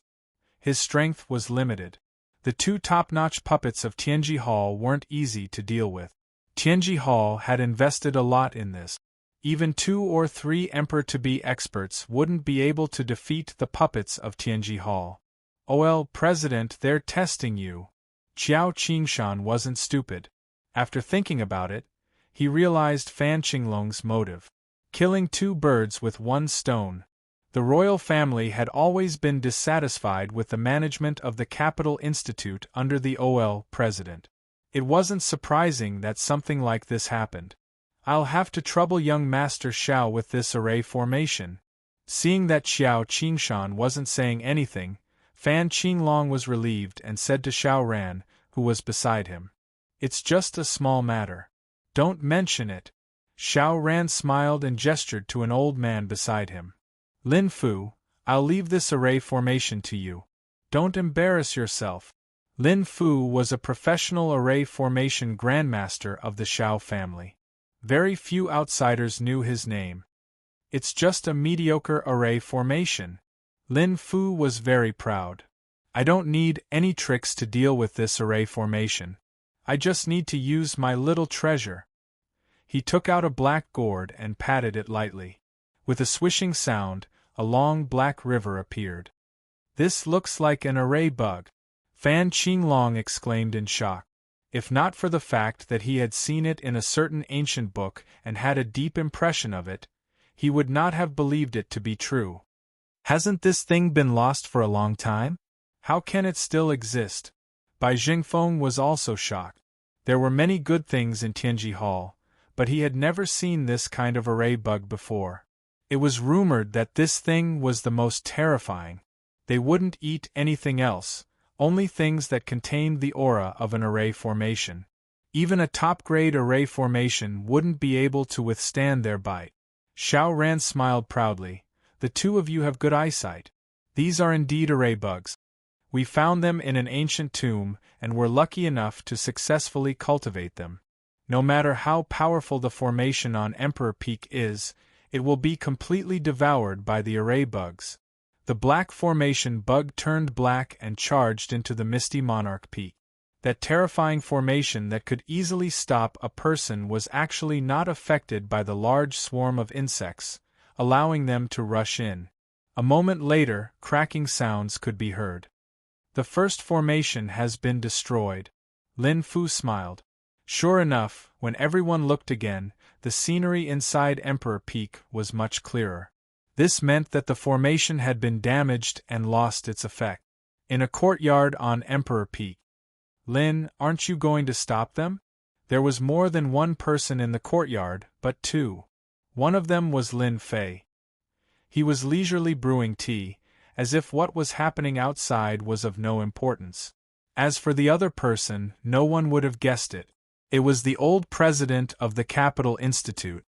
Speaker 1: His strength was limited. The two top-notch puppets of Tianji Hall weren't easy to deal with. Tianji Hall had invested a lot in this. Even 2 or 3 Emperor-to-be experts wouldn't be able to defeat the puppets of Tianji Hall. OL President, they're testing you. Qiao Qingshan wasn't stupid. After thinking about it, he realized Fan Qinglong's motive. Killing 2 birds with 1 stone. The royal family had always been dissatisfied with the management of the Capital Institute under the OL president. It wasn't surprising that something like this happened. I'll have to trouble young Master Xiao with this array formation. Seeing that Qiao Qingshan wasn't saying anything, Fan Qinglong was relieved and said to Xiao Ran, who was beside him, "It's just a small matter. Don't mention it." Xiao Ran smiled and gestured to an old man beside him. "Lin Fu, I'll leave this array formation to you. Don't embarrass yourself." Lin Fu was a professional array formation grandmaster of the Xiao family. Very few outsiders knew his name. "It's just a mediocre array formation." Lin Fu was very proud. "I don't need any tricks to deal with this array formation. I just need to use my little treasure." He took out a black gourd and patted it lightly. With a swishing sound, a long black river appeared. "This looks like an array bug," Fan Qinglong exclaimed in shock. If not for the fact that he had seen it in a certain ancient book and had a deep impression of it, he would not have believed it to be true. "Hasn't this thing been lost for a long time? How can it still exist?" Bai Jingfeng was also shocked. There were many good things in Tianji Hall, but he had never seen this kind of array bug before. It was rumored that this thing was the most terrifying. They wouldn't eat anything else, only things that contained the aura of an array formation. Even a top-grade array formation wouldn't be able to withstand their bite. Xiao Ran smiled proudly. "The 2 of you have good eyesight. These are indeed array bugs. We found them in an ancient tomb and were lucky enough to successfully cultivate them. No matter how powerful the formation on Emperor Peak is, it will be completely devoured by the array bugs." The black formation bug turned black and charged into the misty monarch peak. That terrifying formation that could easily stop a person was actually not affected by the large swarm of insects, allowing them to rush in. A moment later, cracking sounds could be heard. "The first formation has been destroyed." Lin Fu smiled. Sure enough, when everyone looked again, the scenery inside Emperor Peak was much clearer. This meant that the formation had been damaged and lost its effect. In a courtyard on Emperor Peak. "Lin, aren't you going to stop them?" There was more than one person in the courtyard, but 2. One of them was Lin Fei. He was leisurely brewing tea, as if what was happening outside was of no importance. As for the other person, no one would have guessed it. It was the old president of the Capital Institute.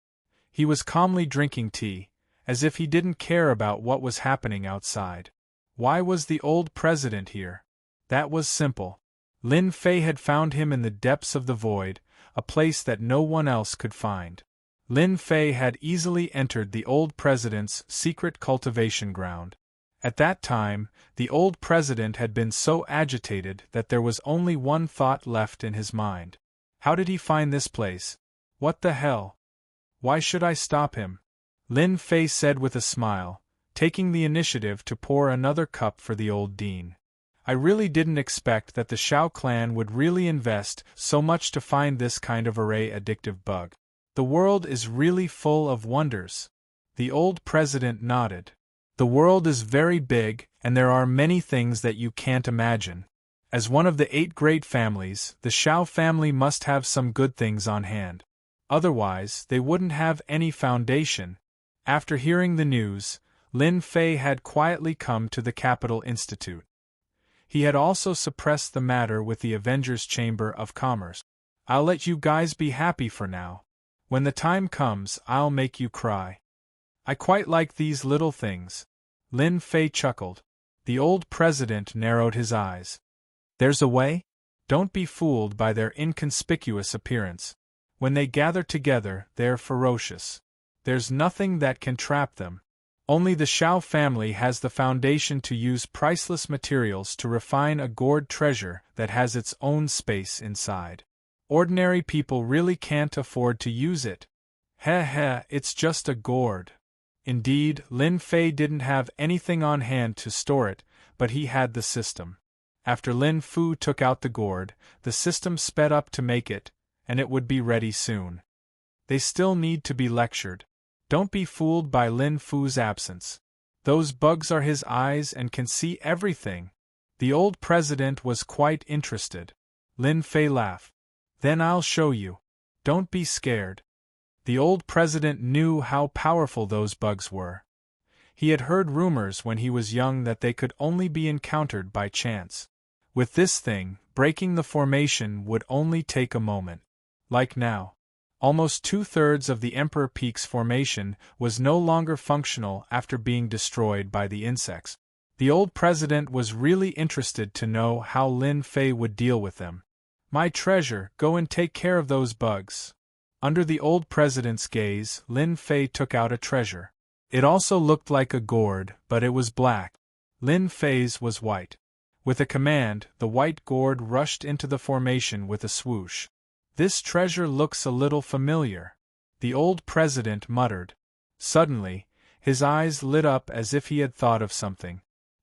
Speaker 1: He was calmly drinking tea, as if he didn't care about what was happening outside. Why was the old president here? That was simple. Lin Fei had found him in the depths of the void, a place that no one else could find. Lin Fei had easily entered the old president's secret cultivation ground. At that time, the old president had been so agitated that there was only one thought left in his mind. How did he find this place? What the hell? Why should I stop him? Lin Fei said with a smile, taking the initiative to pour another cup for the old dean. I really didn't expect that the Shao clan would really invest so much to find this kind of array addictive bug. The world is really full of wonders. The old president nodded. The world is very big, and there are many things that you can't imagine. As one of the 8 great families, the Shao family must have some good things on hand. Otherwise, they wouldn't have any foundation. After hearing the news, Lin Fei had quietly come to the Capital Institute. He had also suppressed the matter with the Avengers Chamber of Commerce. I'll let you guys be happy for now. When the time comes, I'll make you cry. I quite like these little things. Lin Fei chuckled. The old president narrowed his eyes. There's a way? Don't be fooled by their inconspicuous appearance. When they gather together, they're ferocious. There's nothing that can trap them. Only the Shao family has the foundation to use priceless materials to refine a gourd treasure that has its own space inside. Ordinary people really can't afford to use it. Heh, it's just a gourd. Indeed, Lin Fei didn't have anything on hand to store it, but he had the system. After Lin Fu took out the gourd, the system sped up to make it, and it would be ready soon. They still need to be lectured. Don't be fooled by Lin Fu's absence. Those bugs are his eyes and can see everything. The old president was quite interested. Lin Fei laughed. Then I'll show you. Don't be scared. The old president knew how powerful those bugs were. He had heard rumors when he was young that they could only be encountered by chance. With this thing, breaking the formation would only take a moment. Like now. Almost 2/3 of the Emperor Peak's formation was no longer functional after being destroyed by the insects. The old president was really interested to know how Lin Fei would deal with them. My treasure, go and take care of those bugs. Under the old president's gaze, Lin Fei took out a treasure. It also looked like a gourd, but it was black. Lin Fei's was white. With a command, the white gourd rushed into the formation with a swoosh. This treasure looks a little familiar, the old president muttered. Suddenly, his eyes lit up as if he had thought of something.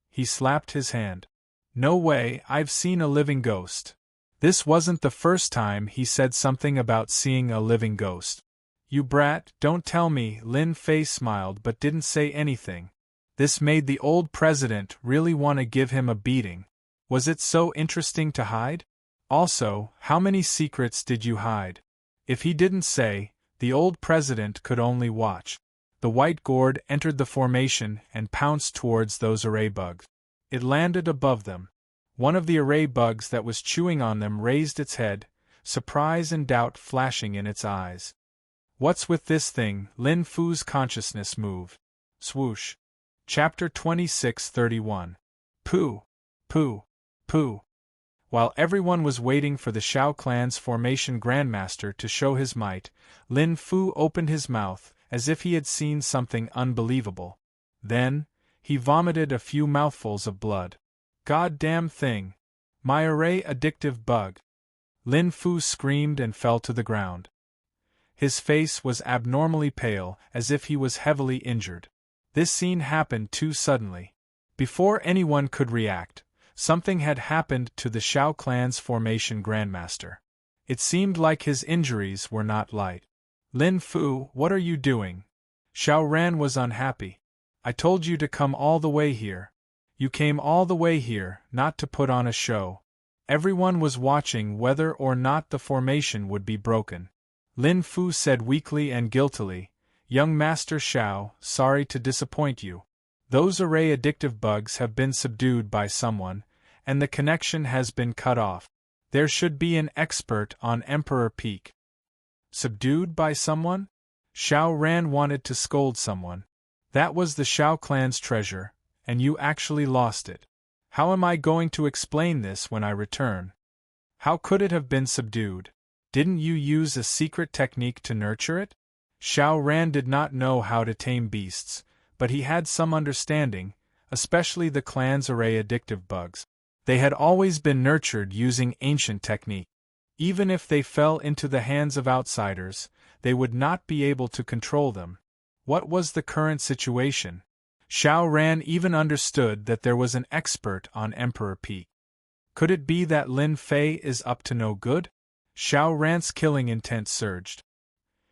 Speaker 1: He slapped his hand. No way, I've seen a living ghost. This wasn't the first time he said something about seeing a living ghost. You brat, don't tell me. Lin Fei smiled but didn't say anything. This made the old president really want to give him a beating. Was it so interesting to hide? Also, how many secrets did you hide? If he didn't say, the old president could only watch. The white gourd entered the formation and pounced towards those array bugs. It landed above them. One of the array bugs that was chewing on them raised its head, surprise and doubt flashing in its eyes. What's with this thing? Lin Fu's consciousness moved. Swoosh. Chapter 26:31. Pooh. Pooh. Pooh. While everyone was waiting for the Shao clan's formation grandmaster to show his might, Lin Fu opened his mouth, as if he had seen something unbelievable. Then, he vomited a few mouthfuls of blood. God-damn thing! My array addictive bug! Lin Fu screamed and fell to the ground. His face was abnormally pale, as if he was heavily injured. This scene happened too suddenly. Before anyone could react, something had happened to the Shao clan's formation grandmaster. It seemed like his injuries were not light. Lin Fu, what are you doing? Shao Ran was unhappy. I told you to come all the way here. You came all the way here, not to put on a show. Everyone was watching whether or not the formation would be broken. Lin Fu said weakly and guiltily, Young Master Shao, sorry to disappoint you. Those array addictive bugs have been subdued by someone, and the connection has been cut off. There should be an expert on Emperor Peak. Subdued by someone? Shao Ran wanted to scold someone. That was the Shao clan's treasure, and you actually lost it. How am I going to explain this when I return? How could it have been subdued? Didn't you use a secret technique to nurture it? Xiao Ran did not know how to tame beasts, but he had some understanding, especially the clan's array addictive bugs. They had always been nurtured using ancient technique. Even if they fell into the hands of outsiders, they would not be able to control them. What was the current situation? Xiao Ran even understood that there was an expert on Emperor Peak. Could it be that Lin Fei is up to no good? Xiao Ran's killing intent surged.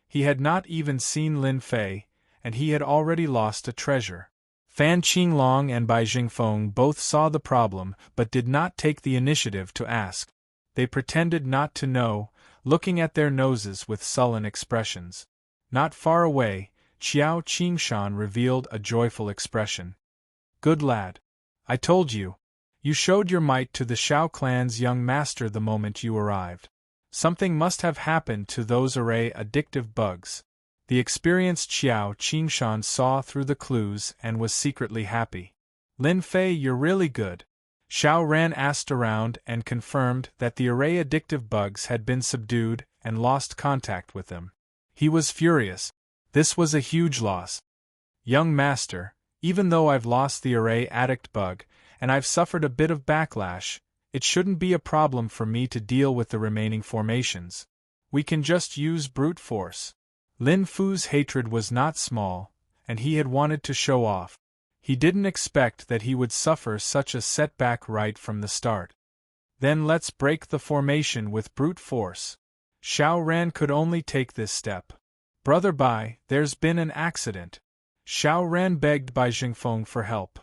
Speaker 1: He had not even seen Lin Fei, and he had already lost a treasure. Fan Qinglong and Bai Jingfeng both saw the problem but did not take the initiative to ask. They pretended not to know, looking at their noses with sullen expressions. Not far away, Qiao Qingshan revealed a joyful expression. Good lad. I told you. You showed your might to the Xiao clan's young master the moment you arrived. Something must have happened to those array addictive bugs. The experienced Qiao Qingshan saw through the clues and was secretly happy. Lin Fei, you're really good. Xiao Ran asked around and confirmed that the array addictive bugs had been subdued and lost contact with them. He was furious. This was a huge loss. Young master, even though I've lost the array addict bug, and I've suffered a bit of backlash, it shouldn't be a problem for me to deal with the remaining formations. We can just use brute force. Lin Fu's hatred was not small, and he had wanted to show off. He didn't expect that he would suffer such a setback right from the start. Then let's break the formation with brute force. Xiao Ran could only take this step. Brother Bai, there's been an accident. Xiao Ran begged Bai Jingfeng for help.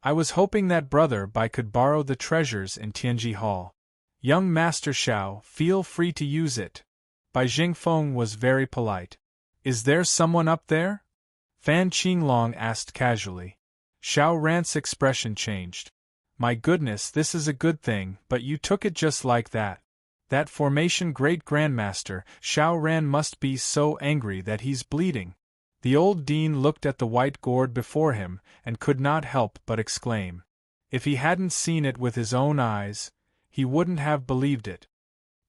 Speaker 1: I was hoping that Brother Bai could borrow the treasures in Tianji Hall. Young Master Xiao, feel free to use it. Bai Jingfeng was very polite. Is there someone up there? Fan Qinglong asked casually. Xiao Ran's expression changed. My goodness, this is a good thing, but you took it just like that. That formation great grandmaster, Xiao Ran must be so angry that he's bleeding. The old dean looked at the white gourd before him and could not help but exclaim. If he hadn't seen it with his own eyes, he wouldn't have believed it.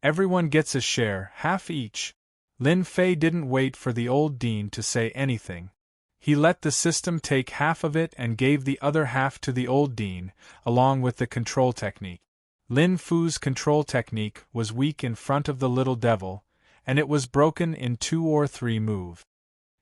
Speaker 1: Everyone gets a share, half each. Lin Fei didn't wait for the old dean to say anything. He let the system take half of it and gave the other half to the old dean, along with the control technique. Lin Fu's control technique was weak in front of the little devil, and it was broken in 2 or 3 moves.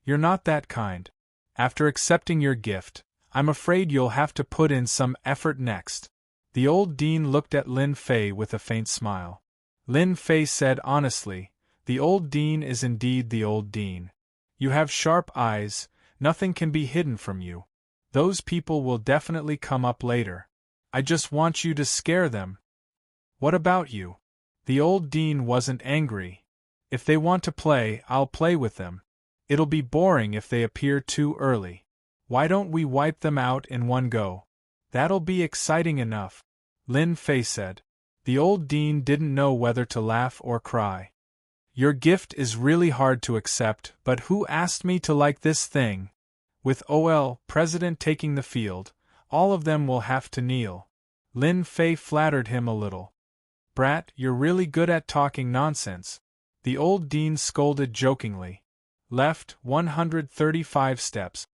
Speaker 1: You're not that kind. After accepting your gift, I'm afraid you'll have to put in some effort next. The old dean looked at Lin Fei with a faint smile. Lin Fei said honestly, the old dean is indeed the old dean. You have sharp eyes, nothing can be hidden from you. Those people will definitely come up later. I just want you to scare them. What about you? The old dean wasn't angry. If they want to play, I'll play with them. It'll be boring if they appear too early. Why don't we wipe them out in one go? That'll be exciting enough, Lin Fei said. The old dean didn't know whether to laugh or cry. Your gift is really hard to accept, but who asked me to like this thing? With OL, President taking the field, all of them will have to kneel. Lin Fei flattered him a little. Brat, you're really good at talking nonsense. The old dean scolded jokingly. Left, 135 steps.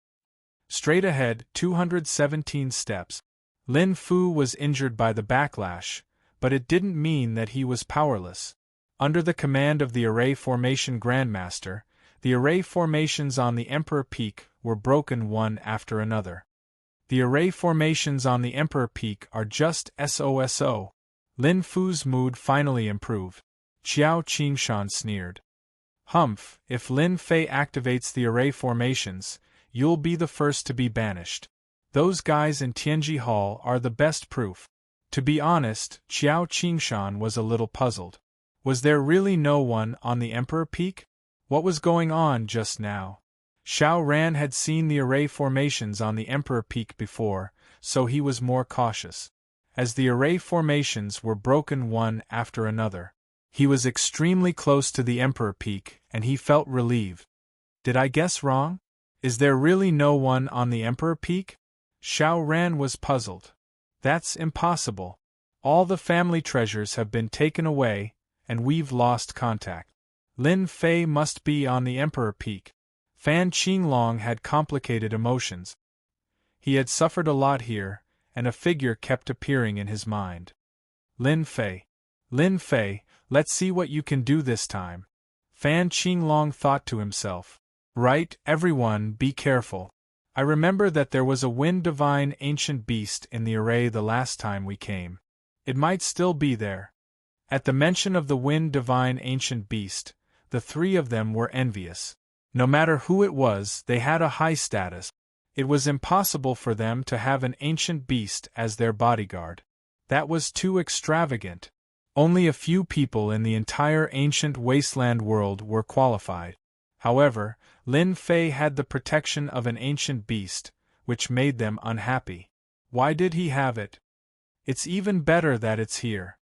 Speaker 1: Straight ahead, 217 steps. Lin Fu was injured by the backlash, but it didn't mean that he was powerless. Under the command of the Array Formation Grandmaster, the array formations on the Emperor Peak were broken one after another. The array formations on the Emperor Peak are just SOSO. Lin Fu's mood finally improved. Qiao Qingshan sneered. Humph, if Lin Fei activates the array formations, you'll be the first to be banished. Those guys in Tianji Hall are the best proof. To be honest, Qiao Qingshan was a little puzzled. Was there really no one on the Emperor Peak? What was going on just now? Xiao Ran had seen the array formations on the Emperor Peak before, so he was more cautious. As the array formations were broken one after another, he was extremely close to the Emperor Peak, and he felt relieved. Did I guess wrong? Is there really no one on the Emperor Peak? Xiao Ran was puzzled. That's impossible. All the family treasures have been taken away, and we've lost contact. Lin Fei must be on the Emperor Peak. Fan Qinglong had complicated emotions. He had suffered a lot here, and a figure kept appearing in his mind. Lin Fei. Lin Fei, let's see what you can do this time. Fan Qinglong thought to himself. Right, everyone, be careful. I remember that there was a wind divine ancient beast in the array the last time we came. It might still be there. At the mention of the wind divine ancient beast, the three of them were envious. No matter who it was, they had a high status. It was impossible for them to have an ancient beast as their bodyguard. That was too extravagant. Only a few people in the entire ancient wasteland world were qualified. However, Lin Fei had the protection of an ancient beast, which made them unhappy. Why did he have it? It's even better that it's here.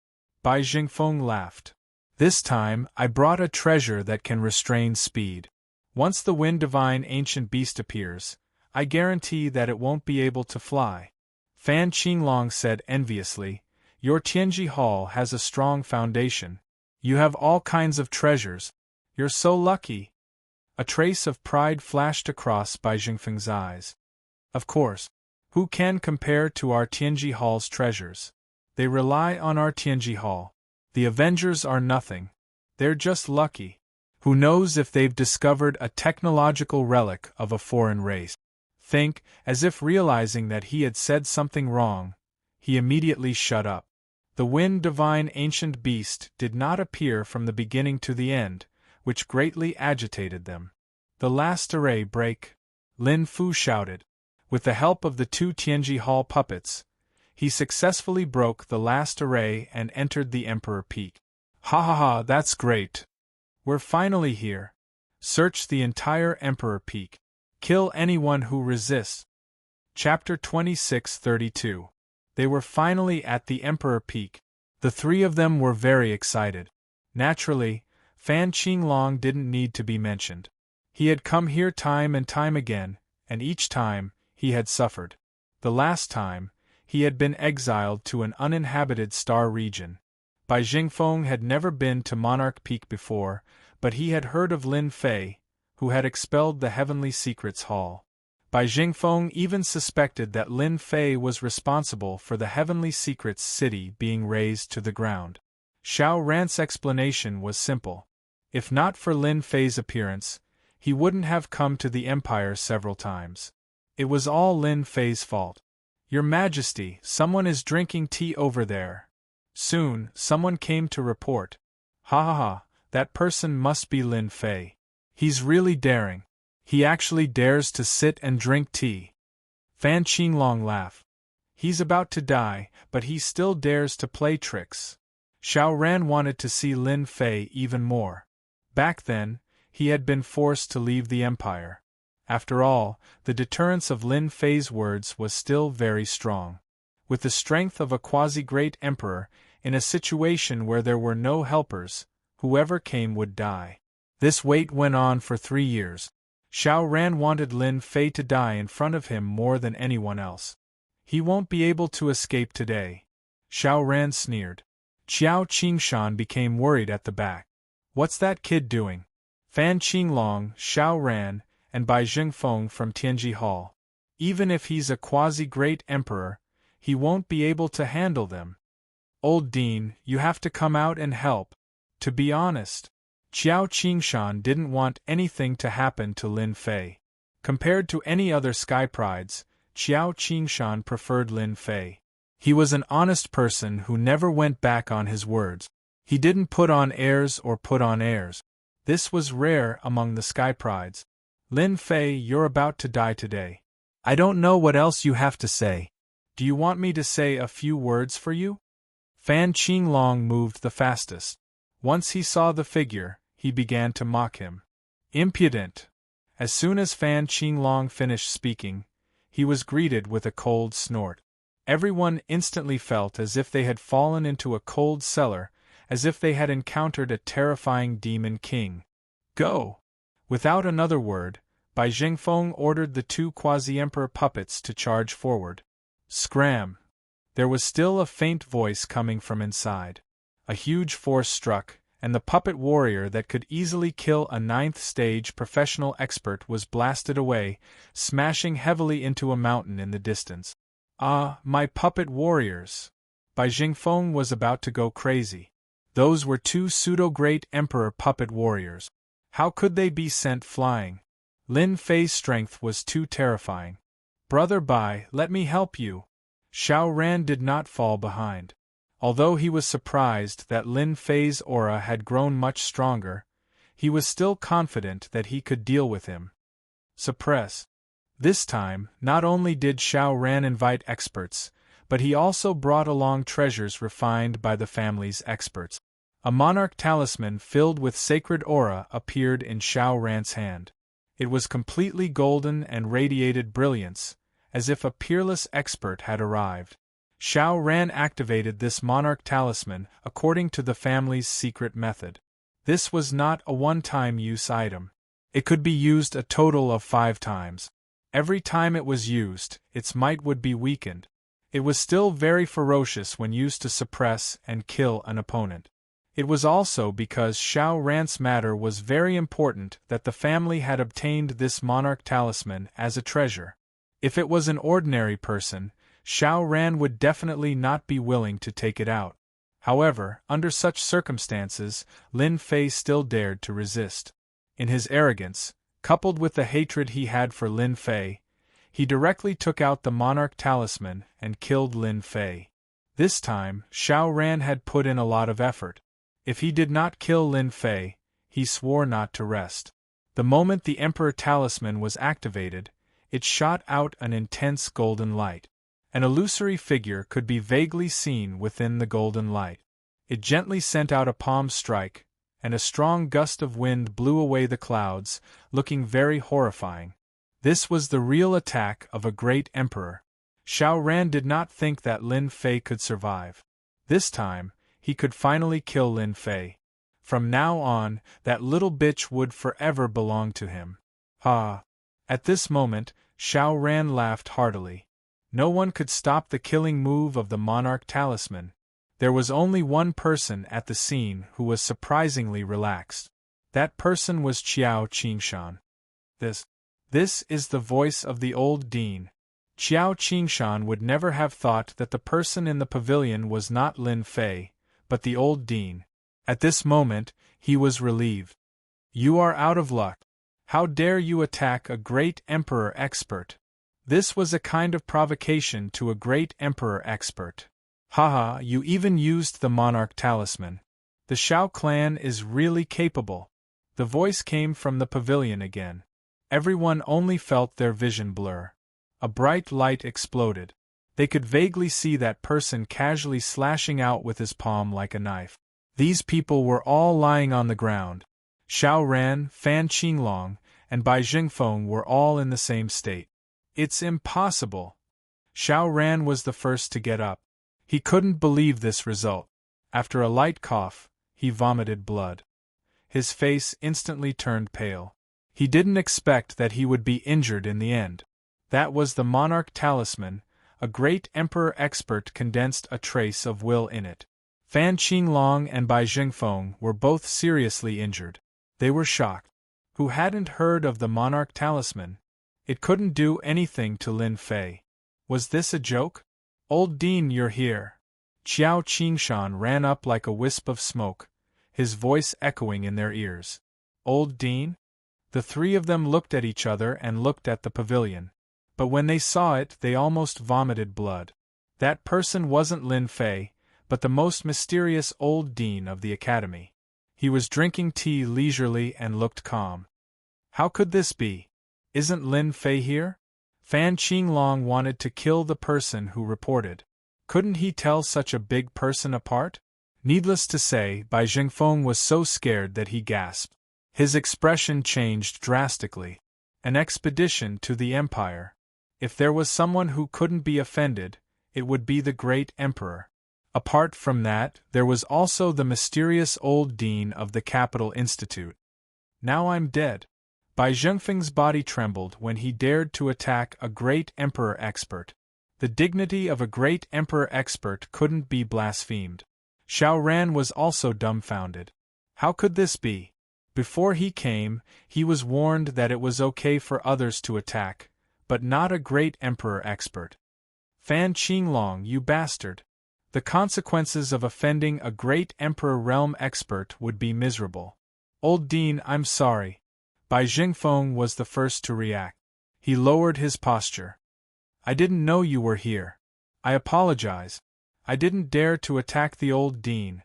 Speaker 1: Bai Jingfeng laughed. This time, I brought a treasure that can restrain speed. Once the wind divine ancient beast appears, I guarantee that it won't be able to fly. Fan Qinglong said enviously, Your Tianji Hall has a strong foundation. You have all kinds of treasures. You're so lucky. A trace of pride flashed across Bai Jingfeng's eyes. Of course. Who can compare to our Tianji Hall's treasures? They rely on our Tianji Hall. The Avengers are nothing. They're just lucky. Who knows if they've discovered a technological relic of a foreign race? Think, as if realizing that he had said something wrong, he immediately shut up. The wind divine ancient beast did not appear from the beginning to the end, which greatly agitated them. The last array break. Lin Fu shouted. With the help of the two Tianji Hall puppets, he successfully broke the last array and entered the Emperor Peak. Ha ha ha, that's great. We're finally here. Search the entire Emperor Peak. Kill anyone who resists. Chapter 26:32. They were finally at the Emperor Peak. The three of them were very excited. Naturally, Fan Qinglong didn't need to be mentioned. He had come here time and time again, and each time, he had suffered. The last time, he had been exiled to an uninhabited star region. Bai Jingfeng had never been to Monarch Peak before, but he had heard of Lin Fei, who had expelled the Heavenly Secrets Hall. Bai Jingfeng even suspected that Lin Fei was responsible for the Heavenly Secrets city being razed to the ground. Xiao Ran's explanation was simple. If not for Lin Fei's appearance, he wouldn't have come to the Empire several times. It was all Lin Fei's fault. Your Majesty, someone is drinking tea over there. Soon, someone came to report. Ha ha ha, that person must be Lin Fei. He's really daring. He actually dares to sit and drink tea. Fan Qinglong laughed. He's about to die, but he still dares to play tricks. Xiao Ran wanted to see Lin Fei even more. Back then, he had been forced to leave the Empire. After all, the deterrence of Lin Fei's words was still very strong. With the strength of a quasi-great emperor, in a situation where there were no helpers, whoever came would die. This wait went on for 3 years. Xiao Ran wanted Lin Fei to die in front of him more than anyone else. He won't be able to escape today. Xiao Ran sneered. Qiao Qingshan became worried at the back. What's that kid doing? Fan Qinglong, Xiao Ran, and Bai Jingfeng from Tianji Hall. Even if he's a quasi-great emperor, he won't be able to handle them. Old Dean, you have to come out and help. To be honest, Qiao Qingshan didn't want anything to happen to Lin Fei. Compared to any other Sky Prides, Qiao Qingshan preferred Lin Fei. He was an honest person who never went back on his words. He didn't put on airs or put on airs. This was rare among the Sky Prides. Lin Fei, you're about to die today. I don't know what else you have to say. Do you want me to say a few words for you? Fan Qinglong moved the fastest. Once he saw the figure, he began to mock him. Impudent! As soon as Fan Qinglong finished speaking, he was greeted with a cold snort. Everyone instantly felt as if they had fallen into a cold cellar, as if they had encountered a terrifying demon king. Go! Without another word, Bai Jingfeng ordered the two quasi-emperor puppets to charge forward. Scram! There was still a faint voice coming from inside. A huge force struck, and the puppet warrior that could easily kill a ninth-stage professional expert was blasted away, smashing heavily into a mountain in the distance. Ah, my puppet warriors! Bai Jingfeng was about to go crazy. Those were two pseudo-great emperor puppet warriors. How could they be sent flying? Lin Fei's strength was too terrifying. Brother Bai, let me help you. Xiao Ran did not fall behind. Although he was surprised that Lin Fei's aura had grown much stronger, he was still confident that he could deal with him. Suppress. This time, not only did Xiao Ran invite experts, but he also brought along treasures refined by the family's experts. A monarch talisman filled with sacred aura appeared in Xiao Ran's hand. It was completely golden and radiated brilliance, as if a peerless expert had arrived. Xiao Ran activated this monarch talisman according to the family's secret method. This was not a one-time use item. It could be used a total of 5 times. Every time it was used, its might would be weakened. It was still very ferocious when used to suppress and kill an opponent. It was also because Xiao Ran's matter was very important that the family had obtained this monarch talisman as a treasure. If it was an ordinary person, Xiao Ran would definitely not be willing to take it out. However, under such circumstances, Lin Fei still dared to resist. In his arrogance, coupled with the hatred he had for Lin Fei, he directly took out the monarch talisman and killed Lin Fei. This time, Xiao Ran had put in a lot of effort. If he did not kill Lin Fei, he swore not to rest. The moment the Emperor Talisman was activated, it shot out an intense golden light. An illusory figure could be vaguely seen within the golden light. It gently sent out a palm strike, and a strong gust of wind blew away the clouds, looking very horrifying. This was the real attack of a great emperor. Xiao Ran did not think that Lin Fei could survive. This time, he could finally kill Lin Fei. From now on, that little bitch would forever belong to him. Ha! At this moment, Xiao Ran laughed heartily. No one could stop the killing move of the monarch talisman. There was only one person at the scene who was surprisingly relaxed. That person was Qiao Qingshan. This is the voice of the old dean. Qiao Qingshan would never have thought that the person in the pavilion was not Lin Fei, but the old dean. At this moment, he was relieved. You are out of luck. How dare you attack a great emperor expert? This was a kind of provocation to a great emperor expert. Haha, you even used the monarch talisman. The Xiao clan is really capable. The voice came from the pavilion again. Everyone only felt their vision blur. A bright light exploded. They could vaguely see that person casually slashing out with his palm like a knife. These people were all lying on the ground. Xiao Ran, Fan Qinglong, and Bai Jingfeng were all in the same state. It's impossible. Xiao Ran was the first to get up. He couldn't believe this result. After a light cough, he vomited blood. His face instantly turned pale. He didn't expect that he would be injured in the end. That was the monarch talisman. A great emperor expert condensed a trace of will in it. Fan Qinglong and Bai Jingfeng were both seriously injured. They were shocked. Who hadn't heard of the monarch talisman? It couldn't do anything to Lin Fei. Was this a joke? Old Dean, you're here. Qiao Qingshan ran up like a wisp of smoke, his voice echoing in their ears. Old Dean? The three of them looked at each other and looked at the pavilion. But when they saw it, they almost vomited blood. That person wasn't Lin Fei, but the most mysterious old dean of the academy. He was drinking tea leisurely and looked calm. How could this be? Isn't Lin Fei here? Fan Qinglong wanted to kill the person who reported. Couldn't he tell such a big person apart? Needless to say, Bai Jingfeng was so scared that he gasped. His expression changed drastically. An expedition to the Empire. If there was someone who couldn't be offended, it would be the great emperor. Apart from that, there was also the mysterious old dean of the Capital Institute. Now I'm dead. Bai Zhengfeng's body trembled when he dared to attack a great emperor expert. The dignity of a great emperor expert couldn't be blasphemed. Xiao Ran was also dumbfounded. How could this be? Before he came, he was warned that it was okay for others to attack, but not a great emperor expert. Fan Qinglong, you bastard! The consequences of offending a great emperor realm expert would be miserable. Old Dean, I'm sorry. Bai Jingfeng was the first to react. He lowered his posture. I didn't know you were here. I apologize. I didn't dare to attack the old Dean.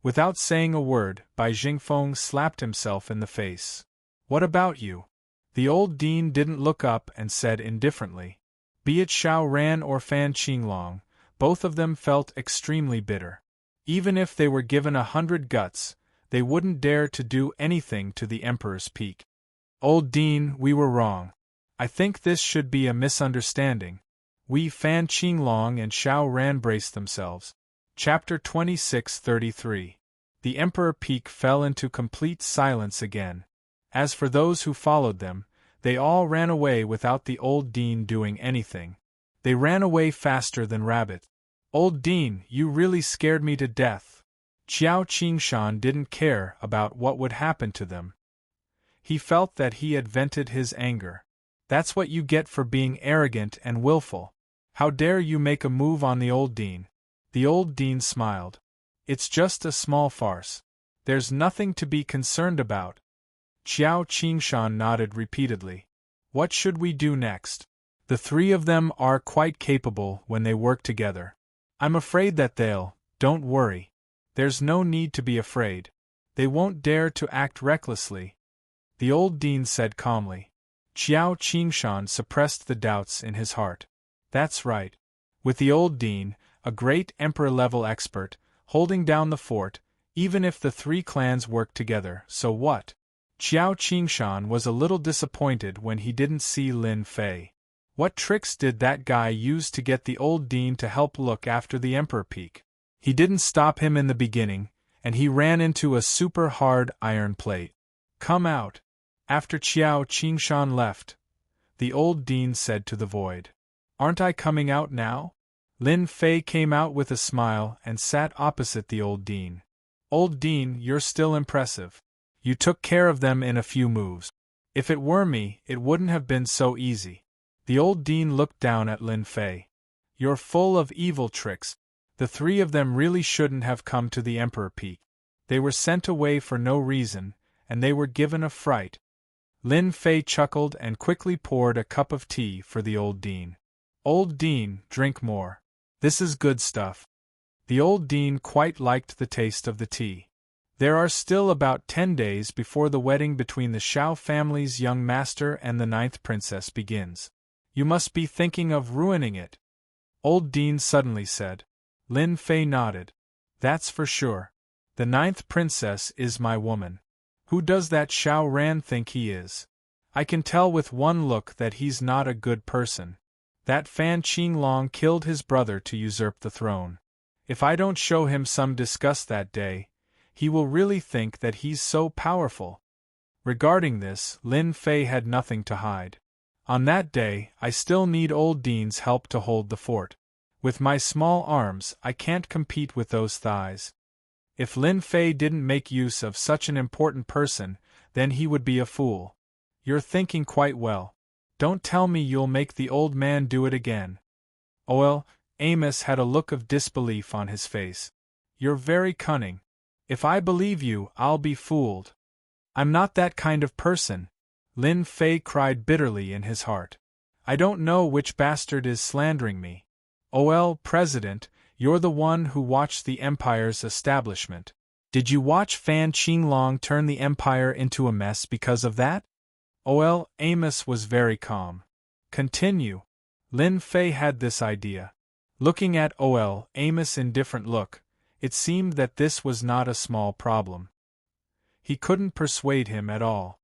Speaker 1: Without saying a word, Bai Jingfeng slapped himself in the face. What about you? The old Dean didn't look up and said indifferently. Be it Xiao Ran or Fan Qinglong, both of them felt extremely bitter. Even if they were given 100 guts, they wouldn't dare to do anything to the Emperor's peak. Old Dean, we were wrong. I think this should be a misunderstanding. We Fan Qinglong and Xiao Ran braced themselves. Chapter 26:33. The Emperor Peak fell into complete silence again. As for those who followed them, they all ran away without the old Dean doing anything. They ran away faster than rabbits. Old Dean, you really scared me to death. Qiao Qingshan didn't care about what would happen to them. He felt that he had vented his anger. That's what you get for being arrogant and willful. How dare you make a move on the old Dean? The old Dean smiled. It's just a small farce. There's nothing to be concerned about. Qiao Qingshan nodded repeatedly. What should we do next? The three of them are quite capable when they work together. I'm afraid that don't worry. There's no need to be afraid. They won't dare to act recklessly. The old Dean said calmly. Qiao Qingshan suppressed the doubts in his heart. That's right. With the old Dean, a great emperor-level expert, holding down the fort, even if the three clans work together, so what? Qiao Qingshan was a little disappointed when he didn't see Lin Fei. What tricks did that guy use to get the old Dean to help look after the Emperor Peak? He didn't stop him in the beginning, and he ran into a super hard iron plate. Come out. After Qiao Qingshan left, the old Dean said to the void. Aren't I coming out now? Lin Fei came out with a smile and sat opposite the old Dean. Old Dean, you're still impressive. You took care of them in a few moves. If it were me, it wouldn't have been so easy. The old Dean looked down at Lin Fei. You're full of evil tricks. The three of them really shouldn't have come to the Emperor Peak. They were sent away for no reason, and they were given a fright. Lin Fei chuckled and quickly poured a cup of tea for the old Dean. Old Dean, drink more. This is good stuff. The old Dean quite liked the taste of the tea. There are still about 10 days before the wedding between the Xiao family's young master and the 9th princess begins. You must be thinking of ruining it. Old Dean suddenly said. Lin Fei nodded. That's for sure. The 9th princess is my woman. Who does that Xiao Ran think he is? I can tell with one look that he's not a good person. That Fan Qinglong killed his brother to usurp the throne. If I don't show him some disgust that day, he will really think that he's so powerful. Regarding this, Lin Fei had nothing to hide. On that day, I still need old Dean's help to hold the fort. With my small arms, I can't compete with those thighs. If Lin Fei didn't make use of such an important person, then he would be a fool. You're thinking quite well. Don't tell me you'll make the old man do it again. Well, Amos had a look of disbelief on his face. You're very cunning. If I believe you, I'll be fooled. I'm not that kind of person. Lin Fei cried bitterly in his heart. I don't know which bastard is slandering me. OL President, you're the one who watched the Empire's establishment. Did you watch Fan Qinglong turn the Empire into a mess because of that? OL Amos was very calm. Continue. Lin Fei had this idea. Looking at OL Amos' indifferent look, it seemed that this was not a small problem. He couldn't persuade him at all.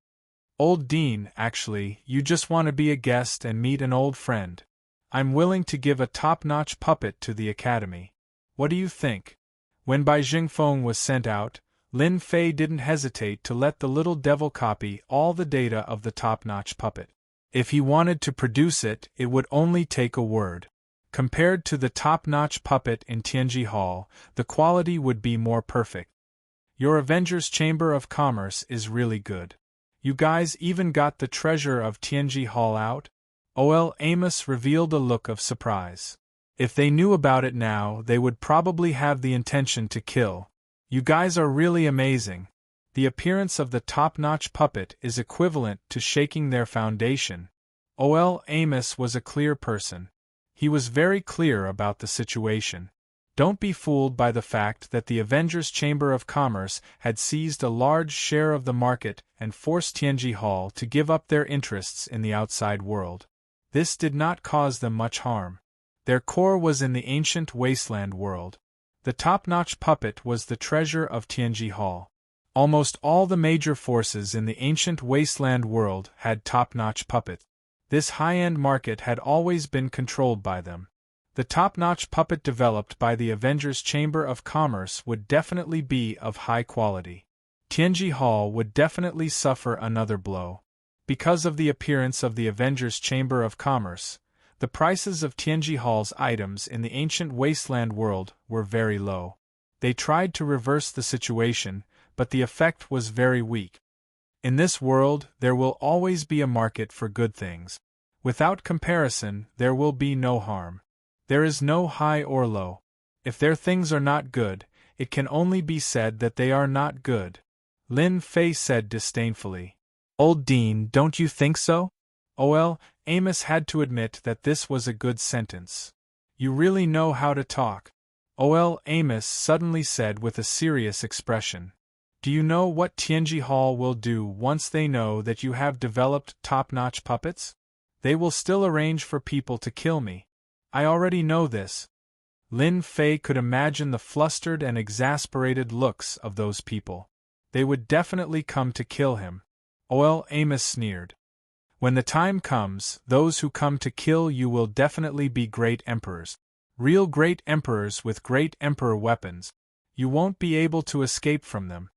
Speaker 1: Old Dean, actually, you just want to be a guest and meet an old friend. I'm willing to give a top-notch puppet to the academy. What do you think? When Bai Jingfeng was sent out, Lin Fei didn't hesitate to let the little devil copy all the data of the top-notch puppet. If he wanted to produce it, it would only take a word. Compared to the top-notch puppet in Tianji Hall, the quality would be more perfect. Your Avengers Chamber of Commerce is really good. You guys even got the treasure of Tianji Hall out? Amos revealed a look of surprise. If they knew about it now, they would probably have the intention to kill. You guys are really amazing. The appearance of the top-notch puppet is equivalent to shaking their foundation. Amos was a clear person. He was very clear about the situation. Don't be fooled by the fact that the Avengers Chamber of Commerce had seized a large share of the market and forced Tianji Hall to give up their interests in the outside world. This did not cause them much harm. Their core was in the ancient wasteland world. The top-notch puppet was the treasure of Tianji Hall. Almost all the major forces in the ancient wasteland world had top-notch puppets. This high-end market had always been controlled by them. The top-notch puppet developed by the Avengers Chamber of Commerce would definitely be of high quality. Tianji Hall would definitely suffer another blow. Because of the appearance of the Avengers Chamber of Commerce, the prices of Tianji Hall's items in the ancient wasteland world were very low. They tried to reverse the situation, but the effect was very weak. In this world, there will always be a market for good things. Without comparison, there will be no harm. There is no high or low. If their things are not good, it can only be said that they are not good. Lin Fei said disdainfully. Old Dean, don't you think so? Amos had to admit that this was a good sentence. You really know how to talk. Amos suddenly said with a serious expression. Do you know what Tianji Hall will do once they know that you have developed top-notch puppets? They will still arrange for people to kill me. I already know this. Lin Fei could imagine the flustered and exasperated looks of those people. They would definitely come to kill him. Amos sneered. When the time comes, those who come to kill you will definitely be great emperors. Real great emperors with great emperor weapons. You won't be able to escape from them.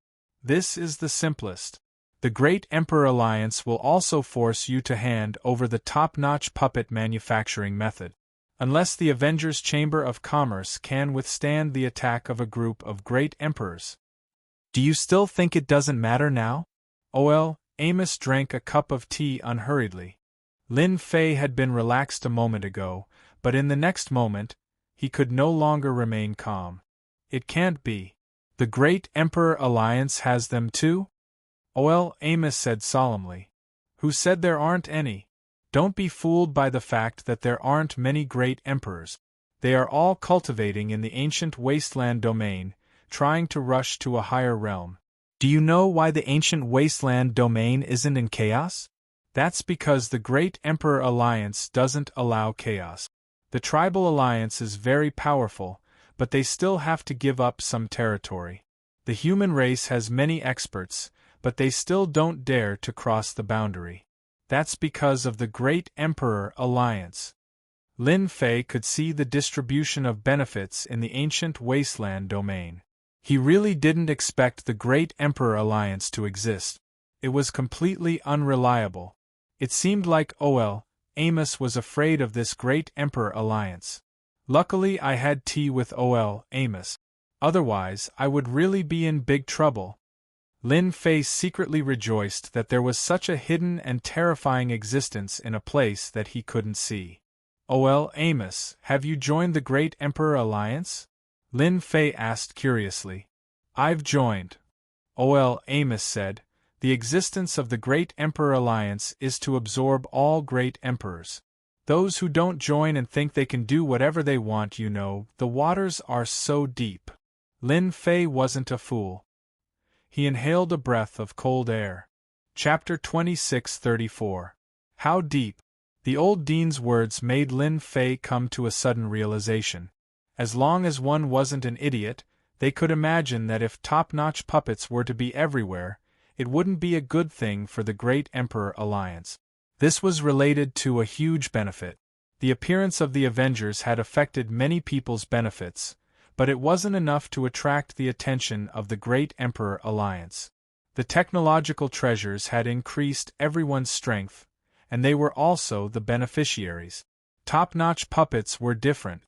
Speaker 1: This is the simplest. The Great Emperor Alliance will also force you to hand over the top-notch puppet manufacturing method. Unless the Avengers Chamber of Commerce can withstand the attack of a group of great emperors. Do you still think it doesn't matter now? Amos drank a cup of tea unhurriedly. Lin Fei had been relaxed a moment ago, but in the next moment, he could no longer remain calm. It can't be. The Great Emperor Alliance has them too? Amos said solemnly. Who said there aren't any? Don't be fooled by the fact that there aren't many great emperors. They are all cultivating in the ancient wasteland domain, trying to rush to a higher realm. Do you know why the ancient wasteland domain isn't in chaos? That's because the Great Emperor Alliance doesn't allow chaos. The Tribal Alliance is very powerful, but they still have to give up some territory. The human race has many experts, but they still don't dare to cross the boundary. That's because of the Great Emperor Alliance. Lin Fei could see the distribution of benefits in the ancient wasteland domain. He really didn't expect the Great Emperor Alliance to exist. It was completely unreliable. It seemed like Amos was afraid of this Great Emperor Alliance. Luckily I had tea with Amos. Otherwise, I would really be in big trouble. Lin Fei secretly rejoiced that there was such a hidden and terrifying existence in a place that he couldn't see. Amos, have you joined the Great Emperor Alliance? Lin Fei asked curiously. I've joined. Amos said. The existence of the Great Emperor Alliance is to absorb all great emperors. Those who don't join and think they can do whatever they want, the waters are so deep. Lin Fei wasn't a fool. He inhaled a breath of cold air. Chapter 26:34. How deep? The old dean's words made Lin Fei come to a sudden realization. As long as one wasn't an idiot, they could imagine that if top-notch puppets were to be everywhere, it wouldn't be a good thing for the Great Emperor Alliance. This was related to a huge benefit. The appearance of the Avengers had affected many people's benefits, but it wasn't enough to attract the attention of the Great Emperor Alliance. The technological treasures had increased everyone's strength, and they were also the beneficiaries. Top-notch puppets were different.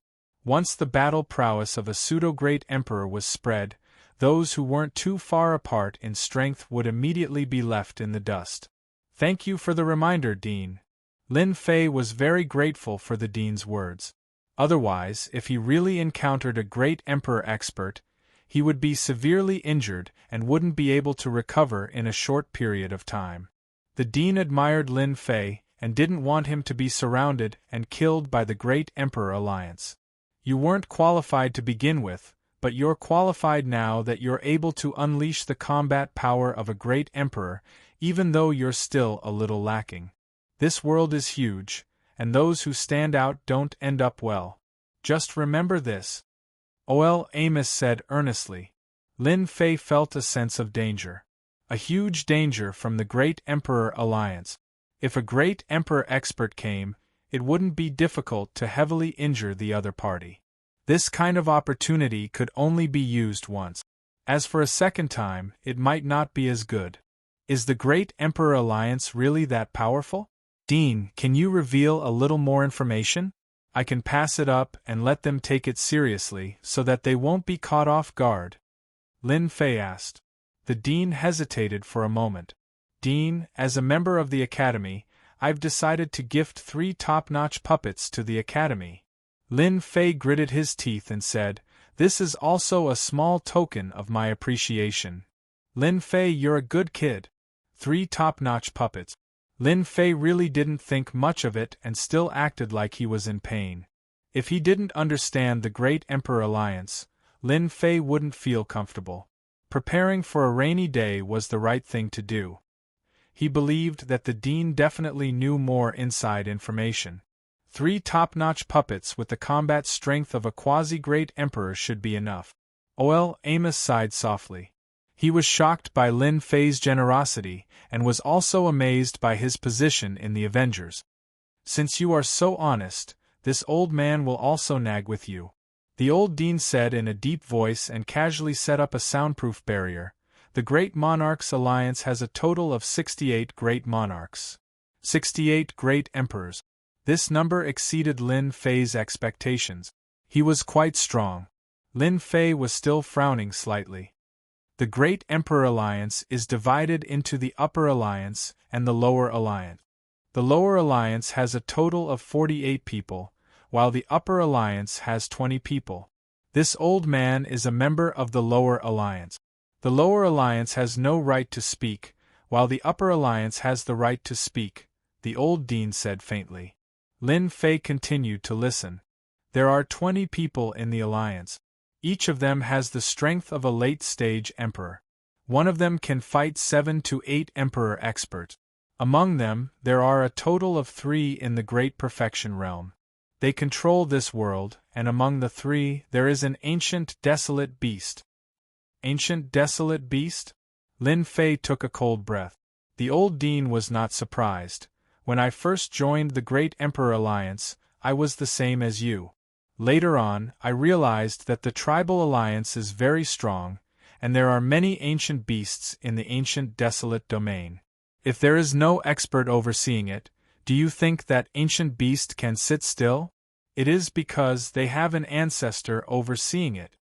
Speaker 1: Once the battle prowess of a pseudo-great emperor was spread, those who weren't too far apart in strength would immediately be left in the dust. Thank you for the reminder, Dean. Lin Fei was very grateful for the Dean's words. Otherwise, if he really encountered a great Emperor expert, he would be severely injured and wouldn't be able to recover in a short period of time. The Dean admired Lin Fei and didn't want him to be surrounded and killed by the Great Emperor Alliance. You weren't qualified to begin with, but you're qualified now that you're able to unleash the combat power of a great emperor, even though you're still a little lacking. This world is huge, and those who stand out don't end up well. Just remember this. Amos said earnestly. Lin Fei felt a sense of danger. A huge danger from the Great Emperor Alliance. If a great emperor expert came, it wouldn't be difficult to heavily injure the other party. This kind of opportunity could only be used once. As for a second time, it might not be as good. Is the Great Emperor Alliance really that powerful? Dean, can you reveal a little more information? I can pass it up and let them take it seriously so that they won't be caught off guard. Lin Fei asked. The Dean hesitated for a moment. Dean, as a member of the Academy, I've decided to gift 3 top-notch puppets to the Academy. Lin Fei gritted his teeth and said, This is also a small token of my appreciation. Lin Fei, you're a good kid. 3 top-notch puppets. Lin Fei really didn't think much of it and still acted like he was in pain. If he didn't understand the Great Emperor Alliance, Lin Fei wouldn't feel comfortable. Preparing for a rainy day was the right thing to do. He believed that the Dean definitely knew more inside information. 3 top-notch puppets with the combat strength of a quasi-great emperor should be enough. Amos sighed softly. He was shocked by Lin Fei's generosity and was also amazed by his position in the Avengers. Since you are so honest, this old man will also nag with you. The old Dean said in a deep voice and casually set up a soundproof barrier. The Great Monarchs Alliance has a total of 68 Great Monarchs. 68 Great Emperors. This number exceeded Lin Fei's expectations. He was quite strong. Lin Fei was still frowning slightly. The Great Emperor Alliance is divided into the Upper Alliance and the Lower Alliance. The Lower Alliance has a total of 48 people, while the Upper Alliance has 20 people. This old man is a member of the Lower Alliance. The Lower Alliance has no right to speak, while the Upper Alliance has the right to speak, the old Dean said faintly. Lin Fei continued to listen. There are 20 people in the Alliance. Each of them has the strength of a late-stage emperor. One of them can fight 7 to 8 emperor experts. Among them, there are a total of 3 in the Great Perfection realm. They control this world, and among the 3, there is an ancient desolate beast. Ancient desolate beast? Lin Fei took a cold breath. The old Dean was not surprised. When I first joined the Great Emperor Alliance, I was the same as you. Later on, I realized that the Tribal Alliance is very strong, and there are many ancient beasts in the ancient desolate domain. If there is no expert overseeing it, do you think that ancient beast can sit still? It is because they have an ancestor overseeing it.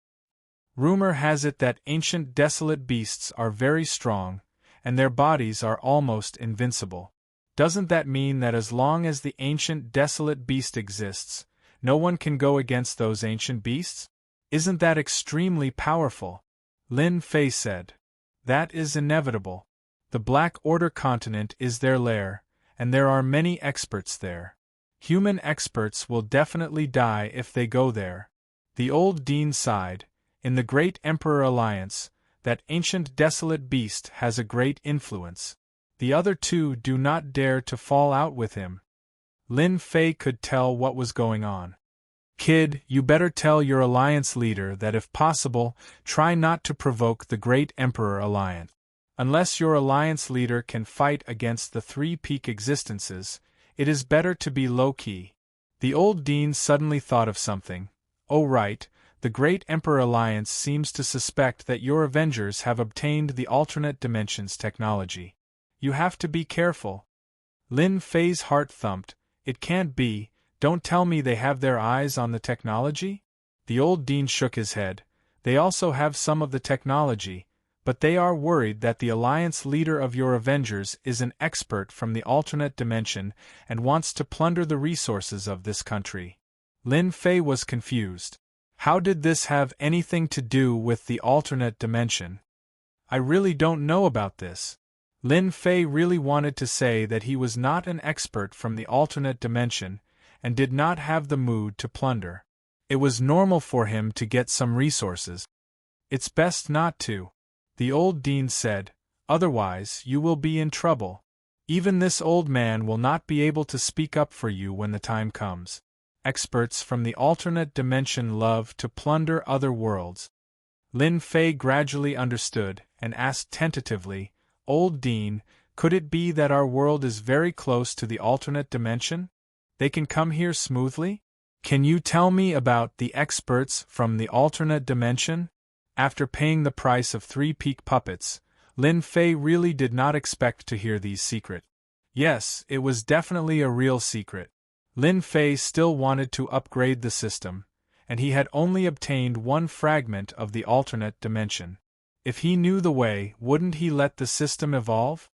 Speaker 1: Rumor has it that ancient desolate beasts are very strong, and their bodies are almost invincible. Doesn't that mean that as long as the ancient desolate beast exists, no one can go against those ancient beasts? Isn't that extremely powerful? Lin Fei said. That is inevitable. The Black Order continent is their lair, and there are many experts there. Human experts will definitely die if they go there. The old Dean sighed. In the Great Emperor Alliance, that ancient desolate beast has a great influence. The other 2 do not dare to fall out with him. Lin Fei could tell what was going on. Kid, you better tell your alliance leader that if possible, try not to provoke the Great Emperor Alliance. Unless your alliance leader can fight against the 3 peak existences, it is better to be low-key. The old Dean suddenly thought of something. Oh right, the Great Emperor Alliance seems to suspect that your Avengers have obtained the alternate dimensions technology. You have to be careful. Lin Fei's heart thumped. It can't be. Don't tell me they have their eyes on the technology? The old Dean shook his head. They also have some of the technology, but they are worried that the alliance leader of your Avengers is an expert from the alternate dimension and wants to plunder the resources of this country. Lin Fei was confused. How did this have anything to do with the alternate dimension? I really don't know about this. Lin Fei really wanted to say that he was not an expert from the alternate dimension and did not have the mood to plunder. It was normal for him to get some resources. It's best not to, the old dean said, otherwise you will be in trouble. Even this old man will not be able to speak up for you when the time comes. Experts from the alternate dimension love to plunder other worlds. Lin Fei gradually understood and asked tentatively, Old Dean, could it be that our world is very close to the alternate dimension? They can come here smoothly? Can you tell me about the experts from the alternate dimension? After paying the price of 3 peak puppets, Lin Fei really did not expect to hear these secrets. Yes, it was definitely a real secret. Lin Fei still wanted to upgrade the system, and he had only obtained 1 fragment of the alternate dimension. If he knew the way, wouldn't he let the system evolve?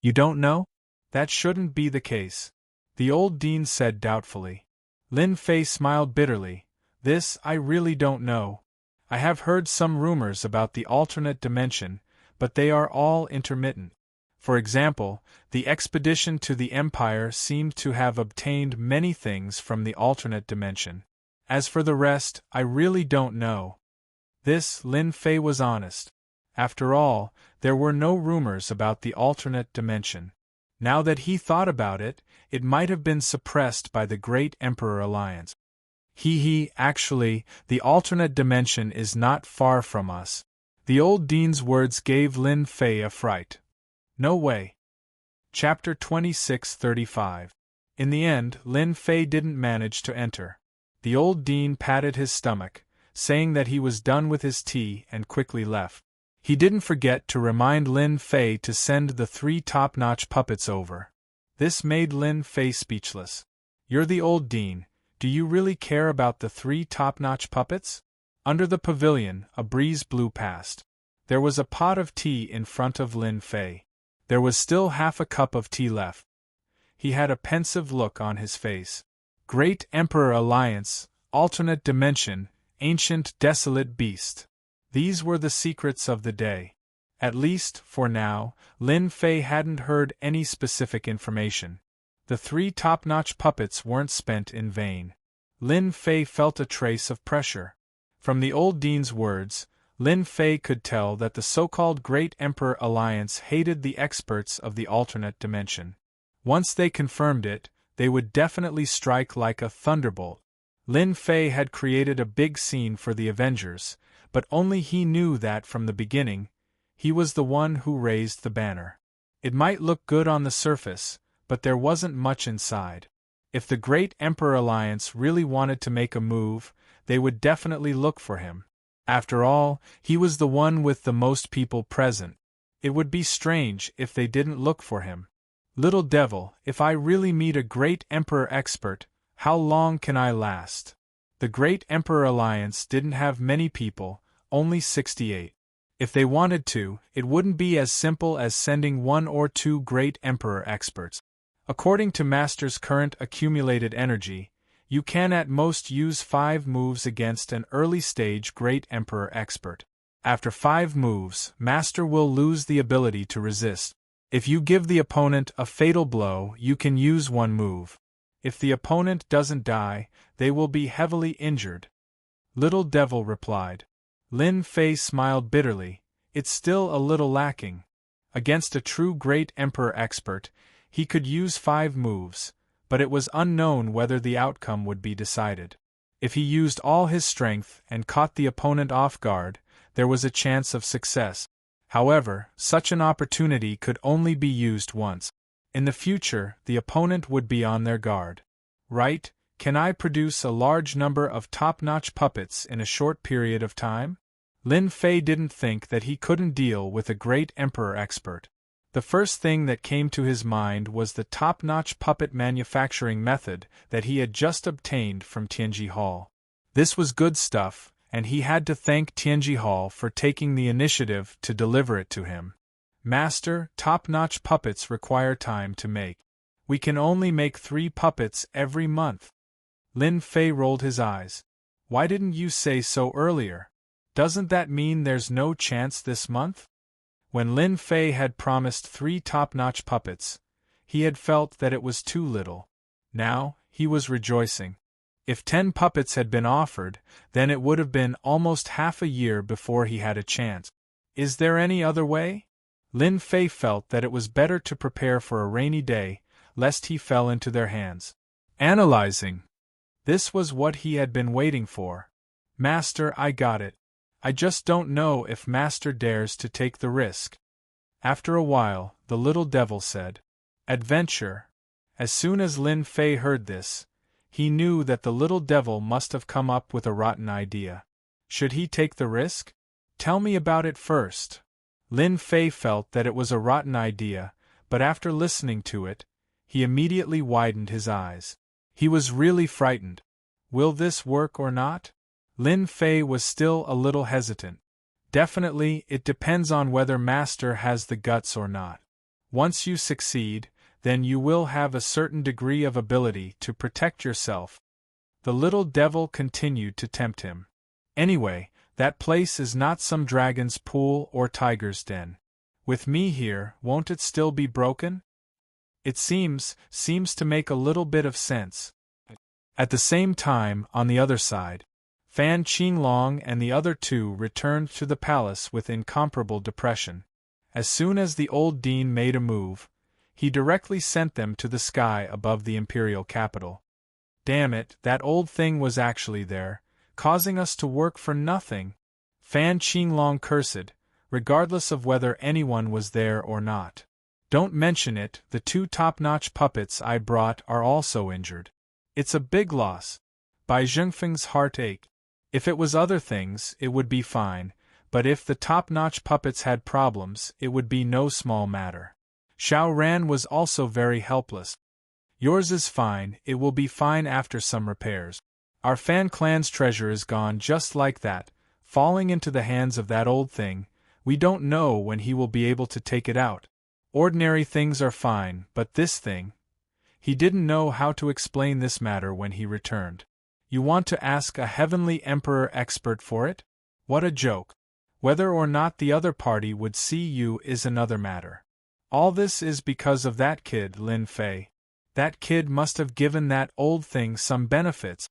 Speaker 1: You don't know? That shouldn't be the case, the old dean said doubtfully. Lin Fei smiled bitterly. This I really don't know. I have heard some rumors about the alternate dimension, but they are all intermittent. For example, the expedition to the Empire seemed to have obtained many things from the alternate dimension. As for the rest, I really don't know. This, Lin Fei was honest. After all, there were no rumors about the alternate dimension. Now that he thought about it, it might have been suppressed by the Great Emperor Alliance. Actually, the alternate dimension is not far from us. The old dean's words gave Lin Fei a fright. No way. Chapter 26:35. In the end, Lin Fei didn't manage to enter. The old dean patted his stomach, saying that he was done with his tea and quickly left. He didn't forget to remind Lin Fei to send the 3 top-notch puppets over. This made Lin Fei speechless. You're the old dean, do you really care about the 3 top-notch puppets? Under the pavilion, a breeze blew past. There was a pot of tea in front of Lin Fei. There was still half a cup of tea left. He had a pensive look on his face. Great Emperor Alliance, alternate dimension, ancient desolate beast. These were the secrets of the day. At least, for now, Lin Fei hadn't heard any specific information. The 3 top-notch puppets weren't spent in vain. Lin Fei felt a trace of pressure. From the old dean's words, Lin Fei could tell that the so-called Great Emperor Alliance hated the experts of the alternate dimension. Once they confirmed it, they would definitely strike like a thunderbolt. Lin Fei had created a big scene for the Avengers, but only he knew that from the beginning, he was the one who raised the banner. It might look good on the surface, but there wasn't much inside. If the Great Emperor Alliance really wanted to make a move, they would definitely look for him. After all, he was the one with the most people present. It would be strange if they didn't look for him. Little devil, if I really meet a Great Emperor expert, how long can I last? The Great Emperor Alliance didn't have many people, only 68. If they wanted to, it wouldn't be as simple as sending 1 or 2 Great Emperor experts. According to Master's current accumulated energy, you can at most use 5 moves against an early-stage Great Emperor expert. After 5 moves, Master will lose the ability to resist. If you give the opponent a fatal blow, you can use 1 move. If the opponent doesn't die, they will be heavily injured. Little Devil replied. Lin Fei smiled bitterly. It's still a little lacking. Against a true Great Emperor expert, he could use 5 moves, but it was unknown whether the outcome would be decided. If he used all his strength and caught the opponent off guard, there was a chance of success. However, such an opportunity could only be used once. In the future, the opponent would be on their guard. Right? Can I produce a large number of top-notch puppets in a short period of time? Lin Fei didn't think that he couldn't deal with a Great Emperor expert. The first thing that came to his mind was the top-notch puppet manufacturing method that he had just obtained from Tianji Hall. This was good stuff, and he had to thank Tianji Hall for taking the initiative to deliver it to him. Master, top-notch puppets require time to make. We can only make 3 puppets every month. Lin Fei rolled his eyes. Why didn't you say so earlier? Doesn't that mean there's no chance this month? When Lin Fei had promised 3 top-notch puppets, he had felt that it was too little. Now, he was rejoicing. If 10 puppets had been offered, then it would have been almost half a year before he had a chance. Is there any other way? Lin Fei felt that it was better to prepare for a rainy day, lest he fell into their hands. Analyzing. This was what he had been waiting for. Master, I got it. I just don't know if Master dares to take the risk. After a while, the little devil said, Adventure. As soon as Lin Fei heard this, he knew that the little devil must have come up with a rotten idea. Should he take the risk? Tell me about it first. Lin Fei felt that it was a rotten idea, but after listening to it, he immediately widened his eyes. He was really frightened. Will this work or not? Lin Fei was still a little hesitant. Definitely, it depends on whether Master has the guts or not. Once you succeed, then you will have a certain degree of ability to protect yourself. The little devil continued to tempt him. Anyway, that place is not some dragon's pool or tiger's den. With me here, won't it still be broken? It seems to make a little bit of sense. At the same time, on the other side, Fan Qinglong and the other 2 returned to the palace with incomparable depression. As soon as the old dean made a move, he directly sent them to the sky above the imperial capital. Damn it, that old thing was actually there, causing us to work for nothing. Fan Qinglong cursed, regardless of whether anyone was there or not. Don't mention it, the 2 top-notch puppets I brought are also injured. It's a big loss. Bai Zhengfeng's heart ached. If it was other things, it would be fine, but if the top-notch puppets had problems, it would be no small matter. Xiao Ran was also very helpless. Yours is fine, it will be fine after some repairs. Our Fan clan's treasure is gone just like that, falling into the hands of that old thing. We don't know when he will be able to take it out. Ordinary things are fine, but this thing... He didn't know how to explain this matter when he returned. You want to ask a heavenly emperor expert for it? What a joke. Whether or not the other party would see you is another matter. All this is because of that kid, Lin Fei. That kid must have given that old thing some benefits.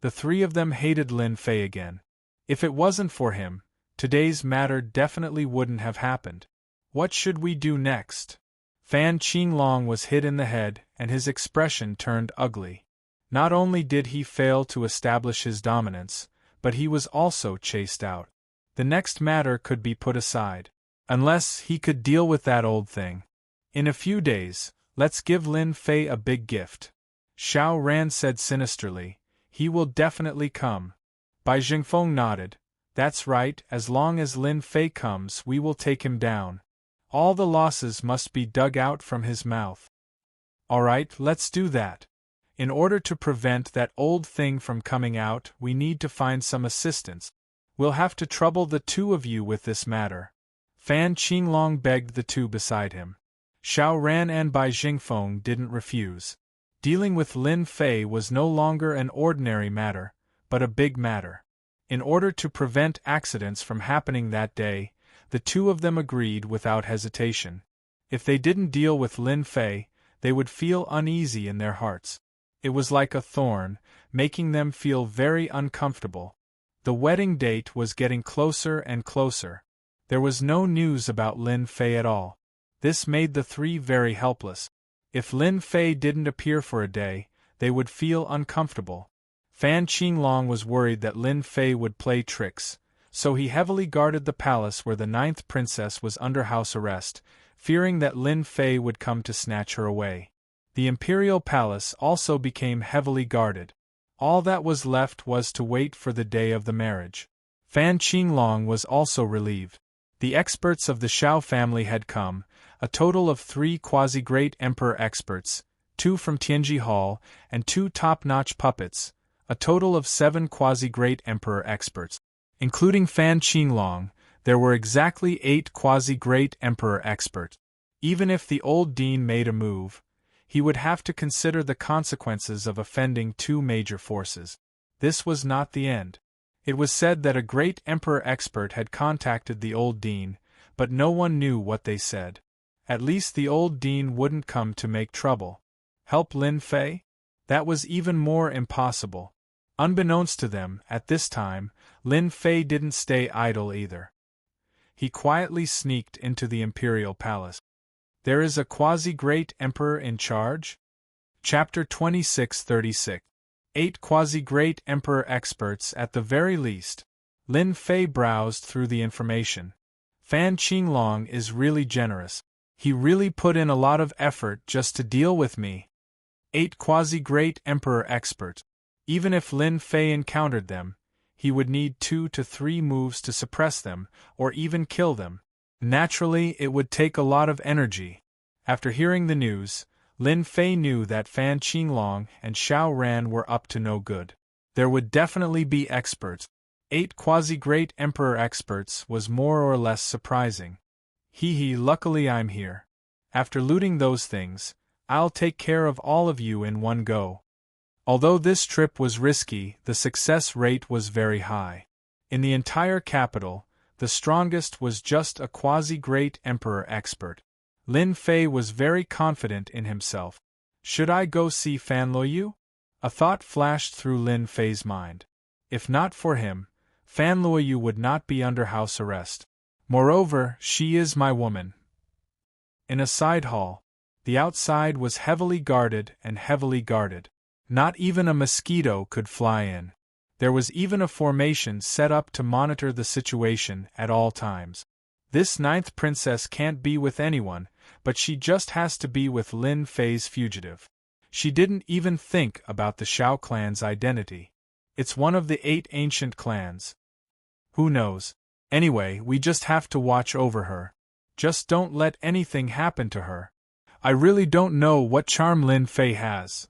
Speaker 1: The 3 of them hated Lin Fei again. If it wasn't for him, today's matter definitely wouldn't have happened. What should we do next? Fan Qinglong was hit in the head, and his expression turned ugly. Not only did he fail to establish his dominance, but he was also chased out. The next matter could be put aside. Unless he could deal with that old thing. In a few days, let's give Lin Fei a big gift. Xiao Ran said sinisterly, he will definitely come. Bai Zhengfeng nodded. That's right, as long as Lin Fei comes we will take him down. All the losses must be dug out from his mouth. Alright, let's do that. In order to prevent that old thing from coming out, we need to find some assistance. We'll have to trouble the 2 of you with this matter. Fan Qinglong begged the 2 beside him. Xiao Ran and Bai Zhengfeng didn't refuse. Dealing with Lin Fei was no longer an ordinary matter, but a big matter. In order to prevent accidents from happening that day, the 2 of them agreed without hesitation. If they didn't deal with Lin Fei, they would feel uneasy in their hearts. It was like a thorn, making them feel very uncomfortable. The wedding date was getting closer and closer. There was no news about Lin Fei at all. This made the 3 very helpless. If Lin Fei didn't appear for a day, they would feel uncomfortable. Fan Qinglong was worried that Lin Fei would play tricks, so he heavily guarded the palace where the 9th princess was under house arrest, fearing that Lin Fei would come to snatch her away. The imperial palace also became heavily guarded. All that was left was to wait for the day of the marriage. Fan Qinglong was also relieved. The experts of the Xiao family had come, a total of 3 quasi-great emperor experts, 2 from Tianji Hall, and 2 top-notch puppets, a total of 7 quasi-great emperor experts. Including Fan Qinglong, there were exactly 8 quasi-great emperor experts. Even if the old dean made a move, he would have to consider the consequences of offending 2 major forces. This was not the end. It was said that a great emperor expert had contacted the old dean, but no one knew what they said. At least the old dean wouldn't come to make trouble. Help Lin Fei? That was even more impossible. Unbeknownst to them, at this time, Lin Fei didn't stay idle either. He quietly sneaked into the imperial palace. There is a quasi-great emperor in charge? Chapter 2636. 8 quasi-great emperor experts at the very least. Lin Fei browsed through the information. Fan Qinglong is really generous. He really put in a lot of effort just to deal with me. 8 quasi-great emperor experts. Even if Lin Fei encountered them, he would need 2 to 3 moves to suppress them, or even kill them. Naturally, it would take a lot of energy. After hearing the news, Lin Fei knew that Fan Qinglong and Xiao Ran were up to no good. There would definitely be experts. 8 quasi-great emperor experts was more or less surprising. Luckily I'm here. After looting those things, I'll take care of all of you in one go. Although this trip was risky, the success rate was very high. In the entire capital, the strongest was just a quasi-great emperor expert. Lin Fei was very confident in himself. Should I go see Fan Luoyu? A thought flashed through Lin Fei's mind. If not for him, Fan Luoyu would not be under house arrest. Moreover, she is my woman. In a side hall, the outside was heavily guarded and heavily guarded. Not even a mosquito could fly in. There was even a formation set up to monitor the situation at all times. This 9th princess can't be with anyone, but she just has to be with Lin Fei's fugitive. She didn't even think about the Xiao clan's identity. It's one of the 8 ancient clans. Who knows? Anyway, we just have to watch over her. Just don't let anything happen to her. I really don't know what charm Lin Fei has.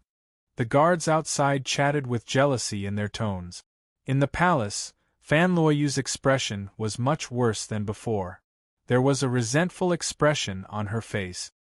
Speaker 1: The guards outside chatted with jealousy in their tones. In the palace, Fan Luoyu's expression was much worse than before. There was a resentful expression on her face.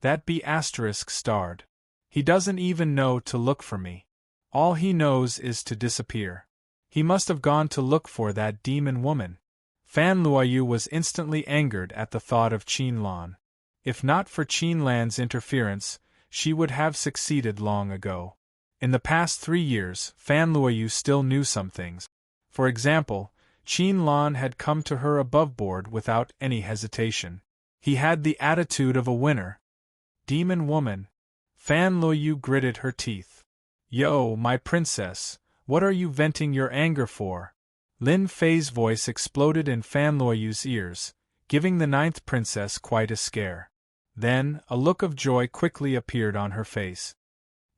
Speaker 1: That B** starred. He doesn't even know to look for me. All he knows is to disappear. He must have gone to look for that demon woman. Fan Luoyu was instantly angered at the thought of Qin Lan. If not for Qin Lan's interference, she would have succeeded long ago. In the past 3 years, Fan Luoyu still knew some things. For example, Qin Lan had come to her above board without any hesitation. He had the attitude of a winner. Demon woman. Fan Luoyu gritted her teeth. Yo, my princess, what are you venting your anger for? Lin Fei's voice exploded in Fan Luoyu's ears, giving the 9th princess quite a scare. Then, a look of joy quickly appeared on her face.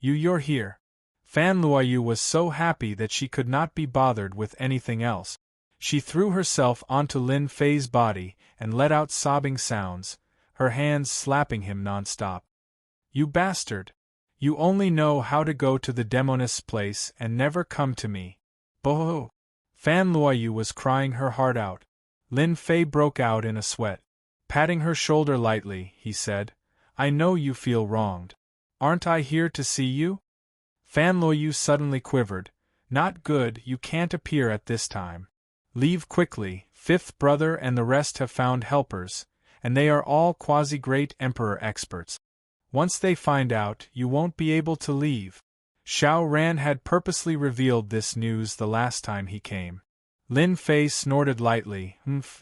Speaker 1: You're here. Fan Luoyu was so happy that she could not be bothered with anything else. She threw herself onto Lin Fei's body and let out sobbing sounds, her hands slapping him non-stop. You bastard! You only know how to go to the demoness place and never come to me. Boho! Fan Luoyu was crying her heart out. Lin Fei broke out in a sweat. Patting her shoulder lightly, he said, I know you feel wronged. Aren't I here to see you? Fan Luoyu suddenly quivered. Not good, you can't appear at this time. Leave quickly, 5th brother and the rest have found helpers, and they are all quasi-great emperor experts. Once they find out, you won't be able to leave. Xiao Ran had purposely revealed this news the last time he came. Lin Fei snorted lightly.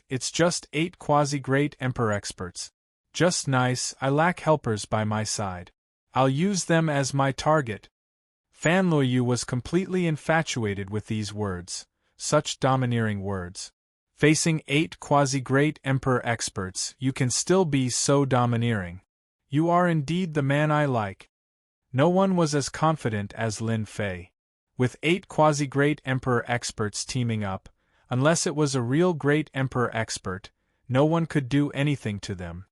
Speaker 1: It's just 8 quasi-great emperor experts. Just nice, I lack helpers by my side. I'll use them as my target. Fan Luoyu was completely infatuated with these words. Such domineering words. Facing 8 quasi-great emperor experts, you can still be so domineering. You are indeed the man I like. No one was as confident as Lin Fei. With 8 quasi-great emperor experts teaming up, unless it was a real great emperor expert, no one could do anything to them.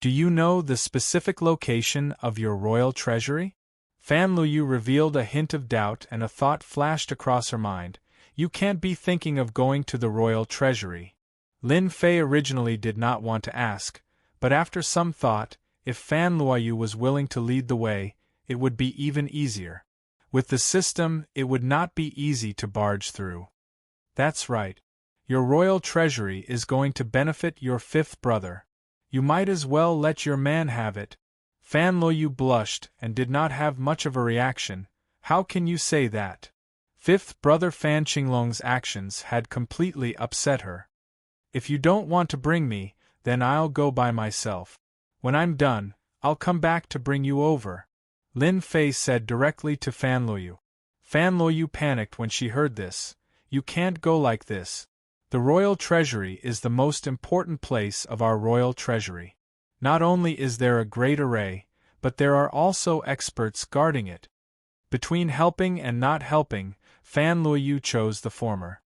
Speaker 1: Do you know the specific location of your royal treasury? Fan Luoyu revealed a hint of doubt and a thought flashed across her mind. You can't be thinking of going to the royal treasury. Lin Fei originally did not want to ask, but after some thought, if Fan Luoyu was willing to lead the way, it would be even easier. With the system, it would not be easy to barge through. That's right. Your royal treasury is going to benefit your fifth brother. You might as well let your man have it. Fan Luoyu blushed and did not have much of a reaction. How can you say that? Fifth brother Fan Qinglong's actions had completely upset her. If you don't want to bring me, then I'll go by myself. When I'm done, I'll come back to bring you over, Lin Fei said directly to Fan Luoyu. Fan Luoyu panicked when she heard this. You can't go like this. The royal treasury is the most important place of our royal treasury. Not only is there a great array, but there are also experts guarding it. Between helping and not helping, Fan Luoyu chose the former.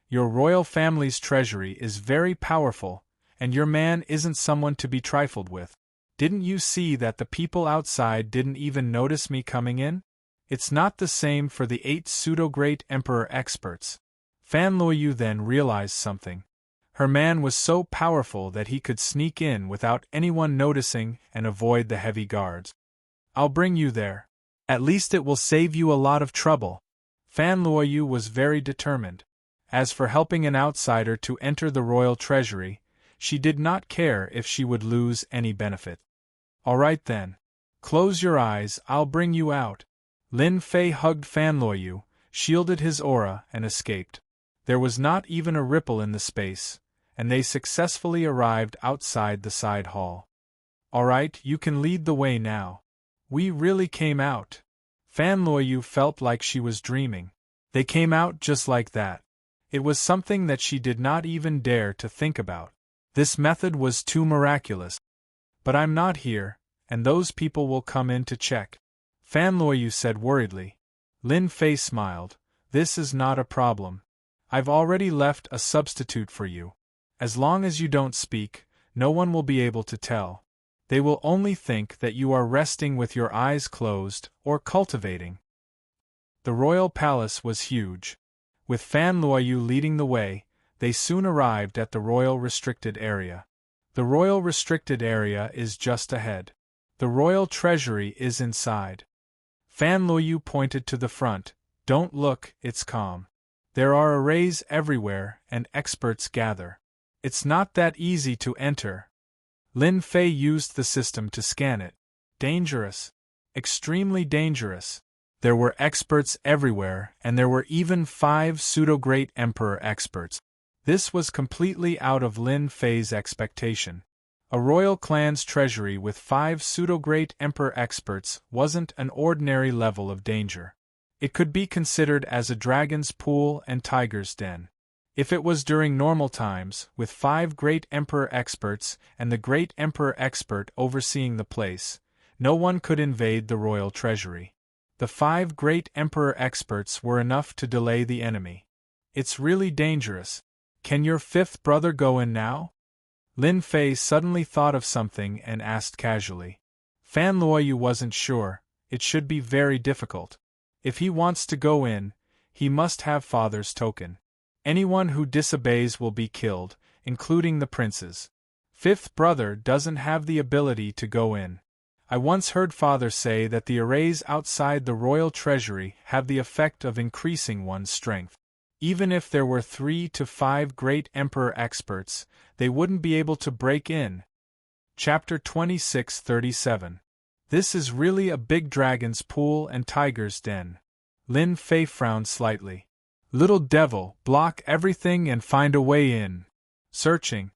Speaker 1: Your royal family's treasury is very powerful, and your man isn't someone to be trifled with. Didn't you see that the people outside didn't even notice me coming in? It's not the same for the 8 pseudo-great emperor experts. Fan Luoyu then realized something. Her man was so powerful that he could sneak in without anyone noticing and avoid the heavy guards. I'll bring you there. At least it will save you a lot of trouble. Fan Luoyu was very determined. As for helping an outsider to enter the royal treasury, she did not care if she would lose any benefit. All right then. Close your eyes, I'll bring you out. Lin Fei hugged Fan Luoyu, shielded his aura, and escaped. There was not even a ripple in the space, and they successfully arrived outside the side hall. All right, you can lead the way now. We really came out. Fan Luoyu felt like she was dreaming. They came out just like that. It was something that she did not even dare to think about. This method was too miraculous. But I'm not here, and those people will come in to check. Fan Luoyu said worriedly. Lin Fei smiled. This is not a problem. I've already left a substitute for you. As long as you don't speak, no one will be able to tell. They will only think that you are resting with your eyes closed or cultivating. The royal palace was huge. With Fan Luoyu leading the way, they soon arrived at the royal restricted area. The royal restricted area is just ahead. The royal treasury is inside. Fan Luoyu pointed to the front. Don't look, it's calm. There are arrays everywhere and experts gather. It's not that easy to enter. Lin Fei used the system to scan it. Dangerous. Extremely dangerous. There were experts everywhere, and there were even 5 pseudo-great emperor experts. This was completely out of Lin Fei's expectation. A royal clan's treasury with 5 pseudo-great emperor experts wasn't an ordinary level of danger. It could be considered as a dragon's pool and tiger's den. If it was during normal times, with 5 great emperor experts and the great emperor expert overseeing the place, no one could invade the royal treasury. The 5 great emperor experts were enough to delay the enemy. It's really dangerous. Can your 5th brother go in now? Lin Fei suddenly thought of something and asked casually. Fan Luoyu wasn't sure. It should be very difficult. If he wants to go in, he must have father's token. Anyone who disobeys will be killed, including the princes. 5th brother doesn't have the ability to go in. I once heard father say that the arrays outside the royal treasury have the effect of increasing one's strength. Even if there were 3 to 5 great emperor experts, they wouldn't be able to break in. Chapter 26:37. This is really a big dragon's pool and tiger's den. Lin Fei frowned slightly. Little devil, block everything and find a way in. Searching.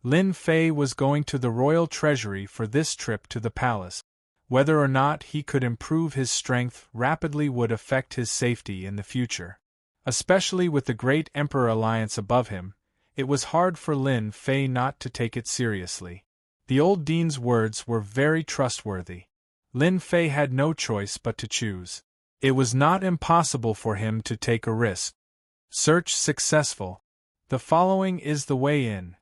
Speaker 1: Lin Fei was going to the royal treasury for this trip to the palace. Whether or not he could improve his strength rapidly would affect his safety in the future. Especially with the Great Emperor Alliance above him, it was hard for Lin Fei not to take it seriously. The old dean's words were very trustworthy. Lin Fei had no choice but to choose. It was not impossible for him to take a risk. Search successful. The following is the way in.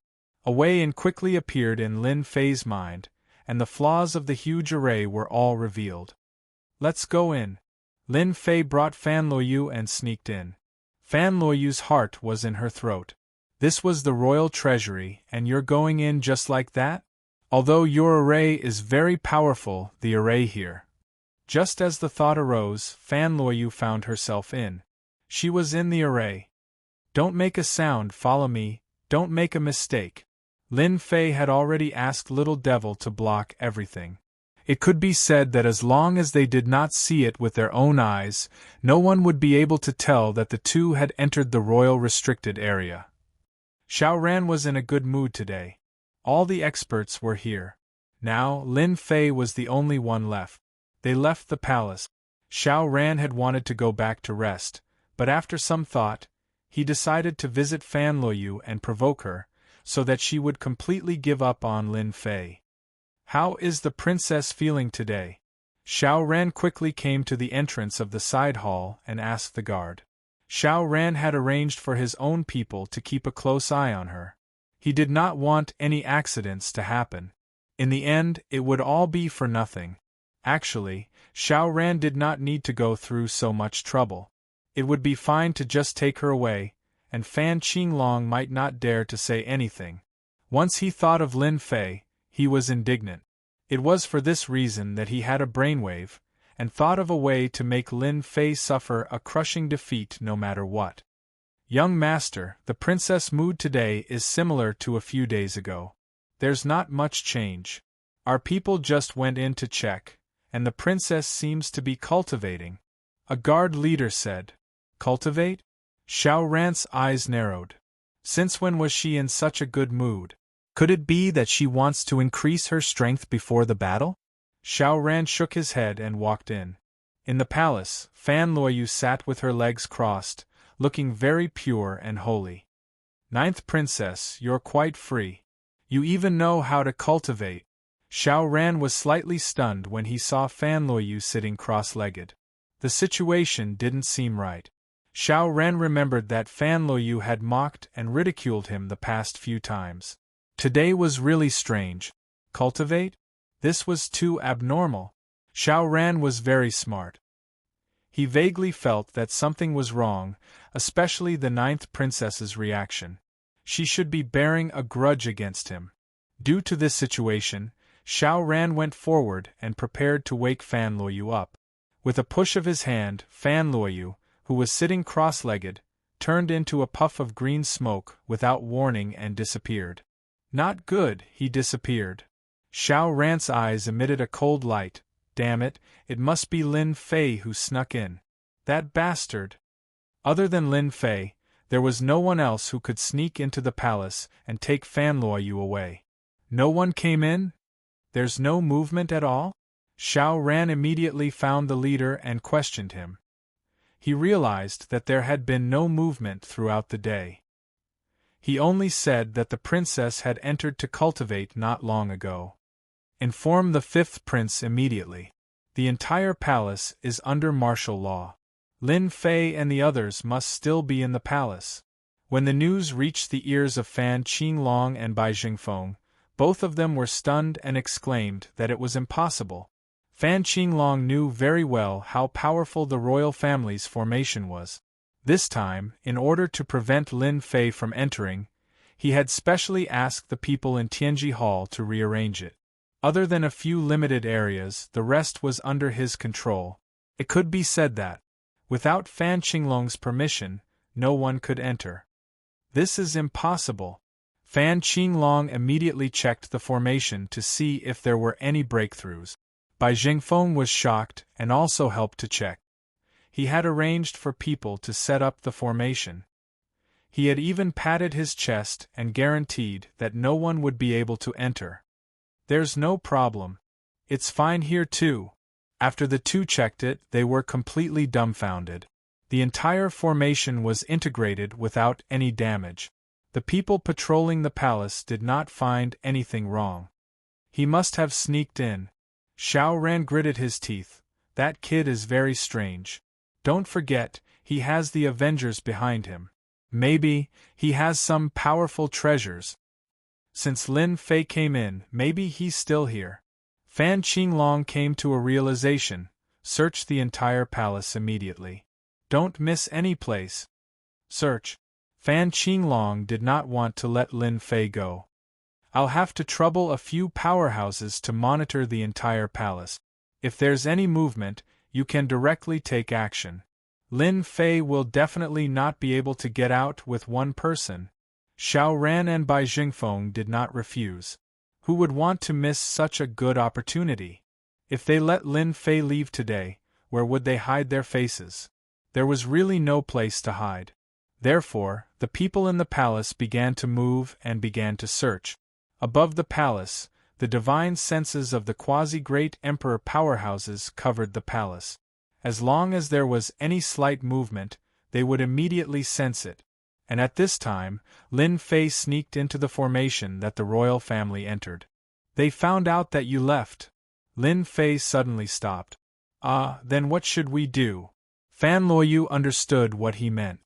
Speaker 1: A way in quickly appeared in Lin Fei's mind, and the flaws of the huge array were all revealed. Let's go in. Lin Fei brought Fan Luoyu and sneaked in. Fan Luoyu's heart was in her throat. This was the royal treasury, and you're going in just like that? Although your array is very powerful, the array here. Just as the thought arose, Fan Luoyu found herself in. She was in the array. Don't make a sound, follow me, don't make a mistake. Lin Fei had already asked Little Devil to block everything. It could be said that as long as they did not see it with their own eyes, no one would be able to tell that the two had entered the royal restricted area. Xiao Ran was in a good mood today. All the experts were here. Now, Lin Fei was the only one left. They left the palace. Xiao Ran had wanted to go back to rest, but after some thought, he decided to visit Fan Luoyu and provoke her, so that she would completely give up on Lin Fei. How is the princess feeling today? Xiao Ran quickly came to the entrance of the side hall and asked the guard. Xiao Ran had arranged for his own people to keep a close eye on her. He did not want any accidents to happen. In the end, it would all be for nothing. Actually, Xiao Ran did not need to go through so much trouble. It would be fine to just take her away, and Fan Qinglong might not dare to say anything. Once he thought of Lin Fei, he was indignant. It was for this reason that he had a brainwave, and thought of a way to make Lin Fei suffer a crushing defeat no matter what. Young master, the princess' mood today is similar to a few days ago. There's not much change. Our people just went in to check, and the princess seems to be cultivating. A guard leader said. Cultivate? Xiao Ran's eyes narrowed. Since when was she in such a good mood? Could it be that she wants to increase her strength before the battle? Xiao Ran shook his head and walked in. In the palace, Fan Luoyu sat with her legs crossed, looking very pure and holy. Ninth princess, you're quite free. You even know how to cultivate. Xiao Ran was slightly stunned when he saw Fan Luoyu sitting cross-legged. The situation didn't seem right. Xiao Ran remembered that Fan Luoyu had mocked and ridiculed him the past few times. Today was really strange. Cultivate? This was too abnormal. Xiao Ran was very smart. He vaguely felt that something was wrong, especially the ninth princess's reaction. She should be bearing a grudge against him. Due to this situation, Xiao Ran went forward and prepared to wake Fan Luoyu up. With a push of his hand, Fan Luoyu, who was sitting cross-legged, turned into a puff of green smoke without warning and disappeared. Not good, he disappeared. Xiao Ran's eyes emitted a cold light. Damn it, it must be Lin Fei who snuck in. That bastard! Other than Lin Fei, there was no one else who could sneak into the palace and take Fan Luoyu away. No one came in? There's no movement at all? Xiao Ran immediately found the leader and questioned him. He realized that there had been no movement throughout the day. He only said that the princess had entered to cultivate not long ago. Inform the fifth prince immediately. The entire palace is under martial law. Lin Fei and the others must still be in the palace. When the news reached the ears of Fan Qinglong and Bai Jingfeng, both of them were stunned and exclaimed that it was impossible. Fan Qinglong knew very well how powerful the royal family's formation was. This time, in order to prevent Lin Fei from entering, he had specially asked the people in Tianji Hall to rearrange it. Other than a few limited areas, the rest was under his control. It could be said that, without Fan Qinglong's permission, no one could enter. This is impossible. Fan Qinglong immediately checked the formation to see if there were any breakthroughs. Bai Jingfeng was shocked and also helped to check. He had arranged for people to set up the formation. He had even patted his chest and guaranteed that no one would be able to enter. There's no problem. It's fine here too. After the two checked it, they were completely dumbfounded. The entire formation was integrated without any damage. The people patrolling the palace did not find anything wrong. He must have sneaked in. Xiao Ran gritted his teeth. That kid is very strange. Don't forget, he has the Avengers behind him. Maybe he has some powerful treasures. Since Lin Fei came in, maybe he's still here. Fan Qinglong came to a realization. Search the entire palace immediately. Don't miss any place. Search. Fan Qinglong did not want to let Lin Fei go. I'll have to trouble a few powerhouses to monitor the entire palace. If there's any movement, you can directly take action. Lin Fei will definitely not be able to get out with one person. Xiao Ran and Bai Jingfeng did not refuse. Who would want to miss such a good opportunity? If they let Lin Fei leave today, where would they hide their faces? There was really no place to hide. Therefore, the people in the palace began to move and began to search. Above the palace, the divine senses of the quasi-great emperor powerhouses covered the palace. As long as there was any slight movement, they would immediately sense it. And at this time, Lin Fei sneaked into the formation that the royal family entered. They found out that you left. Lin Fei suddenly stopped. Then what should we do? Fan Luoyu understood what he meant.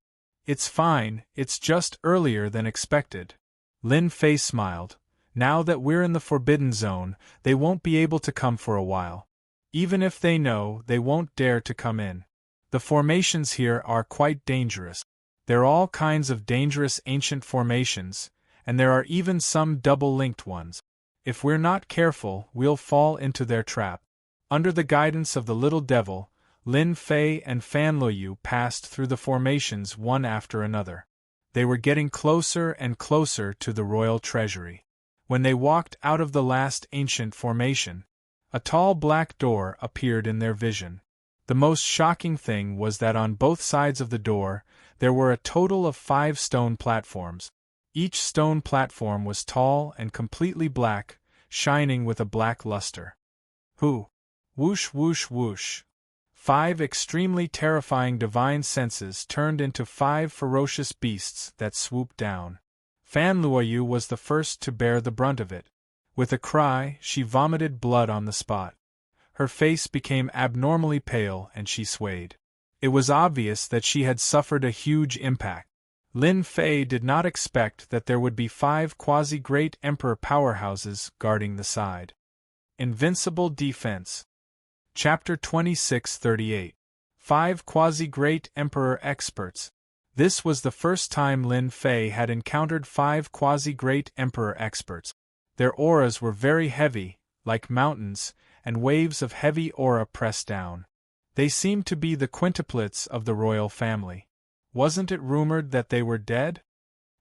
Speaker 1: It's fine, it's just earlier than expected. Lin Fei smiled. Now that we're in the forbidden zone, they won't be able to come for a while. Even if they know, they won't dare to come in. The formations here are quite dangerous. There are all kinds of dangerous ancient formations, and there are even some double-linked ones. If we're not careful, we'll fall into their trap. Under the guidance of the little devil, Lin Fei and Fan Luoyu passed through the formations one after another. They were getting closer and closer to the royal treasury. When they walked out of the last ancient formation, a tall black door appeared in their vision. The most shocking thing was that on both sides of the door, there were a total of 5 stone platforms. Each stone platform was tall and completely black, shining with a black luster. Whoo! Whoosh whoosh whoosh! 5 extremely terrifying divine senses turned into 5 ferocious beasts that swooped down. Fan Luoyu was the first to bear the brunt of it. With a cry, she vomited blood on the spot. Her face became abnormally pale and she swayed. It was obvious that she had suffered a huge impact. Lin Fei did not expect that there would be 5 quasi-great emperor powerhouses guarding the side. Invincible Defense. Chapter 2638. 5 quasi-great emperor experts. This was the first time Lin Fei had encountered 5 quasi-great emperor experts. Their auras were very heavy, like mountains, and waves of heavy aura pressed down. They seemed to be the quintuplets of the royal family. Wasn't it rumored that they were dead?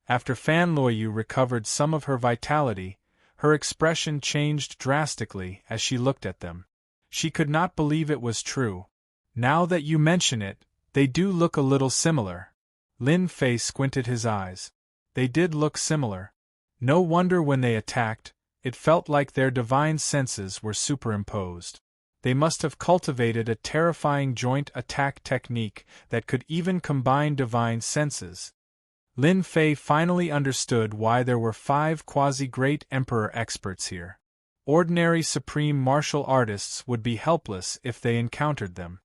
Speaker 1: After Fan Luoyu recovered some of her vitality, her expression changed drastically as she looked at them. She could not believe it was true. Now that you mention it, they do look a little similar. Lin Fei squinted his eyes. They did look similar. No wonder when they attacked, it felt like their divine senses were superimposed. They must have cultivated a terrifying joint attack technique that could even combine divine senses. Lin Fei finally understood why there were 5 quasi-great emperor experts here. Ordinary supreme martial artists would be helpless if they encountered them.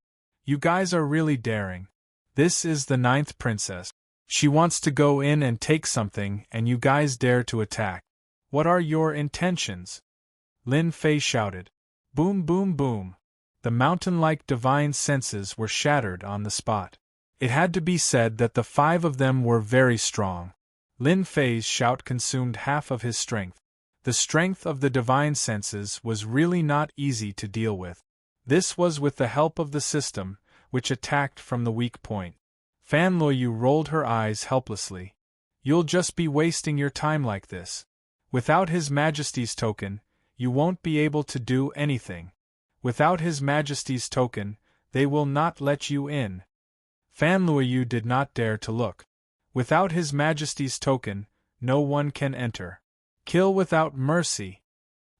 Speaker 1: You guys are really daring. This is the 9th princess. She wants to go in and take something, and you guys dare to attack. What are your intentions? Lin Fei shouted. Boom boom boom. The mountain-like divine senses were shattered on the spot. It had to be said that the 5 of them were very strong. Lin Fei's shout consumed half of his strength. The strength of the divine senses was really not easy to deal with. This was with the help of the system, which attacked from the weak point. Fan Luoyu rolled her eyes helplessly. You'll just be wasting your time like this. Without His Majesty's token, you won't be able to do anything. Without His Majesty's token, they will not let you in. Fan Luoyu did not dare to look. Without His Majesty's token, no one can enter. Kill without mercy.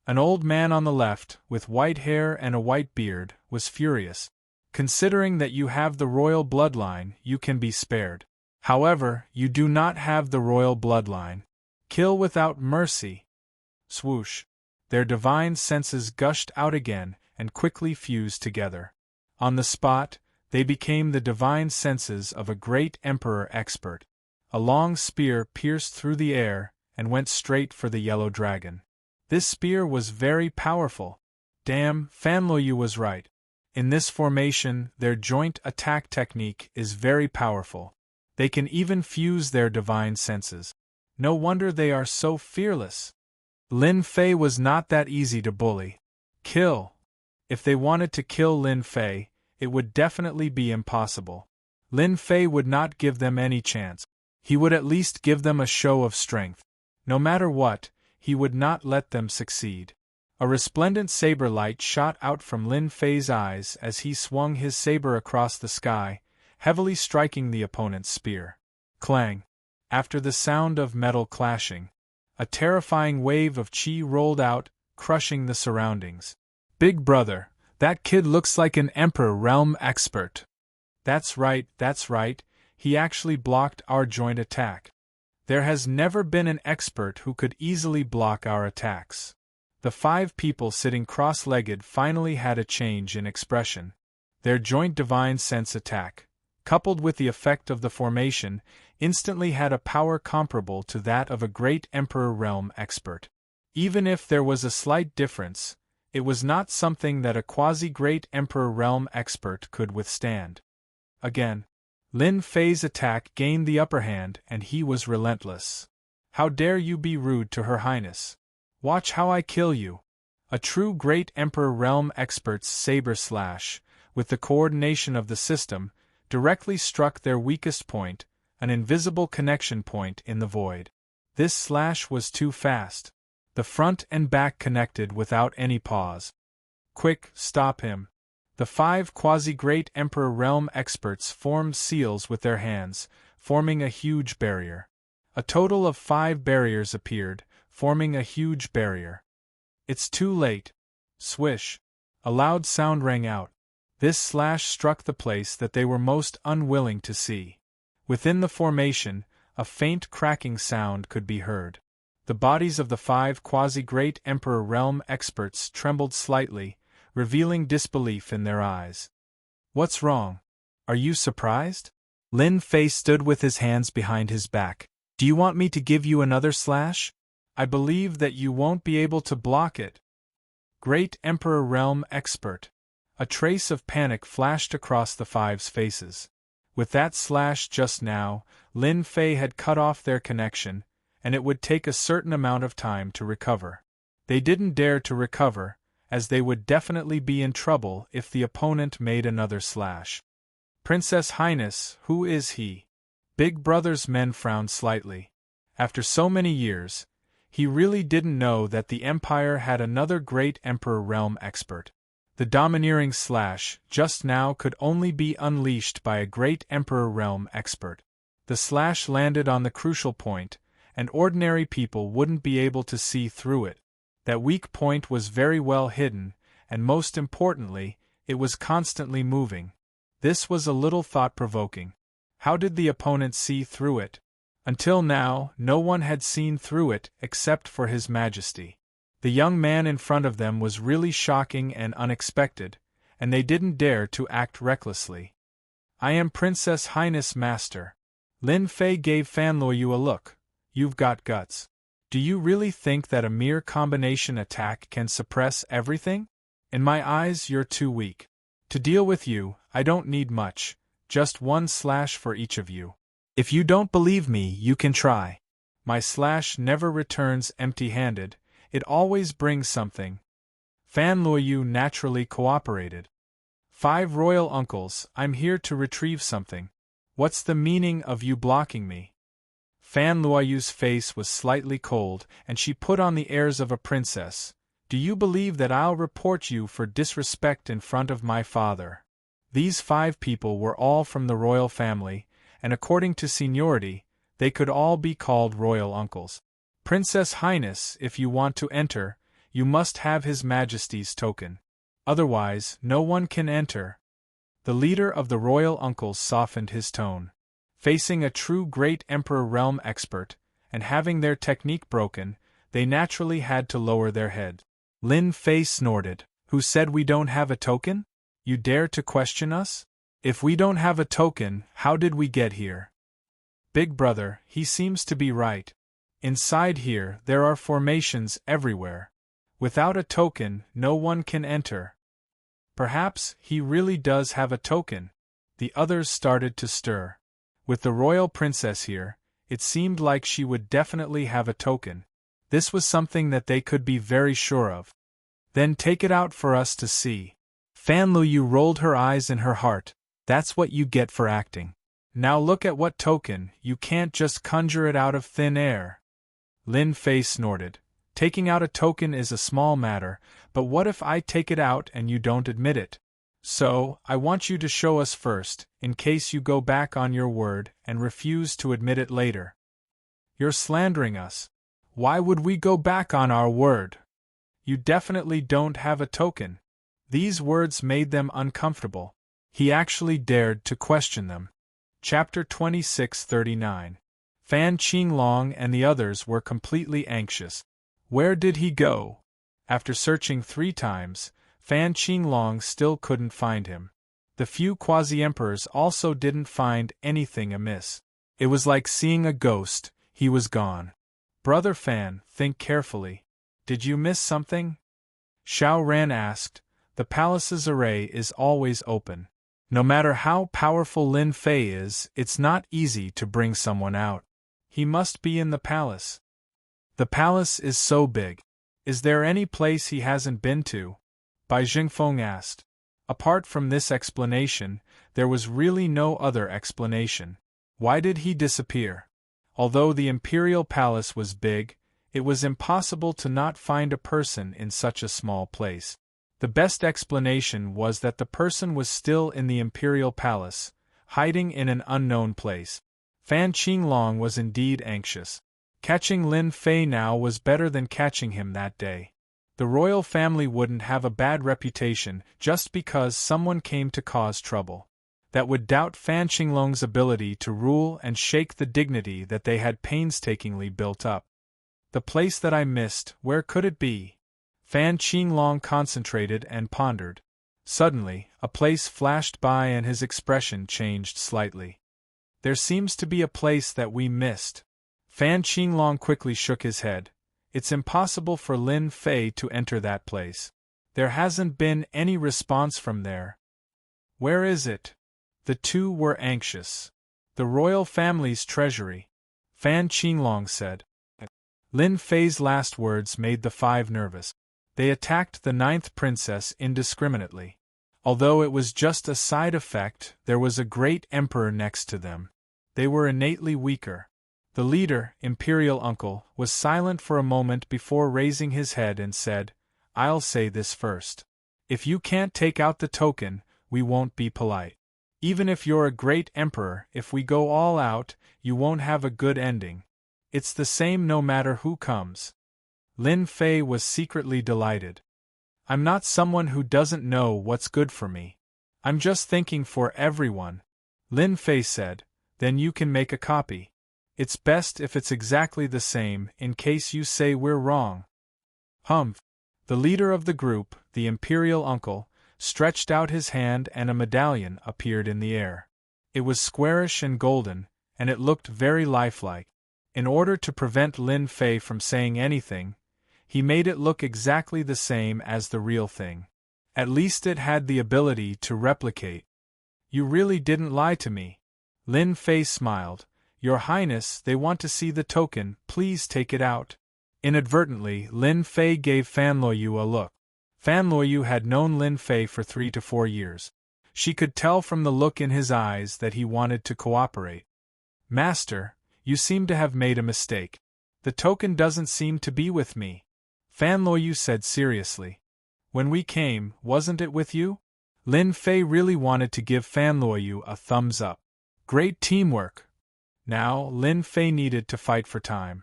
Speaker 1: An old man on the left, with white hair and a white beard, was furious. Considering that you have the royal bloodline, you can be spared. However, you do not have the royal bloodline. Kill without mercy. Swoosh. Their divine senses gushed out again and quickly fused together. On the spot, they became the divine senses of a great emperor expert. A long spear pierced through the air and went straight for the yellow dragon. This spear was very powerful. Damn, Fan Luoyu was right. In this formation, their joint attack technique is very powerful. They can even fuse their divine senses. No wonder they are so fearless. Lin Fei was not that easy to bully. Kill. If they wanted to kill Lin Fei, it would definitely be impossible. Lin Fei would not give them any chance. He would at least give them a show of strength. No matter what, he would not let them succeed. A resplendent saber light shot out from Lin Fei's eyes as he swung his saber across the sky, heavily striking the opponent's spear. Clang! After the sound of metal clashing, a terrifying wave of chi rolled out, crushing the surroundings. Big brother, that kid looks like an Emperor realm expert. That's right, he actually blocked our joint attack. There has never been an expert who could easily block our attacks. The 5 people sitting cross-legged finally had a change in expression. Their joint divine sense attack, coupled with the effect of the formation, instantly had a power comparable to that of a great Emperor realm expert. Even if there was a slight difference, it was not something that a quasi-great Emperor realm expert could withstand. Again, Lin Fei's attack gained the upper hand and he was relentless. How dare you be rude to Her Highness? Watch how I kill you. A true great Emperor realm expert's saber slash, with the coordination of the system, directly struck their weakest point, an invisible connection point in the void. This slash was too fast. The front and back connected without any pause. Quick, stop him. The 5 quasi-great Emperor realm experts formed seals with their hands, forming a huge barrier. A total of 5 barriers appeared, forming a huge barrier. It's too late. Swish. A loud sound rang out. This slash struck the place that they were most unwilling to see. Within the formation, a faint cracking sound could be heard. The bodies of the 5 quasi-great Emperor realm experts trembled slightly, revealing disbelief in their eyes. What's wrong? Are you surprised? Lin Fei stood with his hands behind his back. Do you want me to give you another slash? I believe that you won't be able to block it. Great Emperor realm expert. A trace of panic flashed across the 5's faces. With that slash just now, Lin Fei had cut off their connection, and it would take a certain amount of time to recover. They didn't dare to recover, as they would definitely be in trouble if the opponent made another slash. Princess Highness, who is he? Big Brother's men frowned slightly. After so many years, he really didn't know that the Empire had another great Emperor realm expert. The domineering slash, just now, could only be unleashed by a great Emperor realm expert. The slash landed on the crucial point, and ordinary people wouldn't be able to see through it. That weak point was very well hidden, and most importantly, it was constantly moving. This was a little thought-provoking. How did the opponent see through it? Until now, no one had seen through it except for His Majesty. The young man in front of them was really shocking and unexpected, and they didn't dare to act recklessly. I am Princess Highness Master. Lin Fei gave Fan Luoyu a look. You've got guts. Do you really think that a mere combination attack can suppress everything? In my eyes, you're too weak. To deal with you, I don't need much, just 1 slash for each of you. If you don't believe me, you can try. My slash never returns empty-handed, it always brings something. Fan Luoyu naturally cooperated. 5 royal uncles, I'm here to retrieve something. What's the meaning of you blocking me? Fan Luoyu's face was slightly cold, and she put on the airs of a princess. Do you believe that I'll report you for disrespect in front of my father? These 5 people were all from the royal family, and according to seniority, they could all be called royal uncles. Princess Highness, if you want to enter, you must have His Majesty's token. Otherwise, no one can enter. The leader of the royal uncles softened his tone. Facing a true great Emperor realm expert, and having their technique broken, they naturally had to lower their head. Lin Fei snorted. Who said we don't have a token? You dare to question us? If we don't have a token, how did we get here? Big Brother, he seems to be right. Inside here, there are formations everywhere. Without a token, no one can enter. Perhaps he really does have a token. The others started to stir. With the royal princess here, it seemed like she would definitely have a token. This was something that they could be very sure of. Then take it out for us to see. Fan Luyu rolled her eyes in her heart. That's what you get for acting. Now look at what token, you can't just conjure it out of thin air. Lin Fei snorted. Taking out a token is a small matter, but what if I take it out and you don't admit it? So, I want you to show us first, in case you go back on your word and refuse to admit it later. You're slandering us. Why would we go back on our word? You definitely don't have a token. These words made them uncomfortable. He actually dared to question them. Chapter 26:39. Fan Qinglong and the others were completely anxious. Where did he go? After searching 3 times, Fan Qinglong still couldn't find him. The few quasi-emperors also didn't find anything amiss. It was like seeing a ghost, he was gone. Brother Fan, think carefully. Did you miss something? Xiao Ran asked. The palace's array is always open. No matter how powerful Lin Fei is, it's not easy to bring someone out. He must be in the palace. The palace is so big. Is there any place he hasn't been to? Bai Jingfeng asked. Apart from this explanation, there was really no other explanation. Why did he disappear? Although the imperial palace was big, it was impossible to not find a person in such a small place. The best explanation was that the person was still in the imperial palace, hiding in an unknown place. Fan Qinglong was indeed anxious. Catching Lin Fei now was better than catching him that day. The royal family wouldn't have a bad reputation just because someone came to cause trouble. That would doubt Fan Qinglong's ability to rule and shake the dignity that they had painstakingly built up. The place that I missed, where could it be? Fan Qinglong concentrated and pondered. Suddenly, a place flashed by and his expression changed slightly. There seems to be a place that we missed. Fan Qinglong quickly shook his head. It's impossible for Lin Fei to enter that place. There hasn't been any response from there. Where is it? The two were anxious. The royal family's treasury, Fan Qinglong said. Lin Fei's last words made the 5 nervous. They attacked the 9th princess indiscriminately. Although it was just a side effect, there was a great emperor next to them. They were innately weaker. The leader, Imperial Uncle, was silent for a moment before raising his head and said, I'll say this first. If you can't take out the token, we won't be polite. Even if you're a great emperor, if we go all out, you won't have a good ending. It's the same no matter who comes. Lin Fei was secretly delighted. I'm not someone who doesn't know what's good for me. I'm just thinking for everyone. Lin Fei said, then you can make a copy. It's best if it's exactly the same, in case you say we're wrong. Humph. The leader of the group, the Imperial Uncle, stretched out his hand and a medallion appeared in the air. It was squarish and golden, and it looked very lifelike. In order to prevent Lin Fei from saying anything, he made it look exactly the same as the real thing. At least it had the ability to replicate. You really didn't lie to me. Lin Fei smiled. Your Highness, they want to see the token, please take it out. Inadvertently, Lin Fei gave Fan Luyu a look. Fan Luyu had known Lin Fei for 3 to 4 years. She could tell from the look in his eyes that he wanted to cooperate. Master, you seem to have made a mistake. The token doesn't seem to be with me. Fan Luyu said seriously. When we came, wasn't it with you? Lin Fei really wanted to give Fan Luyu a thumbs up. Great teamwork. Now, Lin Fei needed to fight for time.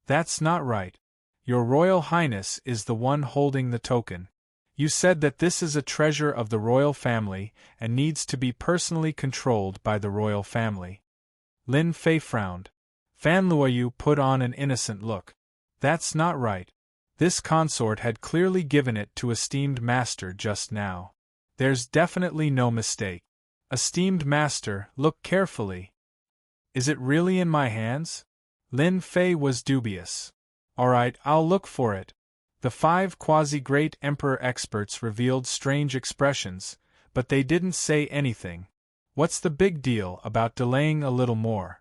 Speaker 1: That's not right. Your Royal Highness is the one holding the token. You said that this is a treasure of the royal family and needs to be personally controlled by the royal family. Lin Fei frowned. Fan Luyu put on an innocent look. That's not right. This consort had clearly given it to esteemed master just now. There's definitely no mistake. Esteemed master, look carefully. Is it really in my hands? Lin Fei was dubious. All right, I'll look for it. The 5 quasi-great emperor experts revealed strange expressions, but they didn't say anything. What's the big deal about delaying a little more?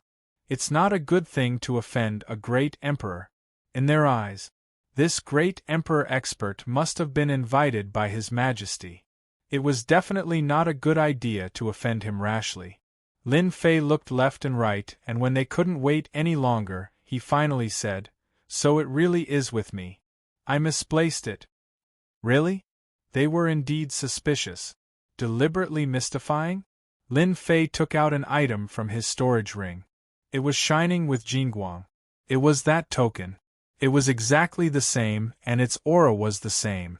Speaker 1: It's not a good thing to offend a great emperor. In their eyes, this great emperor expert must have been invited by His Majesty. It was definitely not a good idea to offend him rashly. Lin Fei looked left and right, and when they couldn't wait any longer, he finally said, "So it really is with me. I misplaced it." Really? They were indeed suspicious. Deliberately mystifying? Lin Fei took out an item from his storage ring. It was shining with Jingguang. It was that token. It was exactly the same, and its aura was the same.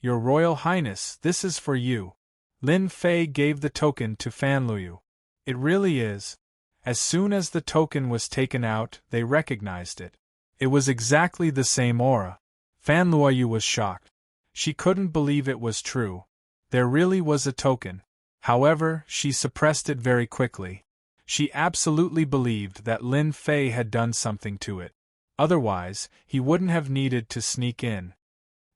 Speaker 1: "Your Royal Highness, this is for you." Lin Fei gave the token to Fan Luyu. "It really is." As soon as the token was taken out, they recognized it. It was exactly the same aura. Fan Luyu was shocked. She couldn't believe it was true. There really was a token. However, she suppressed it very quickly. She absolutely believed that Lin Fei had done something to it. Otherwise, he wouldn't have needed to sneak in.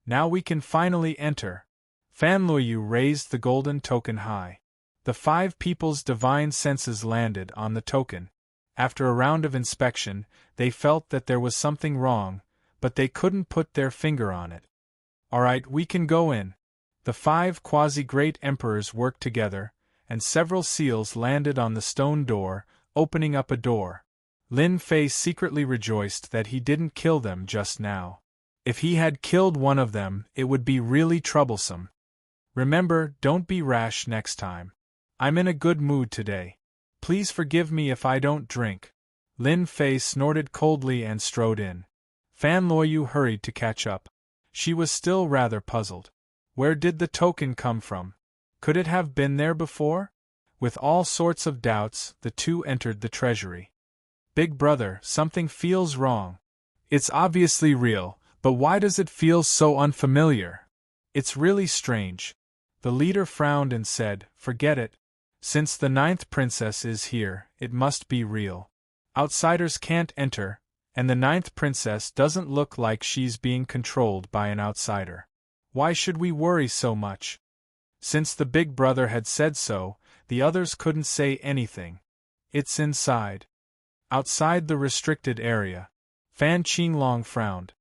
Speaker 1: "Now we can finally enter." Fan Luyu raised the golden token high. The 5 people's divine senses landed on the token. After a round of inspection, they felt that there was something wrong, but they couldn't put their finger on it. "Alright, we can go in." The 5 quasi-great emperors worked together, and several seals landed on the stone door, opening up a door. Lin Fei secretly rejoiced that he didn't kill them just now. If he had killed one of them, it would be really troublesome. "Remember, don't be rash next time. I'm in a good mood today. Please forgive me if I don't drink." Lin Fei snorted coldly and strode in. Fan Luyu hurried to catch up. She was still rather puzzled. Where did the token come from? Could it have been there before? With all sorts of doubts, the two entered the treasury. "Big brother, something feels wrong." "It's obviously real, but why does it feel so unfamiliar? It's really strange." The leader frowned and said, "Forget it. Since the 9th princess is here, it must be real. Outsiders can't enter, and the 9th princess doesn't look like she's being controlled by an outsider. Why should we worry so much?" Since the big brother had said so, the others couldn't say anything. "It's inside. Outside the restricted area." Fan Qinglong frowned.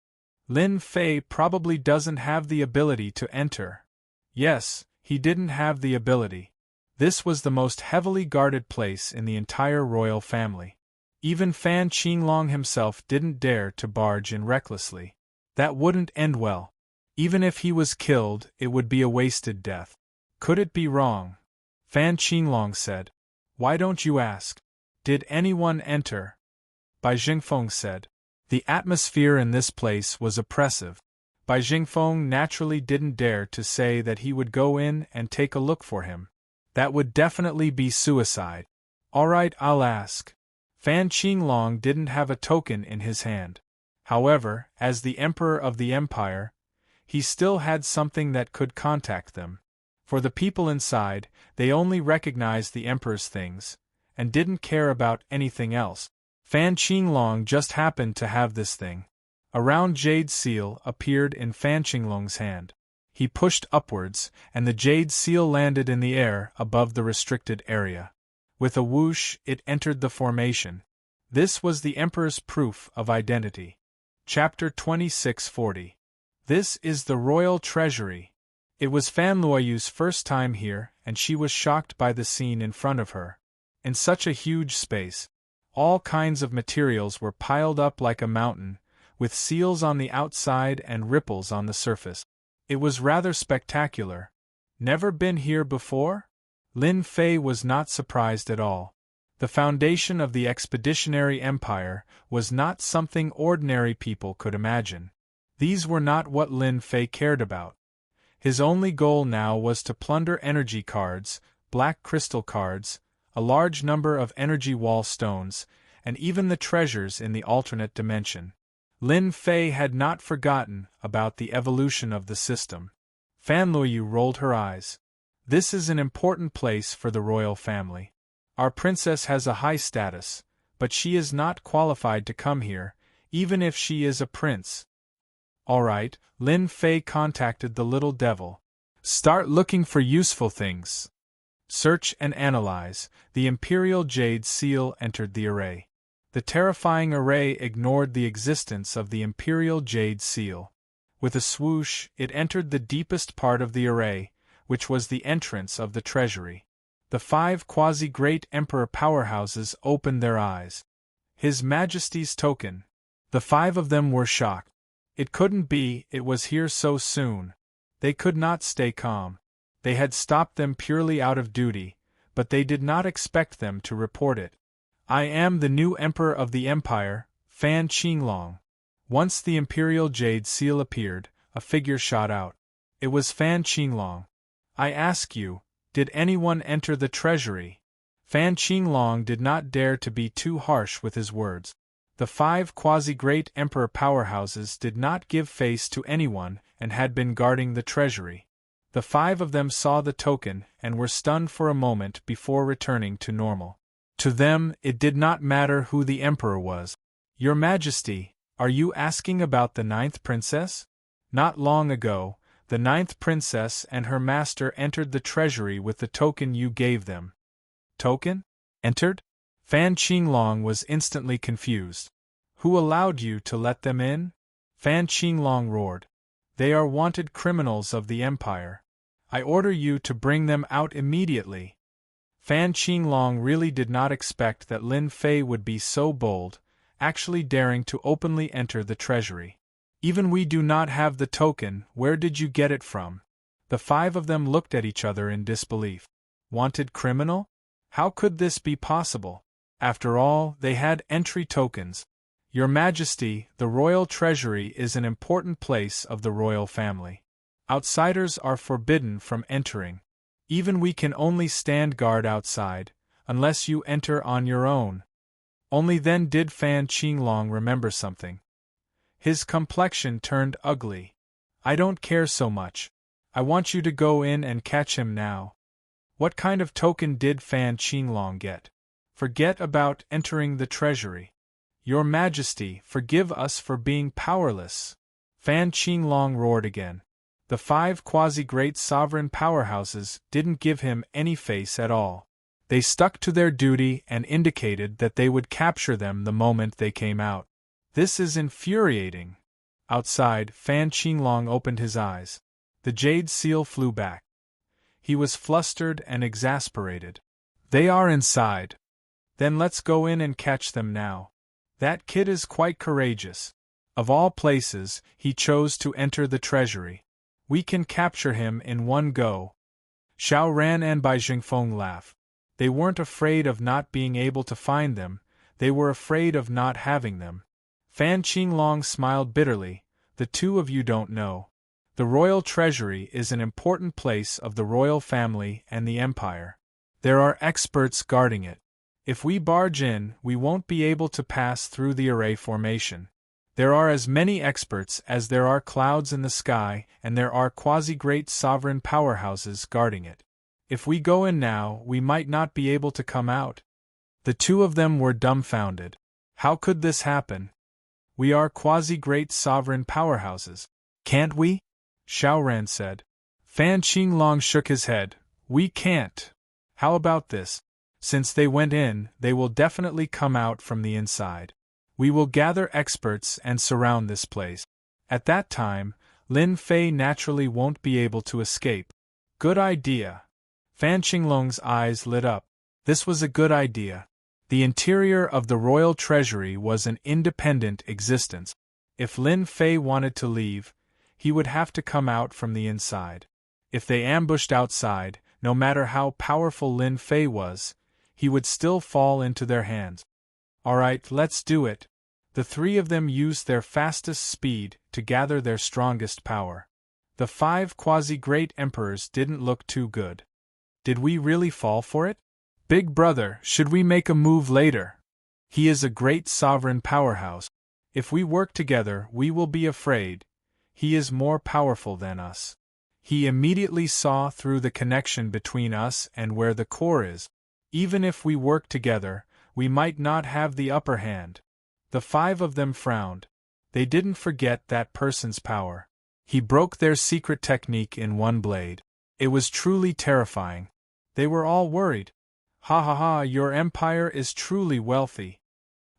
Speaker 1: "Lin Fei probably doesn't have the ability to enter." Yes, he didn't have the ability. This was the most heavily guarded place in the entire royal family. Even Fan Qinglong himself didn't dare to barge in recklessly. That wouldn't end well. Even if he was killed, it would be a wasted death. Could it be wrong? Fan Qinglong said. "Why don't you ask? Did anyone enter?" Bai Jingfeng said. The atmosphere in this place was oppressive. Bai Jingfeng naturally didn't dare to say that he would go in and take a look for him. That would definitely be suicide. "Alright, I'll ask." Fan Qinglong didn't have a token in his hand. However, as the Emperor of the Empire, he still had something that could contact them. For the people inside, they only recognized the Emperor's things, and didn't care about anything else. Fan Qinglong just happened to have this thing. A round jade seal appeared in Fan Qinglong's hand. He pushed upwards, and the jade seal landed in the air above the restricted area. With a whoosh, it entered the formation. This was the Emperor's proof of identity. Chapter 2640. This is the Royal Treasury. It was Fan Luoyu's first time here, and she was shocked by the scene in front of her. In such a huge space, all kinds of materials were piled up like a mountain, with seals on the outside and ripples on the surface. It was rather spectacular. Never been here before? Lin Fei was not surprised at all. The foundation of the expeditionary empire was not something ordinary people could imagine. These were not what Lin Fei cared about. His only goal now was to plunder energy cards, black crystal cards, a large number of energy wall stones, and even the treasures in the alternate dimension. Lin Fei had not forgotten about the evolution of the system. Fan Luoyu rolled her eyes. "This is an important place for the royal family. Our princess has a high status, but she is not qualified to come here, even if she is a prince." Alright, Lin Fei contacted the little devil. "Start looking for useful things." Search and analyze. The Imperial Jade Seal entered the array. The terrifying array ignored the existence of the Imperial Jade Seal. With a swoosh, it entered the deepest part of the array, which was the entrance of the treasury. The 5 quasi-great Emperor powerhouses opened their eyes. His Majesty's token. The 5 of them were shocked. It couldn't be, it was here so soon. They could not stay calm. They had stopped them purely out of duty, but they did not expect them to report it. I am the new Emperor of the Empire, Fan Qinglong. Once the Imperial Jade Seal appeared, a figure shot out. It was Fan Qinglong. I ask you, did anyone enter the treasury? Fan Qinglong did not dare to be too harsh with his words. The 5 quasi-great Emperor powerhouses did not give face to anyone and had been guarding the treasury. The 5 of them saw the token and were stunned for a moment before returning to normal. To them, it did not matter who the Emperor was. Your Majesty, are you asking about the 9th princess? Not long ago, the 9th princess and her master entered the treasury with the token you gave them. Token? Entered? Fan Qinglong was instantly confused. Who allowed you to let them in? Fan Qinglong roared. They are wanted criminals of the Empire. I order you to bring them out immediately. Fan Qinglong really did not expect that Lin Fei would be so bold, actually daring to openly enter the treasury. Even we do not have the token, where did you get it from? The 5 of them looked at each other in disbelief. Wanted criminal? How could this be possible? After all, they had entry tokens. Your Majesty, the royal treasury is an important place of the royal family. Outsiders are forbidden from entering. Even we can only stand guard outside, unless you enter on your own. Only then did Fan Qinglong remember something. His complexion turned ugly. I don't care so much. I want you to go in and catch him now. What kind of token did Fan Qinglong get? Forget about entering the treasury. Your Majesty, forgive us for being powerless. Fan Qinglong roared again. The 5 quasi-great sovereign powerhouses didn't give him any face at all. They stuck to their duty and indicated that they would capture them the moment they came out. This is infuriating. Outside, Fan Qinglong opened his eyes. The Jade Seal flew back. He was flustered and exasperated. They are inside. Then let's go in and catch them now. That kid is quite courageous. Of all places, he chose to enter the treasury. We can capture him in one go. Xiao Ran and Bai Jingfeng laughed. They weren't afraid of not being able to find them, they were afraid of not having them. Fan Qinglong smiled bitterly. The 2 of you don't know. The royal treasury is an important place of the royal family and the empire. There are experts guarding it. If we barge in, we won't be able to pass through the array formation. There are as many experts as there are clouds in the sky, and there are quasi-great sovereign powerhouses guarding it. If we go in now, we might not be able to come out. The 2 of them were dumbfounded. How could this happen? We are quasi-great sovereign powerhouses. Can't we? Xiao Ran said. Fan Qinglong shook his head. We can't. How about this? Since they went in, they will definitely come out from the inside. We will gather experts and surround this place. At that time, Lin Fei naturally won't be able to escape. Good idea. Fan Qinglong's eyes lit up. This was a good idea. The interior of the royal treasury was an independent existence. If Lin Fei wanted to leave, he would have to come out from the inside. If they ambushed outside, no matter how powerful Lin Fei was, he would still fall into their hands. All right, let's do it. The 3 of them used their fastest speed to gather their strongest power. The 5 quasi-great emperors didn't look too good. Did we really fall for it? Big brother, should we make a move later? He is a great sovereign powerhouse. If we work together, we will be afraid. He is more powerful than us. He immediately saw through the connection between us and where the core is. Even if we work together, we might not have the upper hand. The 5 of them frowned. They didn't forget that person's power. He broke their secret technique in one blade. It was truly terrifying. They were all worried. Ha ha ha, your empire is truly wealthy.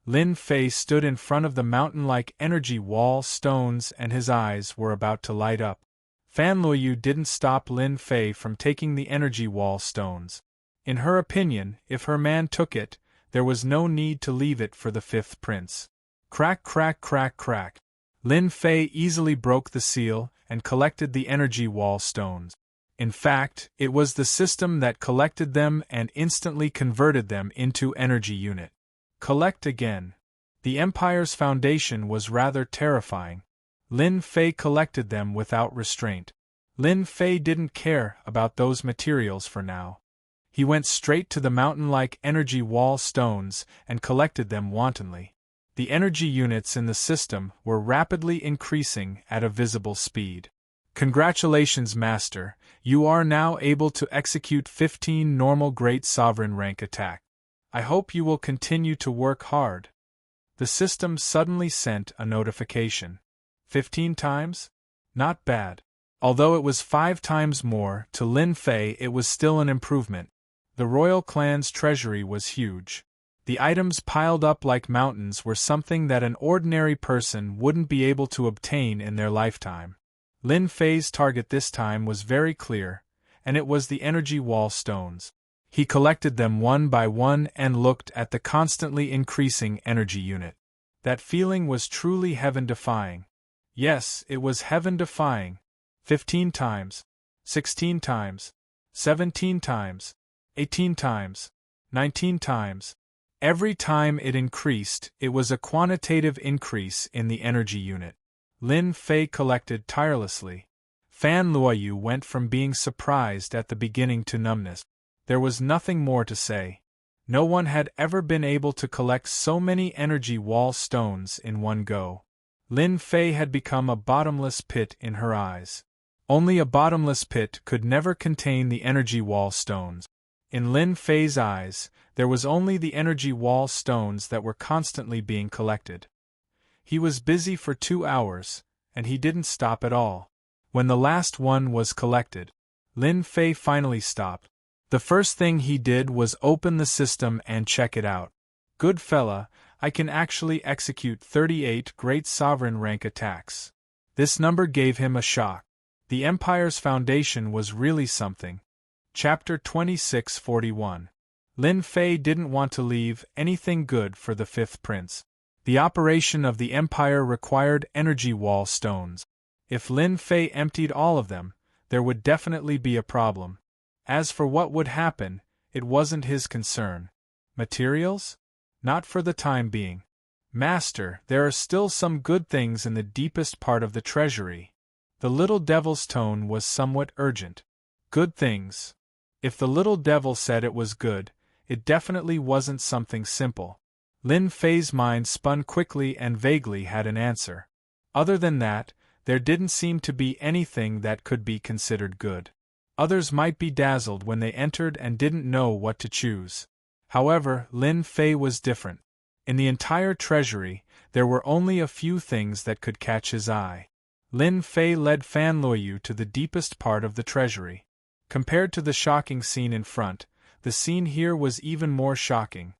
Speaker 1: Lin Fei stood in front of the mountain-like energy wall stones and his eyes were about to light up. Fan Luoyu didn't stop Lin Fei from taking the energy wall stones. In her opinion, if her man took it, there was no need to leave it for the fifth prince. Crack crack crack crack. Lin Fei easily broke the seal and collected the energy wall stones. In fact, it was the system that collected them and instantly converted them into energy unit. Collect again. The Empire's foundation was rather terrifying. Lin Fei collected them without restraint. Lin Fei didn't care about those materials for now. He went straight to the mountain-like energy wall stones and collected them wantonly. The energy units in the system were rapidly increasing at a visible speed. Congratulations, Master, you are now able to execute 15 normal Great Sovereign rank attack. I hope you will continue to work hard. The system suddenly sent a notification. 15 times? Not bad. Although it was 5 times more, to Lin Fei it was still an improvement. The royal clan's treasury was huge. The items piled up like mountains were something that an ordinary person wouldn't be able to obtain in their lifetime. Lin Fei's target this time was very clear, and it was the energy wall stones. He collected them one by one and looked at the constantly increasing energy unit. That feeling was truly heaven-defying. Yes, it was heaven-defying. 15 times, 16 times, 17 times, 18 times, 19 times. Every time it increased, it was a quantitative increase in the energy unit. Lin Fei collected tirelessly. Fan Luoyu went from being surprised at the beginning to numbness. There was nothing more to say. No one had ever been able to collect so many energy wall stones in one go. Lin Fei had become a bottomless pit in her eyes. Only a bottomless pit could never contain the energy wall stones. In Lin Fei's eyes, there was only the energy wall stones that were constantly being collected. He was busy for 2 hours, and he didn't stop at all. When the last one was collected, Lin Fei finally stopped. The first thing he did was open the system and check it out. Good fella, I can actually execute 38 Great Sovereign rank attacks. This number gave him a shock. The Empire's foundation was really something. Chapter 2641. Lin Fei didn't want to leave anything good for the fifth prince. The operation of the Empire required energy wall stones. If Lin Fei emptied all of them, there would definitely be a problem. As for what would happen, it wasn't his concern. Materials? Not for the time being. Master, there are still some good things in the deepest part of the treasury. The little devil's tone was somewhat urgent. Good things. If the little devil said it was good, it definitely wasn't something simple. Lin Fei's mind spun quickly and vaguely had an answer. Other than that, there didn't seem to be anything that could be considered good. Others might be dazzled when they entered and didn't know what to choose. However, Lin Fei was different. In the entire treasury, there were only a few things that could catch his eye. Lin Fei led Fan Luoyu to the deepest part of the treasury. Compared to the shocking scene in front, the scene here was even more shocking.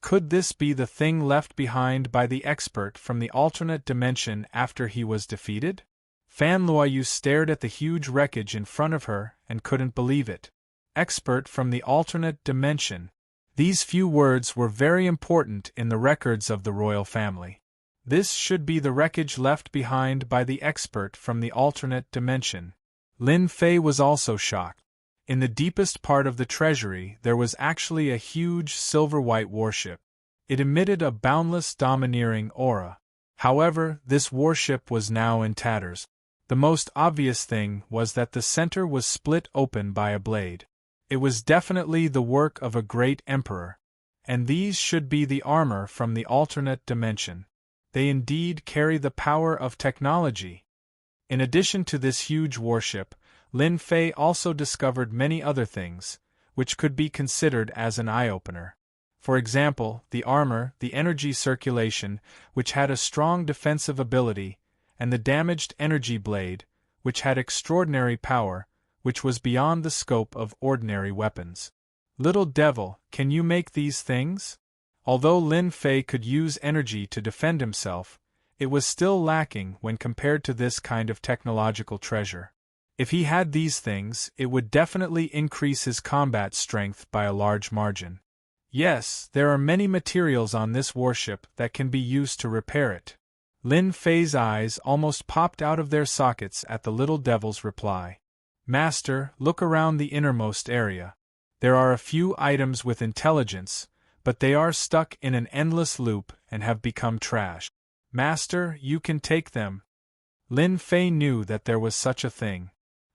Speaker 1: Could this be the thing left behind by the expert from the alternate dimension after he was defeated? Fan Luoyu stared at the huge wreckage in front of her and couldn't believe it. Expert from the alternate dimension. These few words were very important in the records of the royal family. This should be the wreckage left behind by the expert from the alternate dimension. Lin Fei was also shocked. In the deepest part of the treasury there was actually a huge silver-white warship. It emitted a boundless domineering aura. However, this warship was now in tatters. The most obvious thing was that the center was split open by a blade. It was definitely the work of a great emperor. And these should be the armor from the alternate dimension. They indeed carry the power of technology. In addition to this huge warship, Lin Fei also discovered many other things, which could be considered as an eye-opener. For example, the armor, the energy circulation, which had a strong defensive ability, and the damaged energy blade, which had extraordinary power, which was beyond the scope of ordinary weapons. Little devil, can you make these things? Although Lin Fei could use energy to defend himself, it was still lacking when compared to this kind of technological treasure. If he had these things, it would definitely increase his combat strength by a large margin. Yes, there are many materials on this warship that can be used to repair it. Lin Fei's eyes almost popped out of their sockets at the little devil's reply. Master, look around the innermost area. There are a few items with intelligence, but they are stuck in an endless loop and have become trash. Master, you can take them. Lin Fei knew that there was such a thing.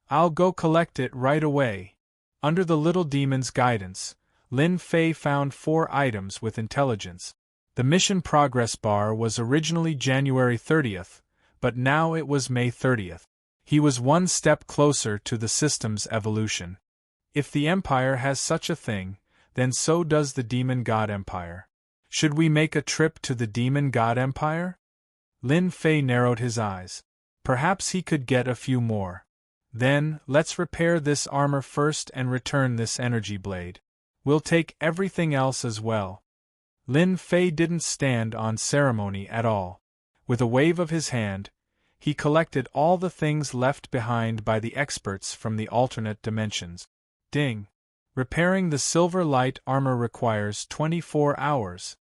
Speaker 1: I'll go collect it right away. Under the little demon's guidance, Lin Fei found 4 items with intelligence. The mission progress bar was originally January 30th, but now it was May 30th. He was one step closer to the system's evolution. If the Empire has such a thing, then so does the Demon God Empire. Should we make a trip to the Demon God Empire? Lin Fei narrowed his eyes. Perhaps he could get a few more. Then, let's repair this armor first and return this energy blade. We'll take everything else as well. Lin Fei didn't stand on ceremony at all. With a wave of his hand, he collected all the things left behind by the experts from the alternate dimensions. Ding! Repairing the silver light armor requires 24 hours.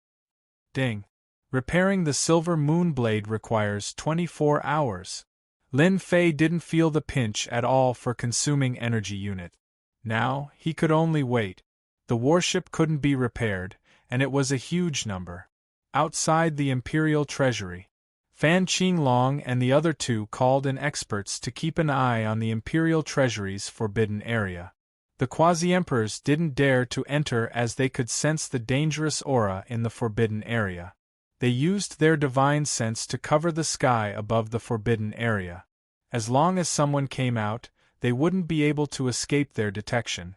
Speaker 1: Ding! Repairing the silver moon blade requires 24 hours. Lin Fei didn't feel the pinch at all for consuming energy unit. Now, he could only wait. The warship couldn't be repaired, and it was a huge number. Outside the Imperial Treasury, Fan Qinglong and the other 2 called in experts to keep an eye on the Imperial Treasury's forbidden area. The Quasi-Emperors didn't dare to enter as they could sense the dangerous aura in the forbidden area. They used their divine sense to cover the sky above the forbidden area. As long as someone came out, they wouldn't be able to escape their detection.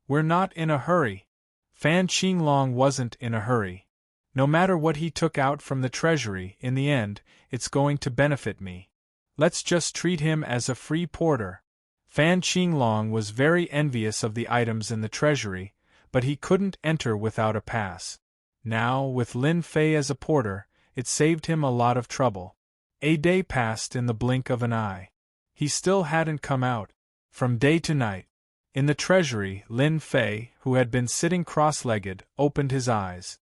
Speaker 1: We're not in a hurry. Fan Qinglong wasn't in a hurry. No matter what he took out from the treasury, in the end, it's going to benefit me. Let's just treat him as a free porter. Fan Qinglong was very envious of the items in the treasury, but he couldn't enter without a pass. Now, with Lin Fei as a porter, it saved him a lot of trouble. A day passed in the blink of an eye. He still hadn't come out. From day to night. In the treasury, Lin Fei, who had been sitting cross-legged, opened his eyes.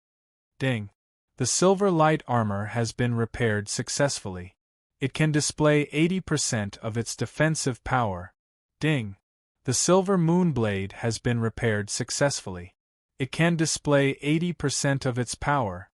Speaker 1: Ding! The silver light armor has been repaired successfully. It can display 80% of its defensive power. Ding! The silver moon blade has been repaired successfully. It can display 80% of its power.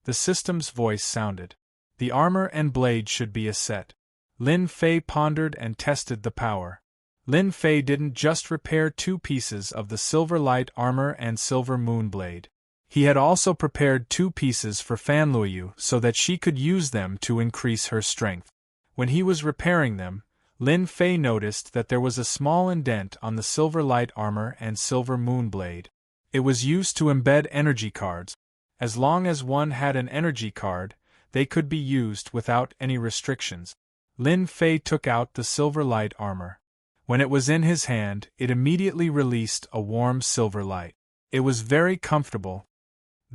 Speaker 1: The system's voice sounded. The armor and blade should be a set. Lin Fei pondered and tested the power. Lin Fei didn't just repair 2 pieces of the silver light armor and silver moon blade. He had also prepared 2 pieces for Fan Luoyu so that she could use them to increase her strength. When he was repairing them, Lin Fei noticed that there was a small indent on the silver light armor and silver moon blade. It was used to embed energy cards. As long as one had an energy card, they could be used without any restrictions. Lin Fei took out the silver light armor. When it was in his hand, it immediately released a warm silver light. It was very comfortable.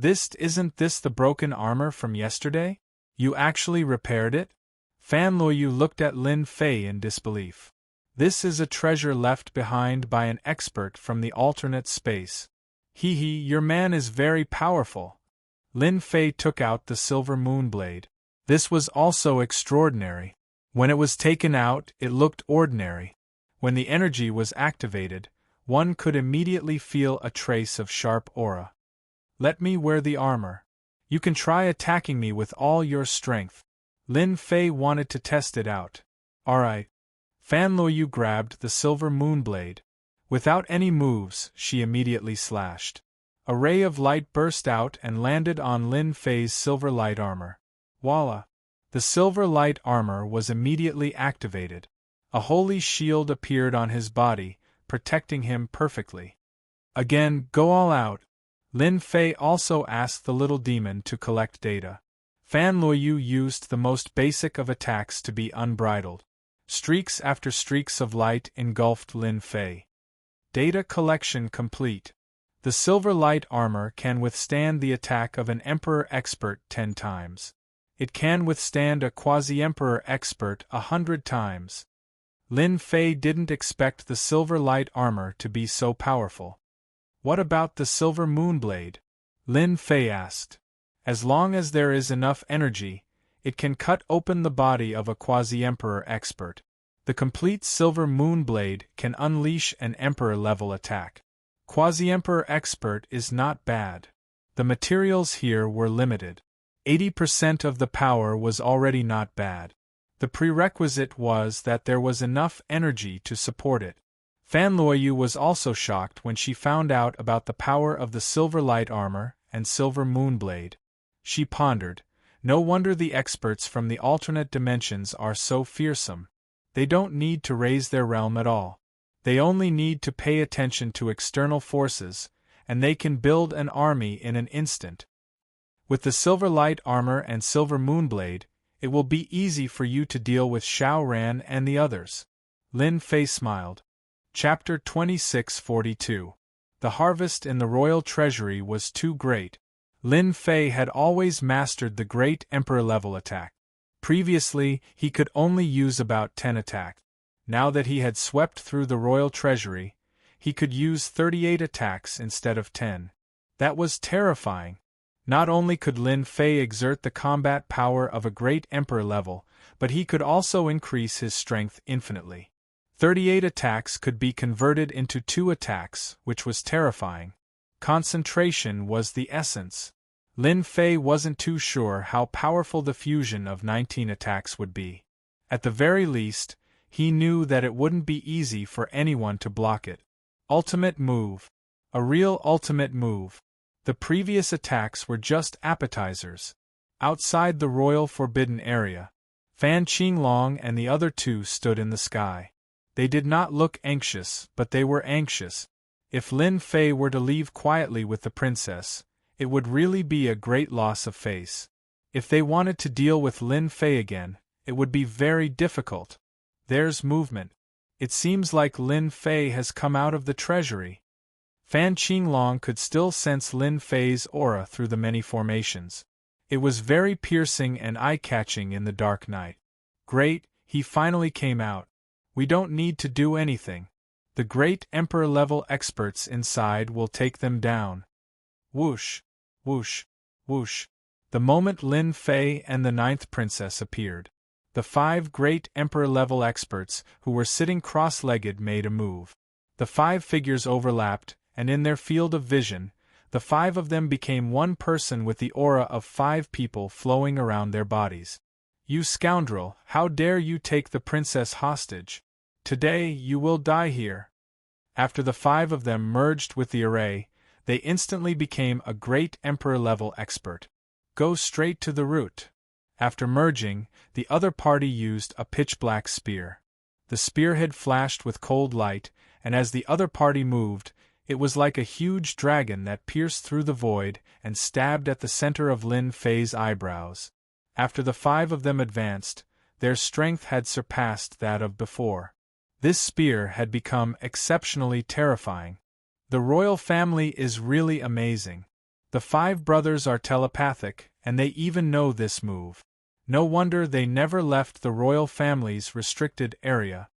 Speaker 1: Isn't this the broken armor from yesterday? You actually repaired it? Fan Luoyu looked at Lin Fei in disbelief. This is a treasure left behind by an expert from the alternate space. Hee, your man is very powerful. Lin Fei took out the silver moon blade. This was also extraordinary. When it was taken out, it looked ordinary. When the energy was activated, one could immediately feel a trace of sharp aura. Let me wear the armor. You can try attacking me with all your strength. Lin Fei wanted to test it out. Alright. Fan Luoyu grabbed the silver moon blade. Without any moves, she immediately slashed. A ray of light burst out and landed on Lin Fei's silver light armor. Voila! The silver light armor was immediately activated. A holy shield appeared on his body, protecting him perfectly. Again, go all out. Lin Fei also asked the little demon to collect data. Fan Luoyu used the most basic of attacks to be unbridled. Streaks after streaks of light engulfed Lin Fei. Data collection complete. The silver light armor can withstand the attack of an Emperor Expert 10 times. It can withstand a Quasi-Emperor Expert 100 times. Lin Fei didn't expect the silver light armor to be so powerful. What about the silver moonblade? Lin Fei asked. As long as there is enough energy, it can cut open the body of a Quasi-Emperor Expert. The complete silver moonblade can unleash an Emperor-level attack. Quasi-Emperor Expert is not bad. The materials here were limited. 80% of the power was already not bad. The prerequisite was that there was enough energy to support it. Fan Luoyu was also shocked when she found out about the power of the silver light armor and silver moonblade. She pondered, no wonder the experts from the alternate dimensions are so fearsome. They don't need to raise their realm at all. They only need to pay attention to external forces, and they can build an army in an instant. With the silver light armor and silver moonblade, it will be easy for you to deal with Xiao Ran and the others. Lin Fei smiled. Chapter 2642. The harvest in the royal treasury was too great. Lin Fei had always mastered the great Emperor-level attack. Previously, he could only use about 10 attacks. Now that he had swept through the royal treasury, he could use 38 attacks instead of 10. That was terrifying. Not only could Lin Fei exert the combat power of a great Emperor level, but he could also increase his strength infinitely. 38 attacks could be converted into 2 attacks, which was terrifying. Concentration was the essence. Lin Fei wasn't too sure how powerful the fusion of 19 attacks would be. At the very least, he knew that it wouldn't be easy for anyone to block it. Ultimate move. A real ultimate move. The previous attacks were just appetizers. Outside the royal forbidden area, Fan Qinglong and the other two stood in the sky. They did not look anxious, but they were anxious. If Lin Fei were to leave quietly with the princess, it would really be a great loss of face. If they wanted to deal with Lin Fei again, it would be very difficult. There's movement. It seems like Lin Fei has come out of the treasury. Fan Qinglong could still sense Lin Fei's aura through the many formations. It was very piercing and eye-catching in the dark night. Great, he finally came out. We don't need to do anything. The great Emperor-level experts inside will take them down. Whoosh, whoosh, whoosh. The moment Lin Fei and the 9th princess appeared, the 5 great Emperor-level experts who were sitting cross-legged made a move. The 5 figures overlapped, and in their field of vision, the 5 of them became one person with the aura of 5 people flowing around their bodies. You scoundrel, how dare you take the princess hostage? Today you will die here. After the 5 of them merged with the array, they instantly became a great Emperor-level expert. Go straight to the root. After merging, the other party used a pitch-black spear. The spearhead flashed with cold light, and as the other party moved, it was like a huge dragon that pierced through the void and stabbed at the center of Lin Fei's eyebrows. After the 5 of them advanced, their strength had surpassed that of before. This spear had become exceptionally terrifying. The royal family is really amazing. The 5 brothers are telepathic, and they even know this move. No wonder they never left the royal family's restricted area.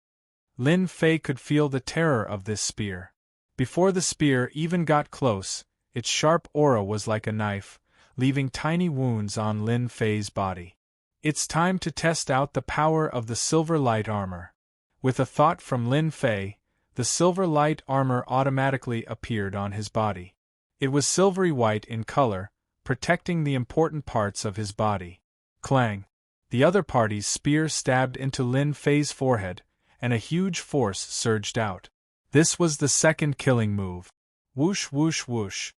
Speaker 1: Lin Fei could feel the terror of this spear. Before the spear even got close, its sharp aura was like a knife, leaving tiny wounds on Lin Fei's body. It's time to test out the power of the silver light armor. With a thought from Lin Fei, the silver light armor automatically appeared on his body. It was silvery white in color, protecting the important parts of his body. Clang! The other party's spear stabbed into Lin Fei's forehead, and a huge force surged out. This was the second killing move. Whoosh whoosh whoosh.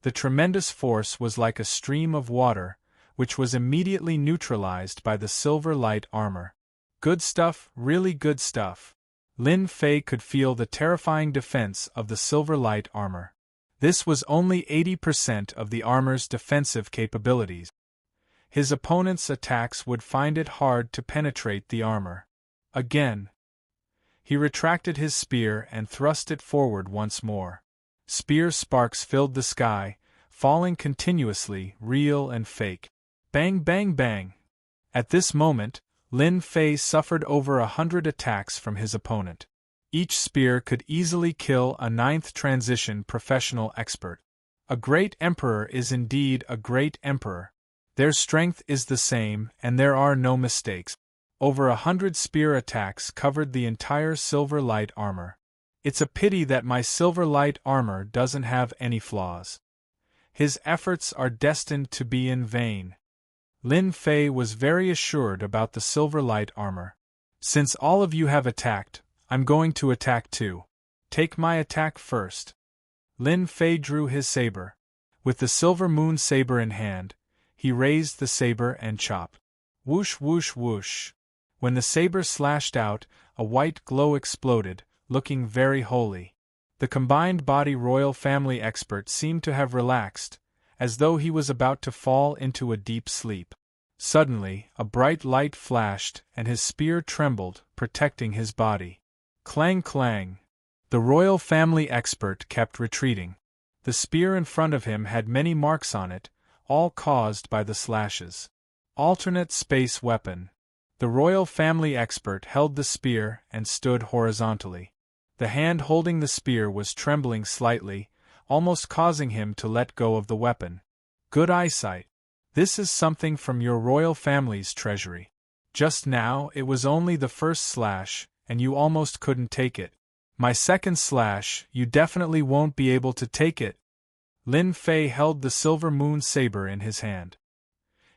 Speaker 1: The tremendous force was like a stream of water, which was immediately neutralized by the silver light armor. Good stuff, really good stuff. Lin Fei could feel the terrifying defense of the silver light armor. This was only 80% of the armor's defensive capabilities. His opponent's attacks would find it hard to penetrate the armor. Again. He retracted his spear and thrust it forward once more. Spear sparks filled the sky, falling continuously, real and fake. Bang, bang, bang. At this moment, Lin Fei suffered over 100 attacks from his opponent. Each spear could easily kill a 9th transition professional expert. A great emperor is indeed a great emperor. Their strength is the same, and there are no mistakes. Over 100 spear attacks covered the entire silver light armor. It's a pity that my silver light armor doesn't have any flaws. His efforts are destined to be in vain. Lin Fei was very assured about the silver light armor. Since all of you have attacked, I'm going to attack too. Take my attack first. Lin Fei drew his saber. With the silver moon saber in hand, he raised the saber and chopped. Whoosh, whoosh, whoosh. When the saber slashed out, a white glow exploded, looking very holy. The combined body royal family expert seemed to have relaxed, as though he was about to fall into a deep sleep. Suddenly, a bright light flashed, and his spear trembled, protecting his body. Clang, clang. The royal family expert kept retreating. The spear in front of him had many marks on it, all caused by the slashes. Alternate space weapon. The royal family expert held the spear and stood horizontally. The hand holding the spear was trembling slightly, almost causing him to let go of the weapon. Good eyesight. This is something from your royal family's treasury. Just now it was only the first slash, and you almost couldn't take it. My second slash, you definitely won't be able to take it. Lin Fei held the silver moon saber in his hand.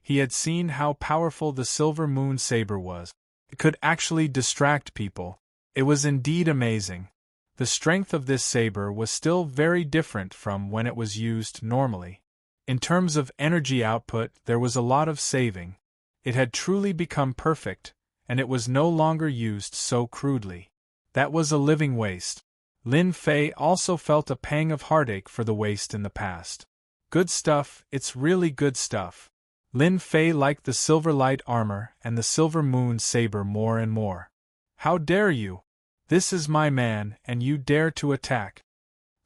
Speaker 1: He had seen how powerful the silver moon saber was. It could actually distract people. It was indeed amazing. The strength of this saber was still very different from when it was used normally. In terms of energy output, there was a lot of saving. It had truly become perfect, and it was no longer used so crudely. That was a living waste. Lin Fei also felt a pang of heartache for the waste in the past. Good stuff, it's really good stuff. Lin Fei liked the silver light armor and the silver moon saber more and more. How dare you? This is my man, and you dare to attack.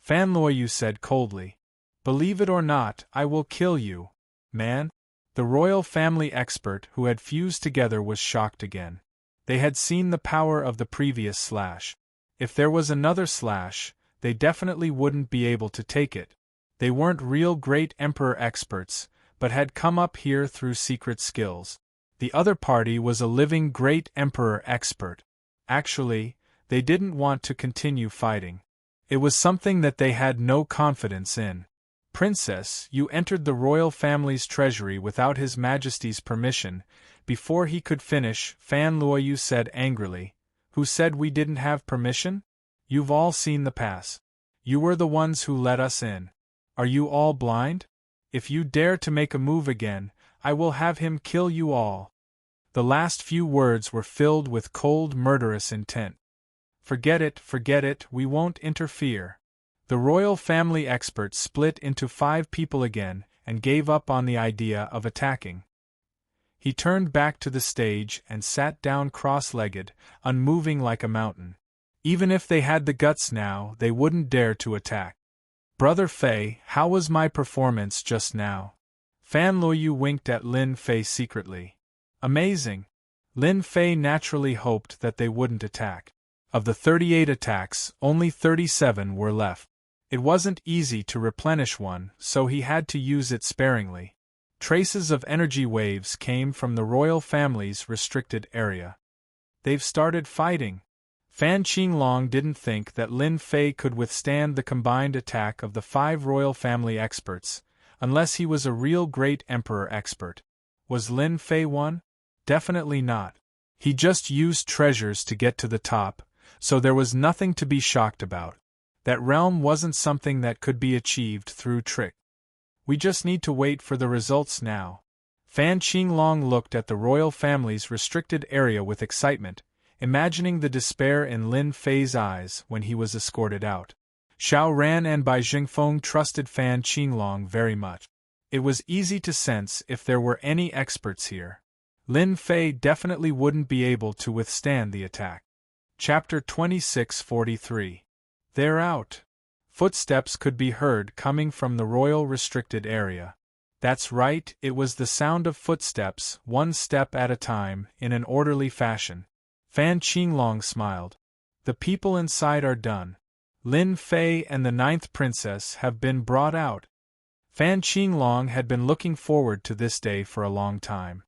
Speaker 1: Fan Luoyu said coldly. Believe it or not, I will kill you, man. The royal family expert who had fused together was shocked again. They had seen the power of the previous slash. If there was another slash, they definitely wouldn't be able to take it. They weren't real great emperor experts, but had come up here through secret skills. The other party was a living great emperor expert. Actually, they didn't want to continue fighting. It was something that they had no confidence in. Princess, you entered the royal family's treasury without His Majesty's permission. Before he could finish, Fan Luoyu said angrily, Who said we didn't have permission? You've all seen the pass. You were the ones who let us in. Are you all blind? If you dare to make a move again, I will have him kill you all. The last few words were filled with cold, murderous intent. Forget it, we won't interfere. The royal family expert split into 5 people again and gave up on the idea of attacking. He turned back to the stage and sat down cross-legged, unmoving like a mountain. Even if they had the guts now, they wouldn't dare to attack. Brother Fei, how was my performance just now? Fan Luoyu winked at Lin Fei secretly. Amazing. Lin Fei naturally hoped that they wouldn't attack. Of the 38 attacks, only 37 were left. It wasn't easy to replenish one, so he had to use it sparingly. Traces of energy waves came from the royal family's restricted area. They've started fighting. Fan Qinglong didn't think that Lin Fei could withstand the combined attack of the 5 royal family experts, unless he was a real great emperor expert. Was Lin Fei one? Definitely not. He just used treasures to get to the top, so there was nothing to be shocked about. That realm wasn't something that could be achieved through trick. We just need to wait for the results now. Fan Qinglong looked at the royal family's restricted area with excitement, imagining the despair in Lin Fei's eyes when he was escorted out. Xiao Ran and Bai Jingfeng trusted Fan Qinglong very much. It was easy to sense if there were any experts here. Lin Fei definitely wouldn't be able to withstand the attack. Chapter 2643. They're out. Footsteps could be heard coming from the royal restricted area. That's right, it was the sound of footsteps, one step at a time, in an orderly fashion. Fan Qinglong smiled. The people inside are done. Lin Fei and the 9th princess have been brought out. Fan Qinglong had been looking forward to this day for a long time.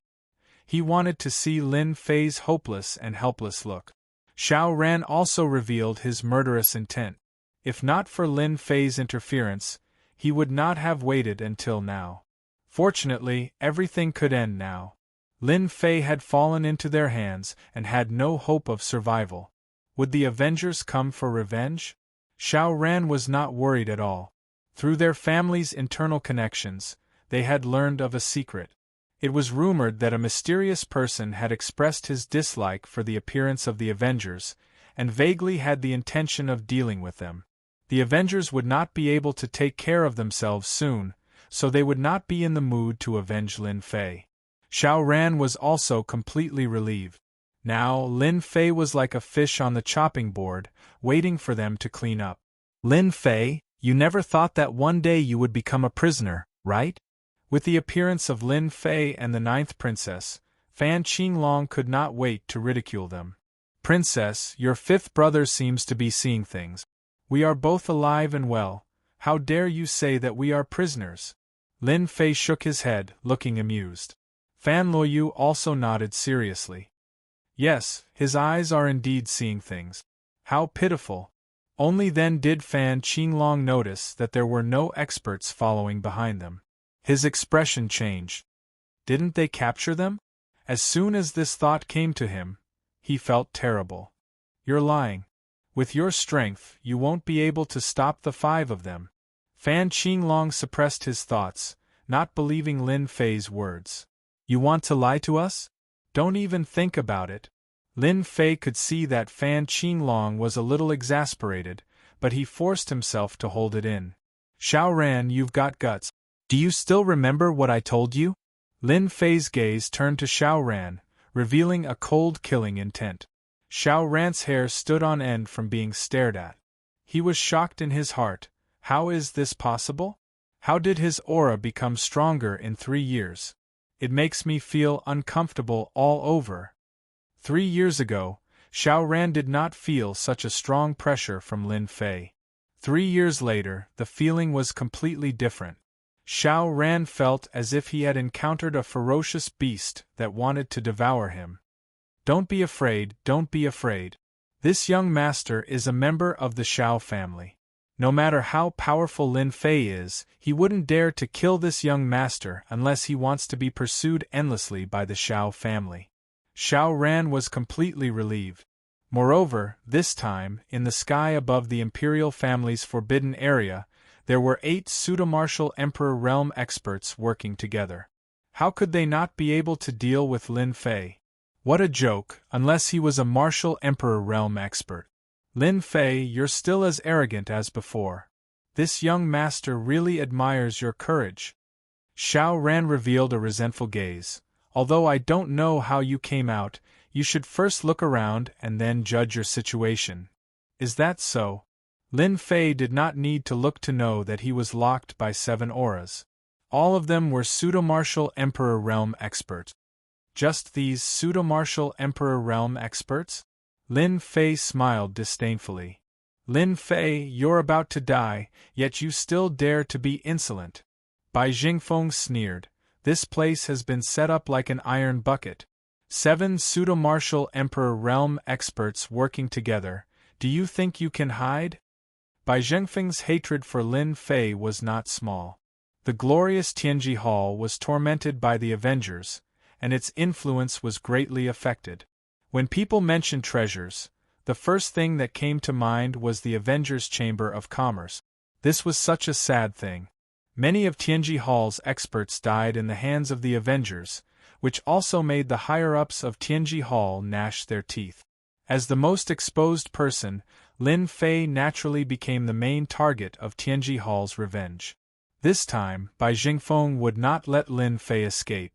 Speaker 1: He wanted to see Lin Fei's hopeless and helpless look. Xiao Ran also revealed his murderous intent. If not for Lin Fei's interference, he would not have waited until now. Fortunately, everything could end now. Lin Fei had fallen into their hands and had no hope of survival. Would the Avengers come for revenge? Xiao Ran was not worried at all. Through their family's internal connections, they had learned of a secret. It was rumored that a mysterious person had expressed his dislike for the appearance of the Avengers, and vaguely had the intention of dealing with them. The Avengers would not be able to take care of themselves soon, so they would not be in the mood to avenge Lin Fei. Xiao Ran was also completely relieved. Now, Lin Fei was like a fish on the chopping board, waiting for them to clean up. Lin Fei, you never thought that one day you would become a prisoner, right? With the appearance of Lin Fei and the 9th princess, Fan Qinglong could not wait to ridicule them. Princess, your 5th brother seems to be seeing things. We are both alive and well. How dare you say that we are prisoners? Lin Fei shook his head, looking amused. Fan Luoyu also nodded seriously. Yes, his eyes are indeed seeing things. How pitiful. Only then did Fan Qinglong notice that there were no experts following behind them. His expression changed. Didn't they capture them? As soon as this thought came to him, he felt terrible. You're lying. With your strength, you won't be able to stop the 5 of them. Fan Qinglong suppressed his thoughts, not believing Lin Fei's words. You want to lie to us? Don't even think about it. Lin Fei could see that Fan Qinglong was a little exasperated, but he forced himself to hold it in. Xiao Ran, you've got guts. Do you still remember what I told you? Lin Fei's gaze turned to Xiao Ran, revealing a cold killing intent. Xiao Ran's hair stood on end from being stared at. He was shocked in his heart. How is this possible? How did his aura become stronger in 3 years? It makes me feel uncomfortable all over. 3 years ago, Xiao Ran did not feel such a strong pressure from Lin Fei. 3 years later, the feeling was completely different. Xiao Ran felt as if he had encountered a ferocious beast that wanted to devour him. Don't be afraid, don't be afraid. This young master is a member of the Xiao family. No matter how powerful Lin Fei is, he wouldn't dare to kill this young master unless he wants to be pursued endlessly by the Xiao family. Xiao Ran was completely relieved. Moreover, this time, in the sky above the imperial family's forbidden area, there were 8 pseudo-martial Emperor Realm experts working together. How could they not be able to deal with Lin Fei? What a joke, unless he was a martial Emperor Realm expert. Lin Fei, you're still as arrogant as before. This young master really admires your courage. Xiao Ran revealed a resentful gaze. Although I don't know how you came out, you should first look around and then judge your situation. Is that so? Lin Fei did not need to look to know that he was locked by 7 auras. All of them were pseudo-martial Emperor Realm experts. Just these pseudo-martial Emperor Realm experts? Lin Fei smiled disdainfully. Lin Fei, you're about to die, yet you still dare to be insolent. Bai Jingfeng sneered. This place has been set up like an iron bucket. 7 pseudo-martial Emperor Realm experts working together. Do you think you can hide? Bai Zhengfeng's hatred for Lin Fei was not small. The glorious Tianji Hall was tormented by the Avengers, and its influence was greatly affected. When people mentioned treasures, the first thing that came to mind was the Avengers' Chamber of Commerce. This was such a sad thing. Many of Tianji Hall's experts died in the hands of the Avengers, which also made the higher-ups of Tianji Hall gnash their teeth. As the most exposed person, Lin Fei naturally became the main target of Tianji Hall's revenge. This time, Bai Jingfeng would not let Lin Fei escape.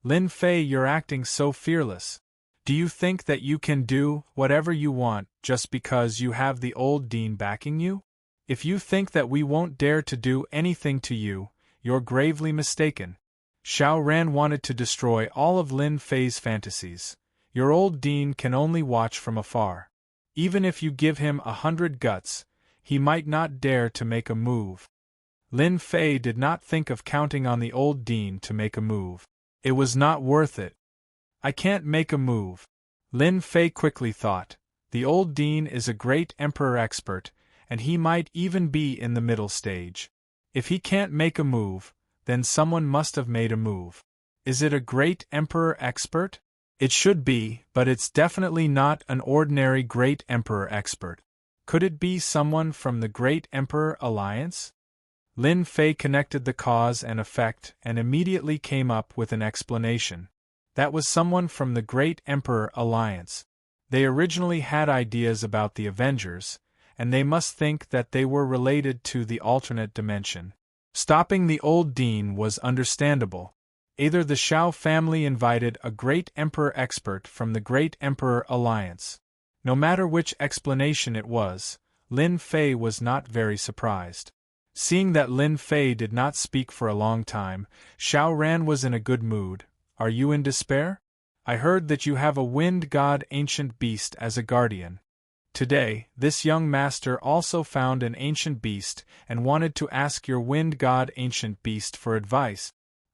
Speaker 1: Lin Fei, you're acting so fearless. Do you think that you can do whatever you want just because you have the old dean backing you? If you think that we won't dare to do anything to you, you're gravely mistaken. Xiao Ran wanted to destroy all of Lin Fei's fantasies. Your old dean can only watch from afar. Even if you give him 100 guts, he might not dare to make a move. Lin Fei did not think of counting on the old dean to make a move. It was not worth it. I can't make a move. Lin Fei quickly thought. The old dean is a great emperor expert, and he might even be in the middle stage. If he can't make a move, then someone must have made a move. Is it a great emperor expert? It should be, but it's definitely not an ordinary great emperor expert. Could it be someone from the Great Emperor Alliance? Lin Fei connected the cause and effect and immediately came up with an explanation. That was someone from the Great Emperor Alliance. They originally had ideas about the Avengers, and they must think that they were related to the alternate dimension. Stopping the old dean was understandable. Either the Xiao family invited a great emperor expert from the Great Emperor Alliance. No matter which explanation it was, Lin Fei was not very surprised. Seeing that Lin Fei did not speak for a long time, Xiao Ran was in a good mood. Are you in despair? I heard that you have a wind god ancient beast as a guardian. Today, this young master also found an ancient beast and wanted to ask your wind god ancient beast for advice.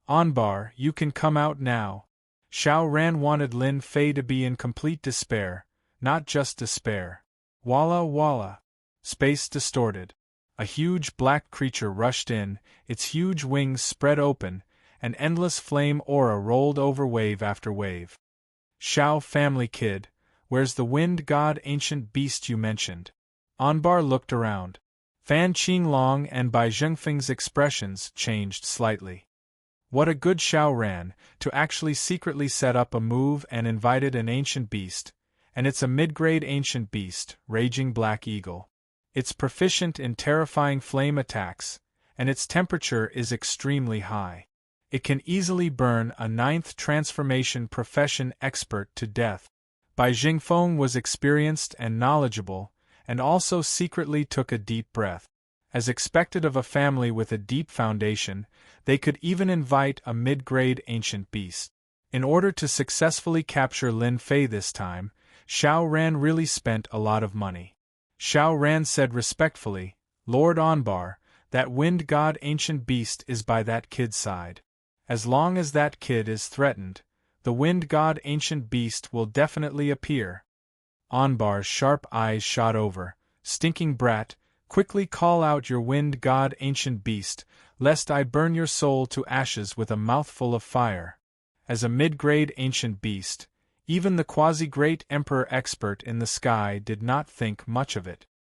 Speaker 1: Anbar, you can come out now. Xiao Ran wanted Lin Fei to be in complete despair, not just despair. Walla walla. Space distorted. A huge black creature rushed in, its huge wings spread open, an endless flame aura rolled over wave after wave. Xiao family kid, where's the wind god ancient beast you mentioned? Anbar looked around. Fan Qinglong and Bai Zhengfeng's expressions changed slightly. What a good Xiao Ran, to actually secretly set up a move and invited an ancient beast, and it's a mid-grade ancient beast, Raging Black Eagle. It's proficient in terrifying flame attacks, and its temperature is extremely high. It can easily burn a 9th transformation profession expert to death. Bai Jingfeng was experienced and knowledgeable, and also secretly took a deep breath. As expected of a family with a deep foundation, they could even invite a mid-grade ancient beast. In order to successfully capture Lin Fei this time, Xiao Ran really spent a lot of money. Xiao Ran said respectfully, Lord Anbar, that wind god ancient beast is by that kid's side. As long as that kid is threatened, the wind god ancient beast will definitely appear. Anbar's sharp eyes shot over. Stinking brat, quickly call out your wind god ancient beast, lest I burn your soul to ashes with a mouthful of fire. As a mid-grade ancient beast, even the quasi-great emperor expert in the sky did not think much of it.